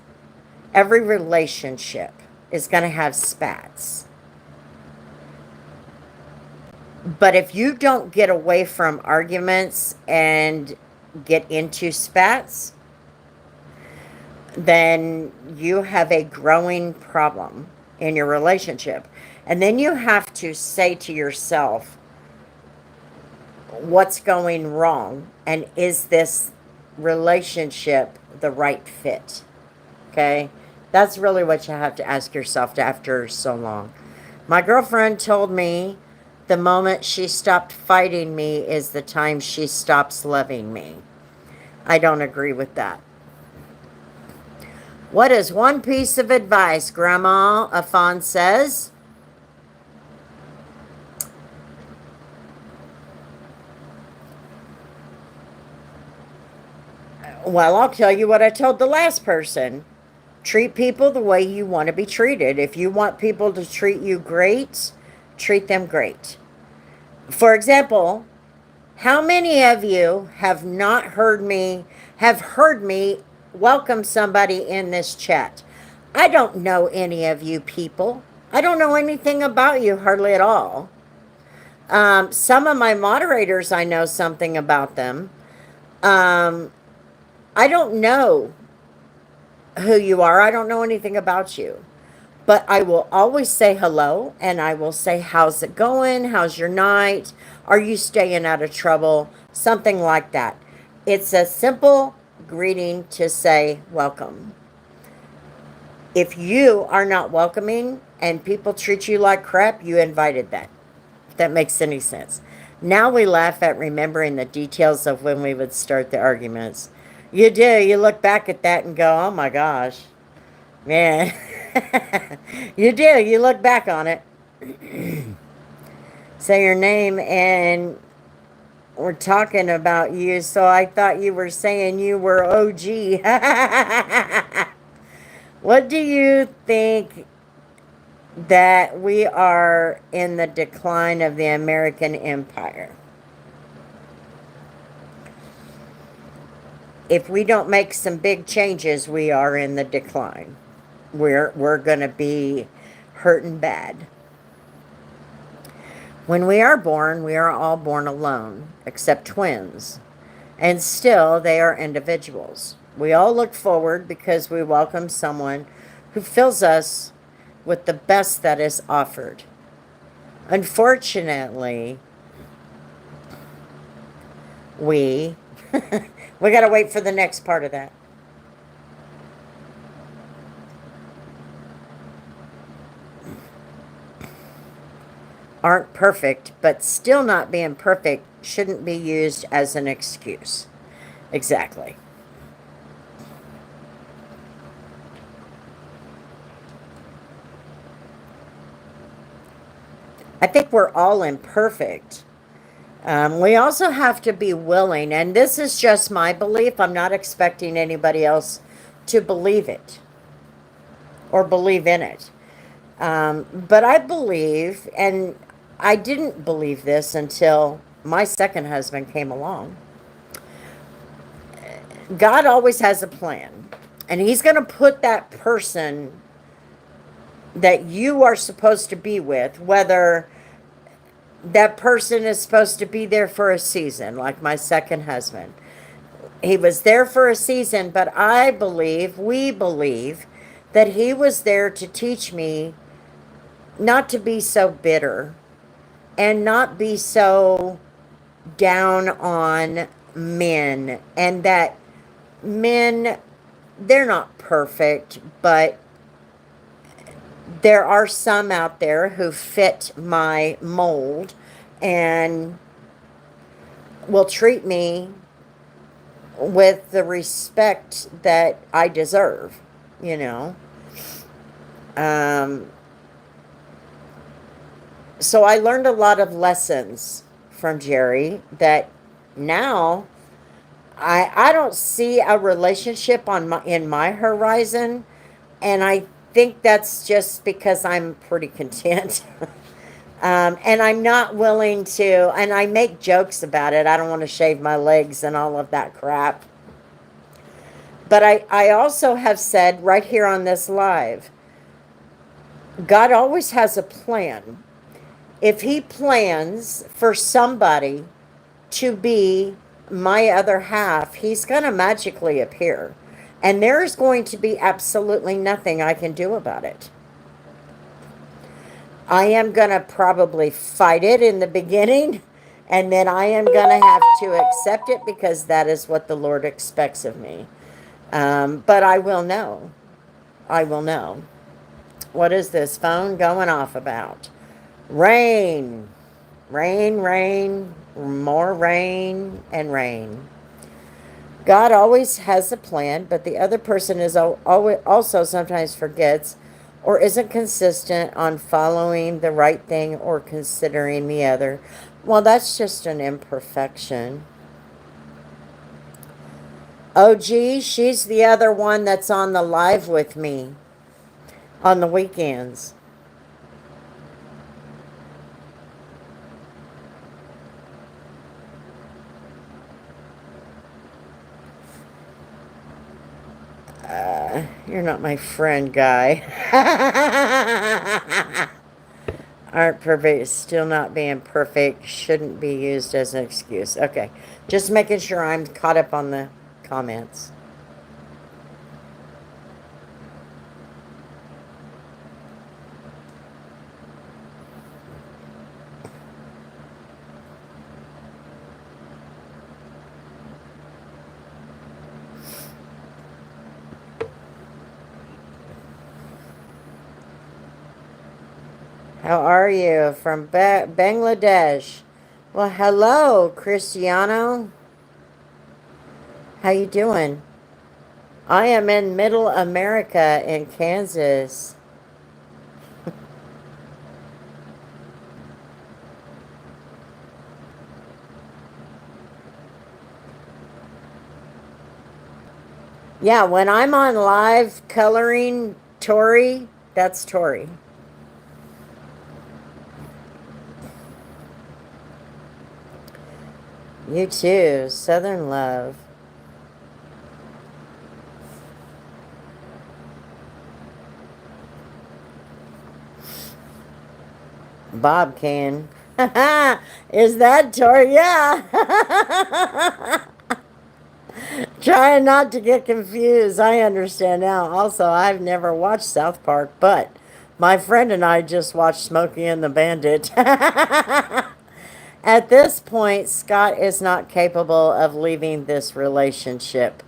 Every relationship is going to have spats. But if you don't get away from arguments and get into spats, then you have a growing problem in your relationship. And then you have to say to yourself, what's going wrong? And is this relationship the right fit? Okay? That's really what you have to ask yourself after so long. My girlfriend told me the moment she stopped fighting me is the time she stops loving me. I don't agree with that. What is one piece of advice, Grandma? Afon says. Well, I'll tell you what I told the last person. Treat people the way you want to be treated. If you want people to treat you great, treat them great. For example, how many of you have heard me welcome somebody in this chat? I don't know any of you people. I don't know anything about you hardly at all. Some of my moderators, I know something about them. I don't know who you are. I don't know anything about you. But I will always say hello, and I will say, how's it going? How's your night? Are you staying out of trouble? Something like that. It's a simple greeting to say welcome. If you are not welcoming and people treat you like crap, you invited that. If that makes any sense. Now we laugh at remembering the details of when we would start the arguments. You do. You look back at that and go, oh my gosh. Man. You do. You look back on it. Say your name and we're talking about you, so I thought you were saying you were OG. What do you think that we are in the decline of the American empire? If we don't make some big changes, we are in the decline. We're going to be hurting bad. When we are born, we are all born alone, except twins. And still, they are individuals. We all look forward because we welcome someone who fills us with the best that is offered. Unfortunately, we got to wait for the next part of that. Aren't perfect, but still not being perfect shouldn't be used as an excuse. Exactly. I think we're all imperfect. We also have to be willing, and this is just my belief. I'm not expecting anybody else to believe it or believe in it. But I believe, and I didn't believe this until my second husband came along. God always has a plan, and He's going to put that person that you are supposed to be with, whether that person is supposed to be there for a season, like my second husband. He was there for a season, but we believe that he was there to teach me not to be so bitter and not be so down on men, and that men, they're not perfect, but there are some out there who fit my mold and will treat me with the respect that I deserve, you know. So I learned a lot of lessons from Jerry that now I don't see a relationship in my horizon, and I think that's just because I'm pretty content. And I'm not willing to, and I make jokes about it. I don't want to shave my legs and all of that crap. But I also have said right here on this live, God always has a plan. If He plans for somebody to be my other half, He's going to magically appear. And there's going to be absolutely nothing I can do about it. I am going to probably fight it in the beginning, and then I am going to have to accept it because that is what the Lord expects of me. But I will know. I will know. What is this phone going off about? Rain. Rain, rain, more rain, and rain. God always has a plan, but the other person is also sometimes forgets or isn't consistent on following the right thing or considering the other. Well, that's just an imperfection. Oh, gee, she's the other one that's on the live with me on the weekends. You're not my friend, guy. Aren't perfect, still not being perfect, shouldn't be used as an excuse. Okay, just making sure I'm caught up on the comments. How are you? From Bangladesh. Well, hello, Cristiano. How you doing? I am in Middle America in Kansas. Yeah, when I'm on live coloring Tori, that's Tori. You too, Southern Love. Bob can. Is that Tori? Yeah. Trying not to get confused. I understand now. Also, I've never watched South Park, but my friend and I just watched Smokey and the Bandit. At this point, Scott is not capable of leaving this relationship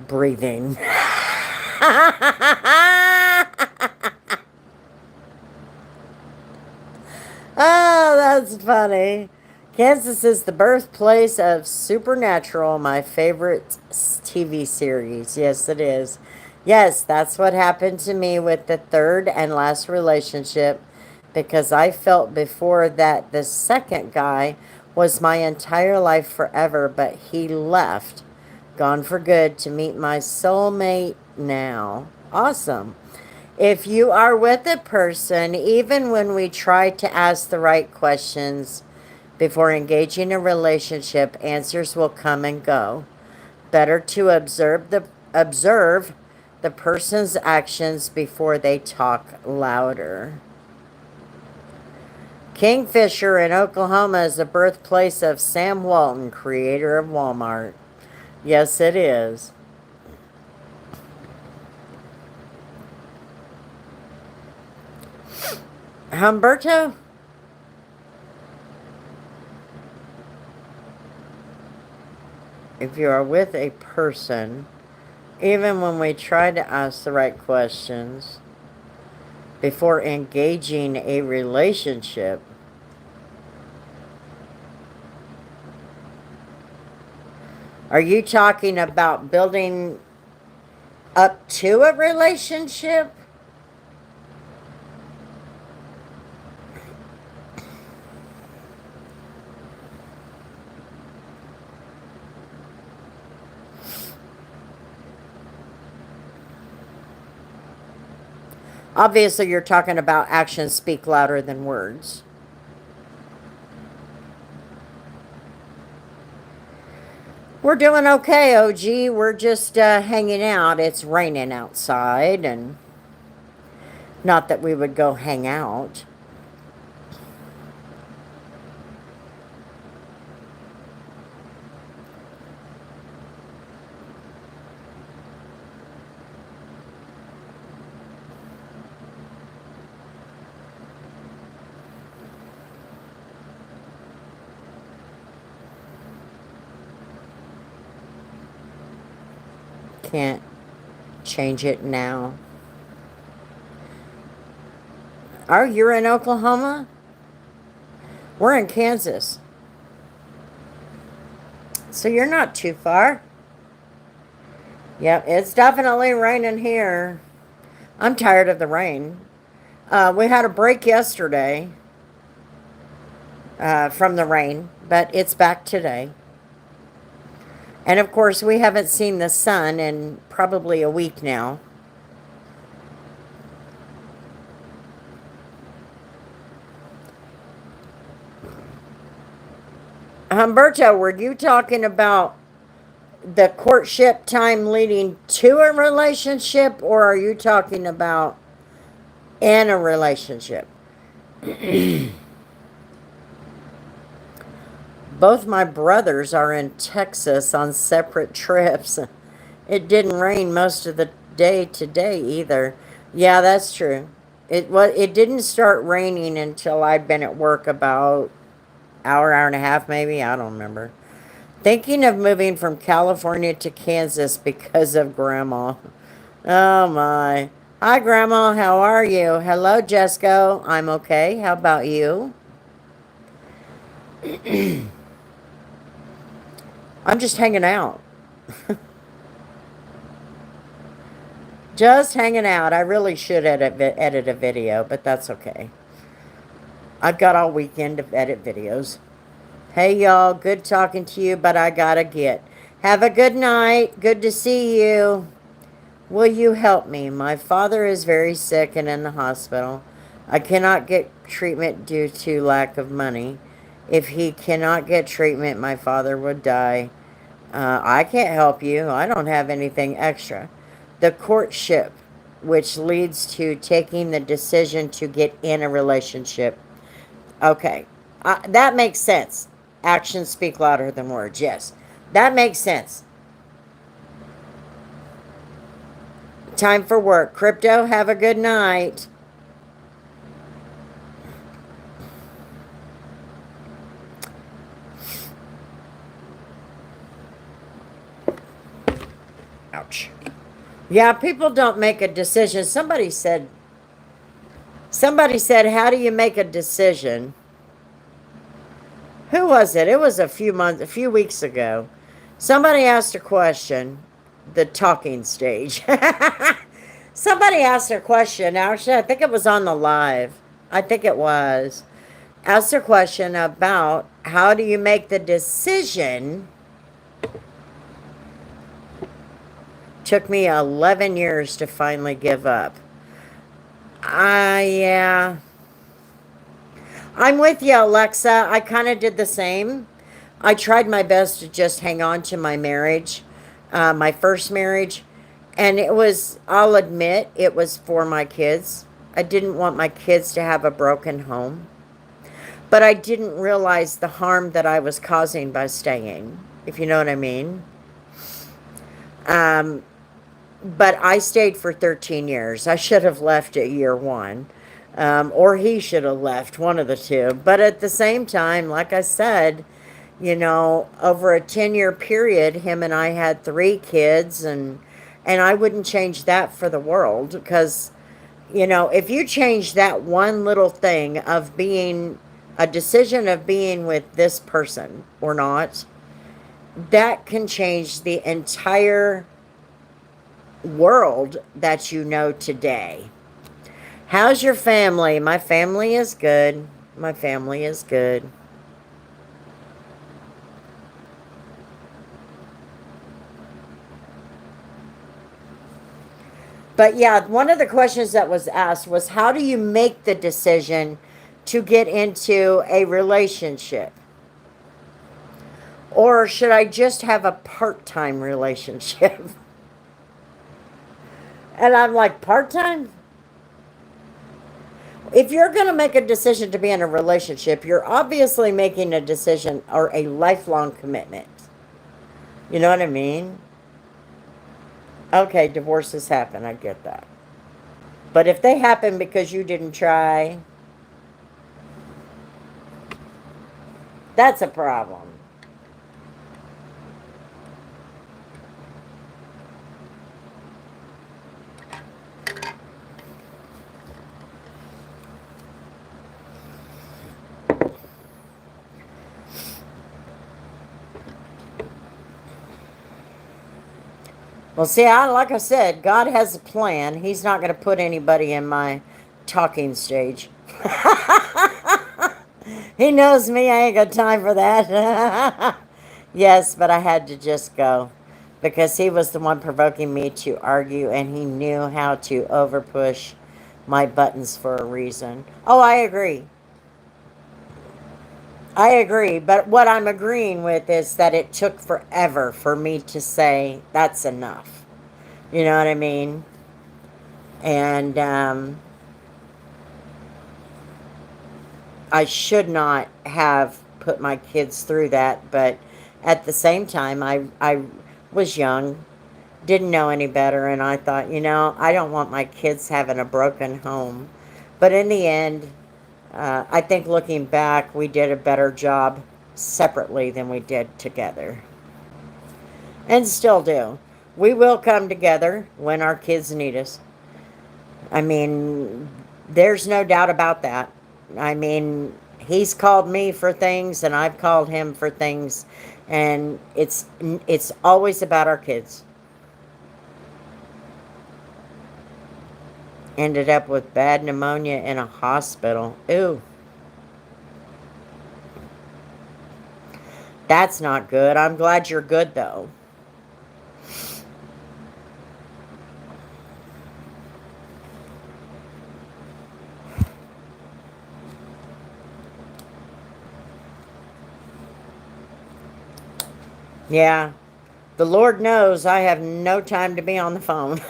breathing. Oh, that's funny. Kansas is the birthplace of Supernatural, my favorite TV series. Yes, it is. Yes, that's what happened to me with the third and last relationship because I felt before that the second guy was my entire life forever, but he left, gone for good to meet my soulmate now. Awesome. If you are with a person, even when we try to ask the right questions before engaging a relationship, answers will come and go. Better to observe the person's actions before they talk louder. Kingfisher in Oklahoma is the birthplace of Sam Walton, creator of Walmart. Yes, it is. Humberto? If you are with a person, even when we try to ask the right questions before engaging a relationship, are you talking about building up to a relationship? Obviously, you're talking about actions speak louder than words. We're doing okay, OG. We're just hanging out. It's raining outside, and not that we would go hang out. Can't change it now. Oh, you're in Oklahoma? We're in Kansas. So you're not too far. Yep, it's definitely raining here. I'm tired of the rain. We had a break yesterday from the rain, but it's back today. And of course, we haven't seen the sun in probably a week now. Humberto, were you talking about the courtship time leading to a relationship, or are you talking about in a relationship? Both my brothers are in Texas on separate trips. It didn't rain most of the day today either. Yeah, that's true. It didn't start raining until I'd been at work about hour and a half maybe, I don't remember. Thinking of moving from California to Kansas because of Grandma. Oh my. Hi Grandma, how are you? Hello Jesco, I'm okay. How about you? I'm just hanging out. Just hanging out. I really should edit a video, but that's okay. I've got all weekend to edit videos. Hey y'all, good talking to you, but I gotta get. Have a good night. Good to see you. Will you help me? My father is very sick and in the hospital. I cannot get treatment due to lack of money. If he cannot get treatment, my father would die. I can't help you. I don't have anything extra. The courtship, which leads to taking the decision to get in a relationship. Okay, that makes sense. Actions speak louder than words. Yes, that makes sense. Time for work. Crypto, have a good night. Ouch. Yeah, people don't make a decision. Somebody said, how do you make a decision? Who was it? It was a few weeks ago. Somebody asked a question, the talking stage. Somebody asked a question. Actually, I think it was on the live. I think it was. Asked a question about how do you make the decision. Took me 11 years to finally give up. Yeah. I'm with you, Alexa. I kind of did the same. I tried my best to just hang on to my marriage, my first marriage. And it was, I'll admit, it was for my kids. I didn't want my kids to have a broken home. But I didn't realize the harm that I was causing by staying, if you know what I mean. But I stayed for 13 years. I should have left at year one. Or he should have left, one of the two. But at the same time, like I said, you know, over a 10-year period, him and I had 3 kids, and I wouldn't change that for the world. Because, you know, if you change that one little thing of being, a decision of being with this person or not, that can change the entire world that you know today. How's your family? My family is good. My family is good. But yeah, one of the questions that was asked was, how do you make the decision to get into a relationship? Or should I just have a part-time relationship? And I'm like, part-time? If you're going to make a decision to be in a relationship, you're obviously making a decision or a lifelong commitment. You know what I mean? Okay, divorces happen. I get that. But if they happen because you didn't try, that's a problem. Well, see, like I said, God has a plan. He's not going to put anybody in my talking stage. He knows me. I ain't got time for that. Yes, but I had to just go because he was the one provoking me to argue, and he knew how to overpush my buttons for a reason. Oh, I agree. I agree, but what I'm agreeing with is that it took forever for me to say that's enough. You know what I mean? And I should not have put my kids through that, but at the same time, I was young, didn't know any better, and I thought, I don't want my kids having a broken home. But in the end, I think looking back, we did a better job separately than we did together. And still do. We will come together when our kids need us. I mean, there's no doubt about that. I mean, he's called me for things and I've called him for things, and it's always about our kids. Ended up with bad pneumonia in a hospital. Ooh. That's not good. I'm glad you're good, though. Yeah. The Lord knows I have no time to be on the phone.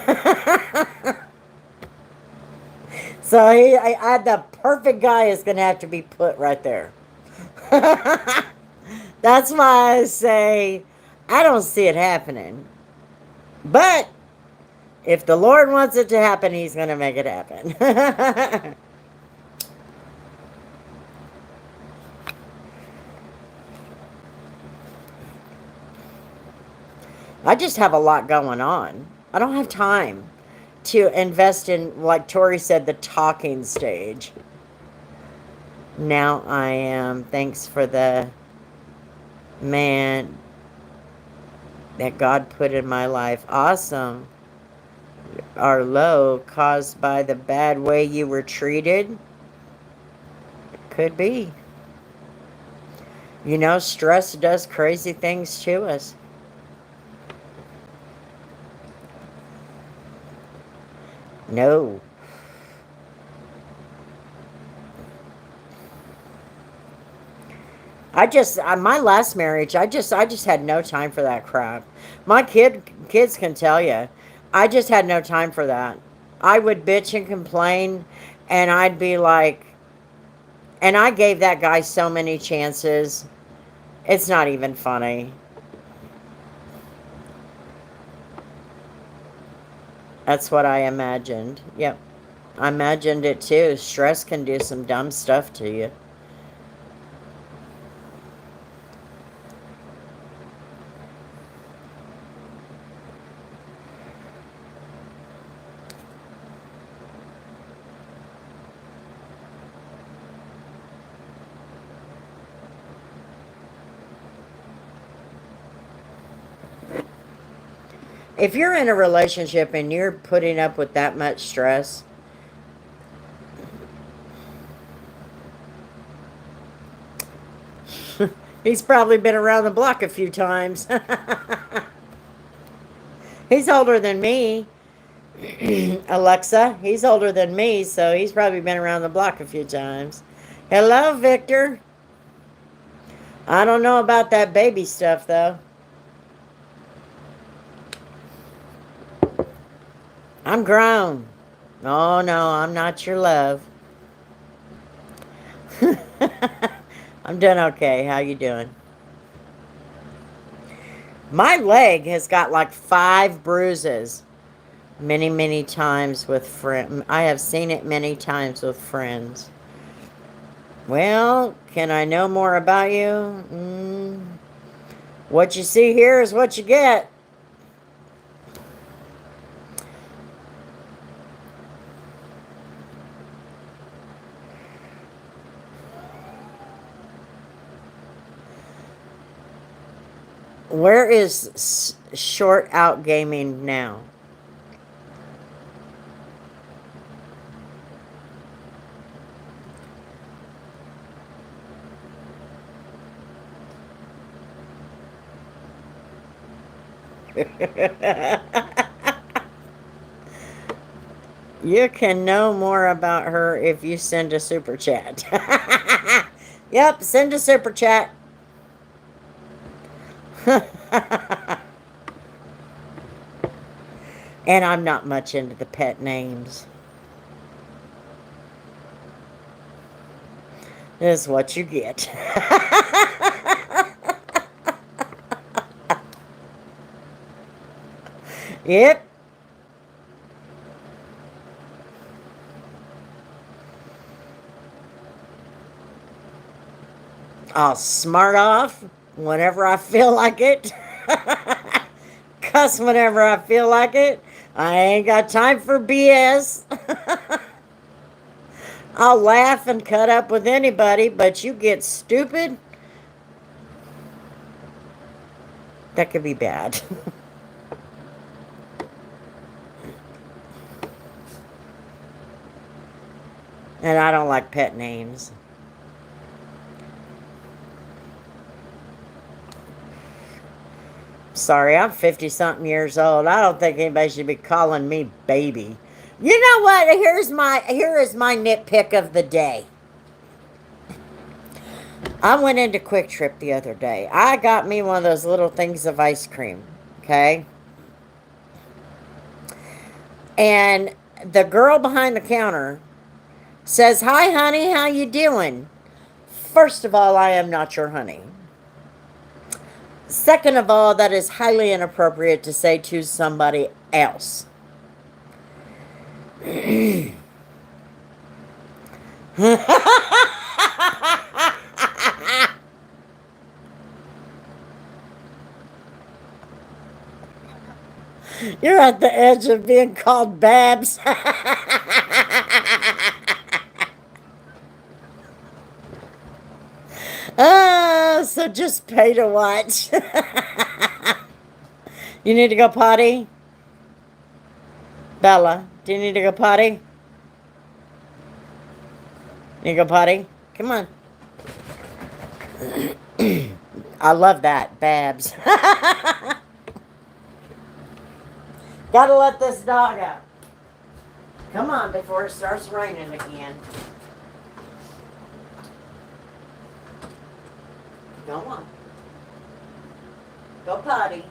So the perfect guy is going to have to be put right there. That's why I say I don't see it happening. But if the Lord wants it to happen, he's going to make it happen. I just have a lot going on. I don't have time to invest in, like Tori said, the talking stage. Now I am. Thanks for the man that God put in my life. Awesome. Are low caused by the bad way you were treated? Could be. Stress does crazy things to us. No. My last marriage, I just had no time for that crap. My kids can tell you, I just had no time for that. I would bitch and complain, and I'd be like, and I gave that guy so many chances. It's not even funny. That's what I imagined. Yep. I imagined it too. Stress can do some dumb stuff to you. If you're in a relationship and you're putting up with that much stress, he's probably been around the block a few times. He's older than me. Alexa, he's older than me, so he's probably been around the block a few times. Hello, Victor. I don't know about that baby stuff, though. I'm grown. Oh, no, I'm not your love. I'm doing okay. How you doing? My leg has got like 5 bruises. Many, many times with friends. I have seen it many times with friends. Well, can I know more about you? What you see here is what you get. Where is Short out gaming now? You can know more about her if you send a super chat. Yep, send a super chat. And I'm not much into the pet names. This is what you get. Yep. I'll smart off whenever I feel like it. Cuss whenever I feel like it. I ain't got time for BS. I'll laugh and cut up with anybody, but you get stupid, that could be bad. And I don't like pet names. Sorry, I'm 50-something years old. I don't think anybody should be calling me baby. You know what? Here is my nitpick of the day. I went into Quick Trip the other day. I got me one of those little things of ice cream, okay? And the girl behind the counter says, "Hi, honey, how you doing?" First of all, I am not your honey. Second of all, that is highly inappropriate to say to somebody else. You're at the edge of being called Babs. So just pay to watch. You need to go potty? Bella, do you need to go potty? Need to go potty? Come on. I love that, Babs. Gotta let this dog out. Come on before it starts raining again. Go on. Go potty.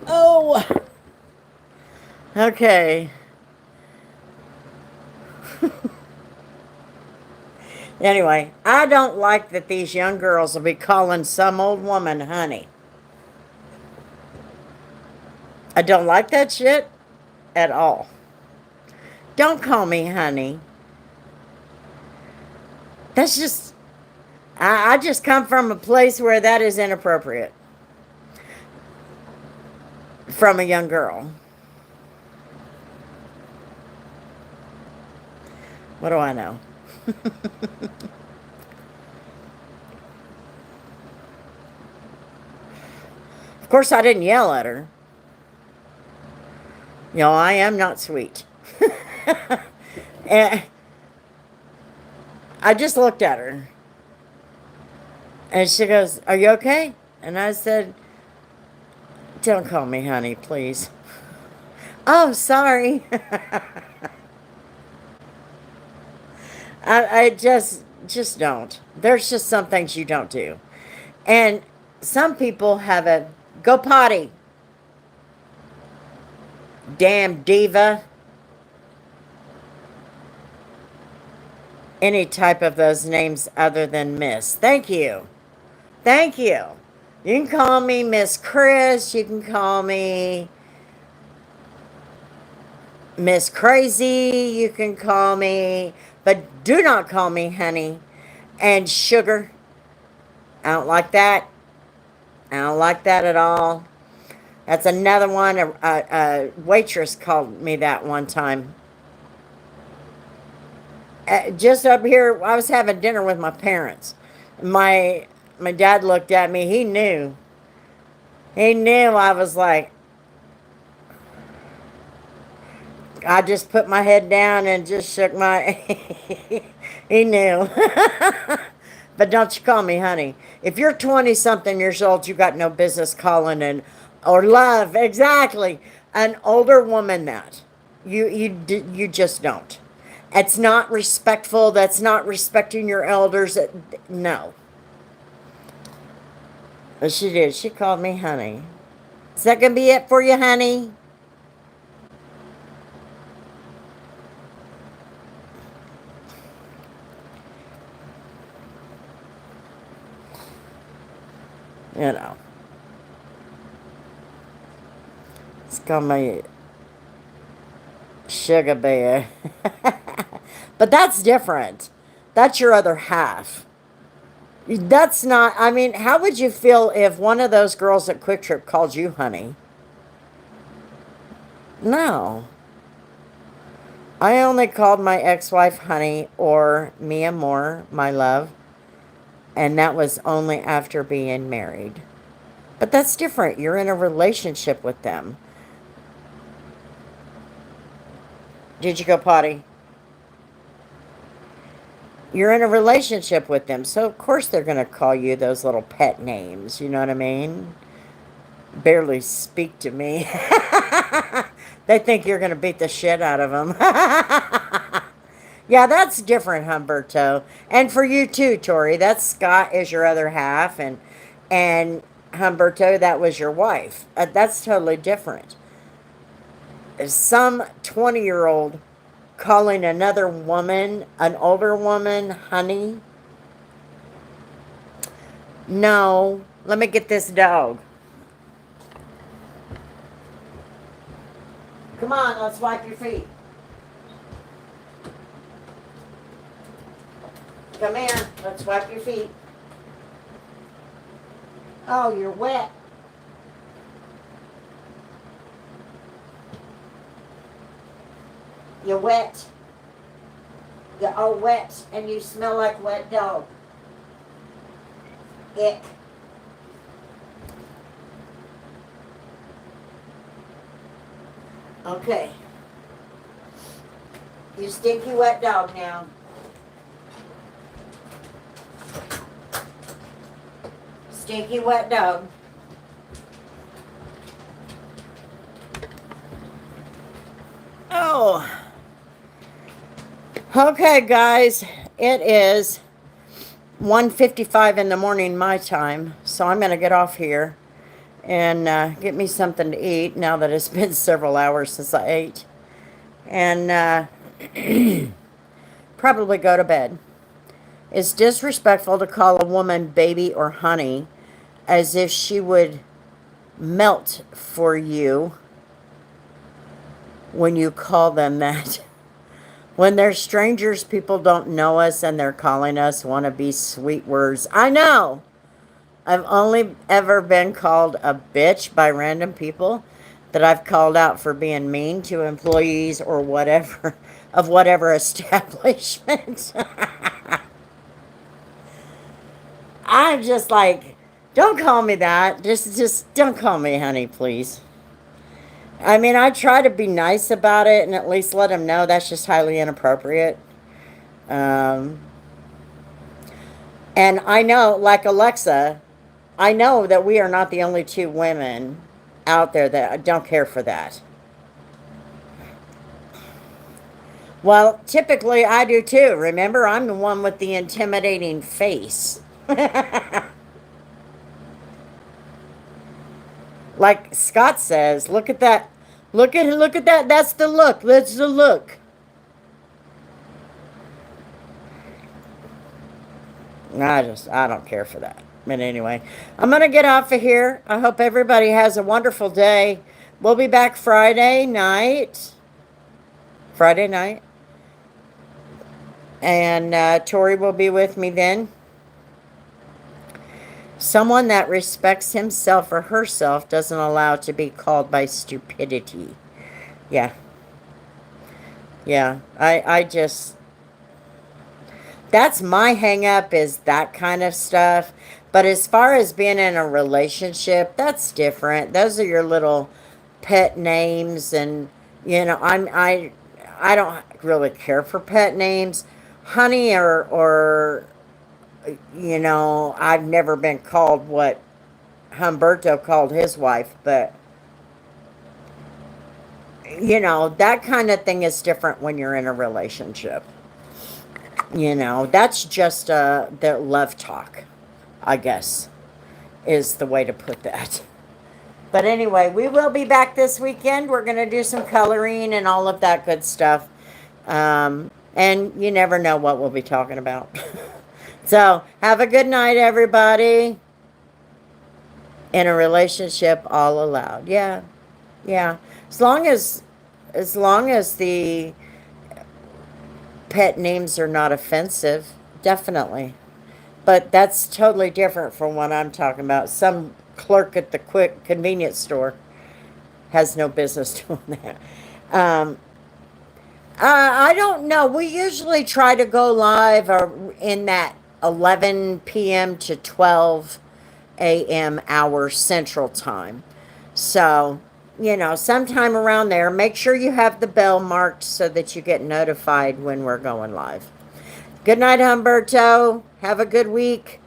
Oh! Okay. Anyway, I don't like that these young girls will be calling some old woman honey. I don't like that shit at all. Don't call me honey. That's just, I just come from a place where that is inappropriate. From a young girl. What do I know? Of course, I didn't yell at her. You know, I am not sweet. And I just looked at her. And she goes, "Are you okay?" And I said, "Don't call me honey, please." Oh, sorry. I just don't. There's just some things you don't do. And some people have a go potty, damn diva, any type of those names other than Miss. Thank you. Thank you. You can call me Miss Kris. You can call me Miss Crazy. You can call me, but do not call me honey and sugar. I don't like that. I don't like that at all. That's another one. A waitress called me that one time. Just up here, I was having dinner with my parents. My dad looked at me. He knew. He knew I was like, I just put my head down and just shook my. He knew. But don't you call me honey. If you're 20 something years old, you got no business calling and or love exactly an older woman that you just don't. It's not respectful. That's not respecting your elders. No. But she did. She called me honey. Is that gonna be it for you, honey? You know. It's called my sugar bear. But that's different. That's your other half. That's not, I mean, how would you feel if one of those girls at Quick Trip called you honey? No. I only called my ex-wife honey or mi amor, my love, and that was only after being married. But that's different. You're in a relationship with them. Did you go potty? You're in a relationship with them, so of course they're going to call you those little pet names. You know what I mean? Barely speak to me. They think you're going to beat the shit out of them. Yeah, that's different, Humberto. And for you too, Tori. That's Scott is your other half, and Humberto, that was your wife. That's totally different. Some 20-year-old calling another woman, an older woman, honey. No, let me get this dog. Come on, let's wipe your feet. Come here, let's wipe your feet. Oh, you're wet. You're wet. You're all wet and you smell like wet dog. Ick. Okay. You stinky wet dog now. Stinky wet dog. Oh. Okay, guys. It is 1:55 in the morning my time, so I'm going to get off here and get me something to eat now that it's been several hours since I ate. And probably go to bed. It's disrespectful to call a woman baby or honey as if she would melt for you when you call them that. When they're strangers, people don't know us and they're calling us wannabe sweet words. I know. I've only ever been called a bitch by random people that I've called out for being mean to employees or whatever, of whatever establishment. I'm just like, don't call me that. Just don't call me honey, please. I mean, I try to be nice about it and at least let them know that's just highly inappropriate. Um, and I know, like Alexa, I know that we are not the only two women out there that don't care for that. Well, typically I do too. Remember, I'm the one with the intimidating face. Like Scott says, look at that. Look at that. That's the look. That's the look. I don't care for that. But anyway, I'm going to get off of here. I hope everybody has a wonderful day. We'll be back Friday night. Friday night. And Tori will be with me then. Someone that respects himself or herself doesn't allow to be called by stupidity. Yeah. Yeah. I just, that's my hang up, is that kind of stuff. But as far as being in a relationship, that's different. Those are your little pet names, and I don't really care for pet names. Honey, or I've never been called what Humberto called his wife, but that kind of thing is different when you're in a relationship. That's just the love talk, I guess, is the way to put that. But anyway, we will be back this weekend. We're going to do some coloring and all of that good stuff. And you never know what we'll be talking about. So, have a good night, everybody. In a relationship, all allowed. Yeah. Yeah. As long as the pet names are not offensive, definitely. But that's totally different from what I'm talking about. Some clerk at the quick convenience store has no business doing that. I don't know. We usually try to go live in that 11 p.m. to 12 a.m. hour Central Time. So, sometime around there. Make sure you have the bell marked so that you get notified when we're going live. Good night, Humberto. Have a good week.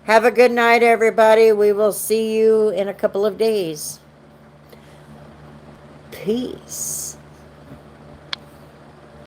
Have a good night, everybody. We will see you in a couple of days. Peace.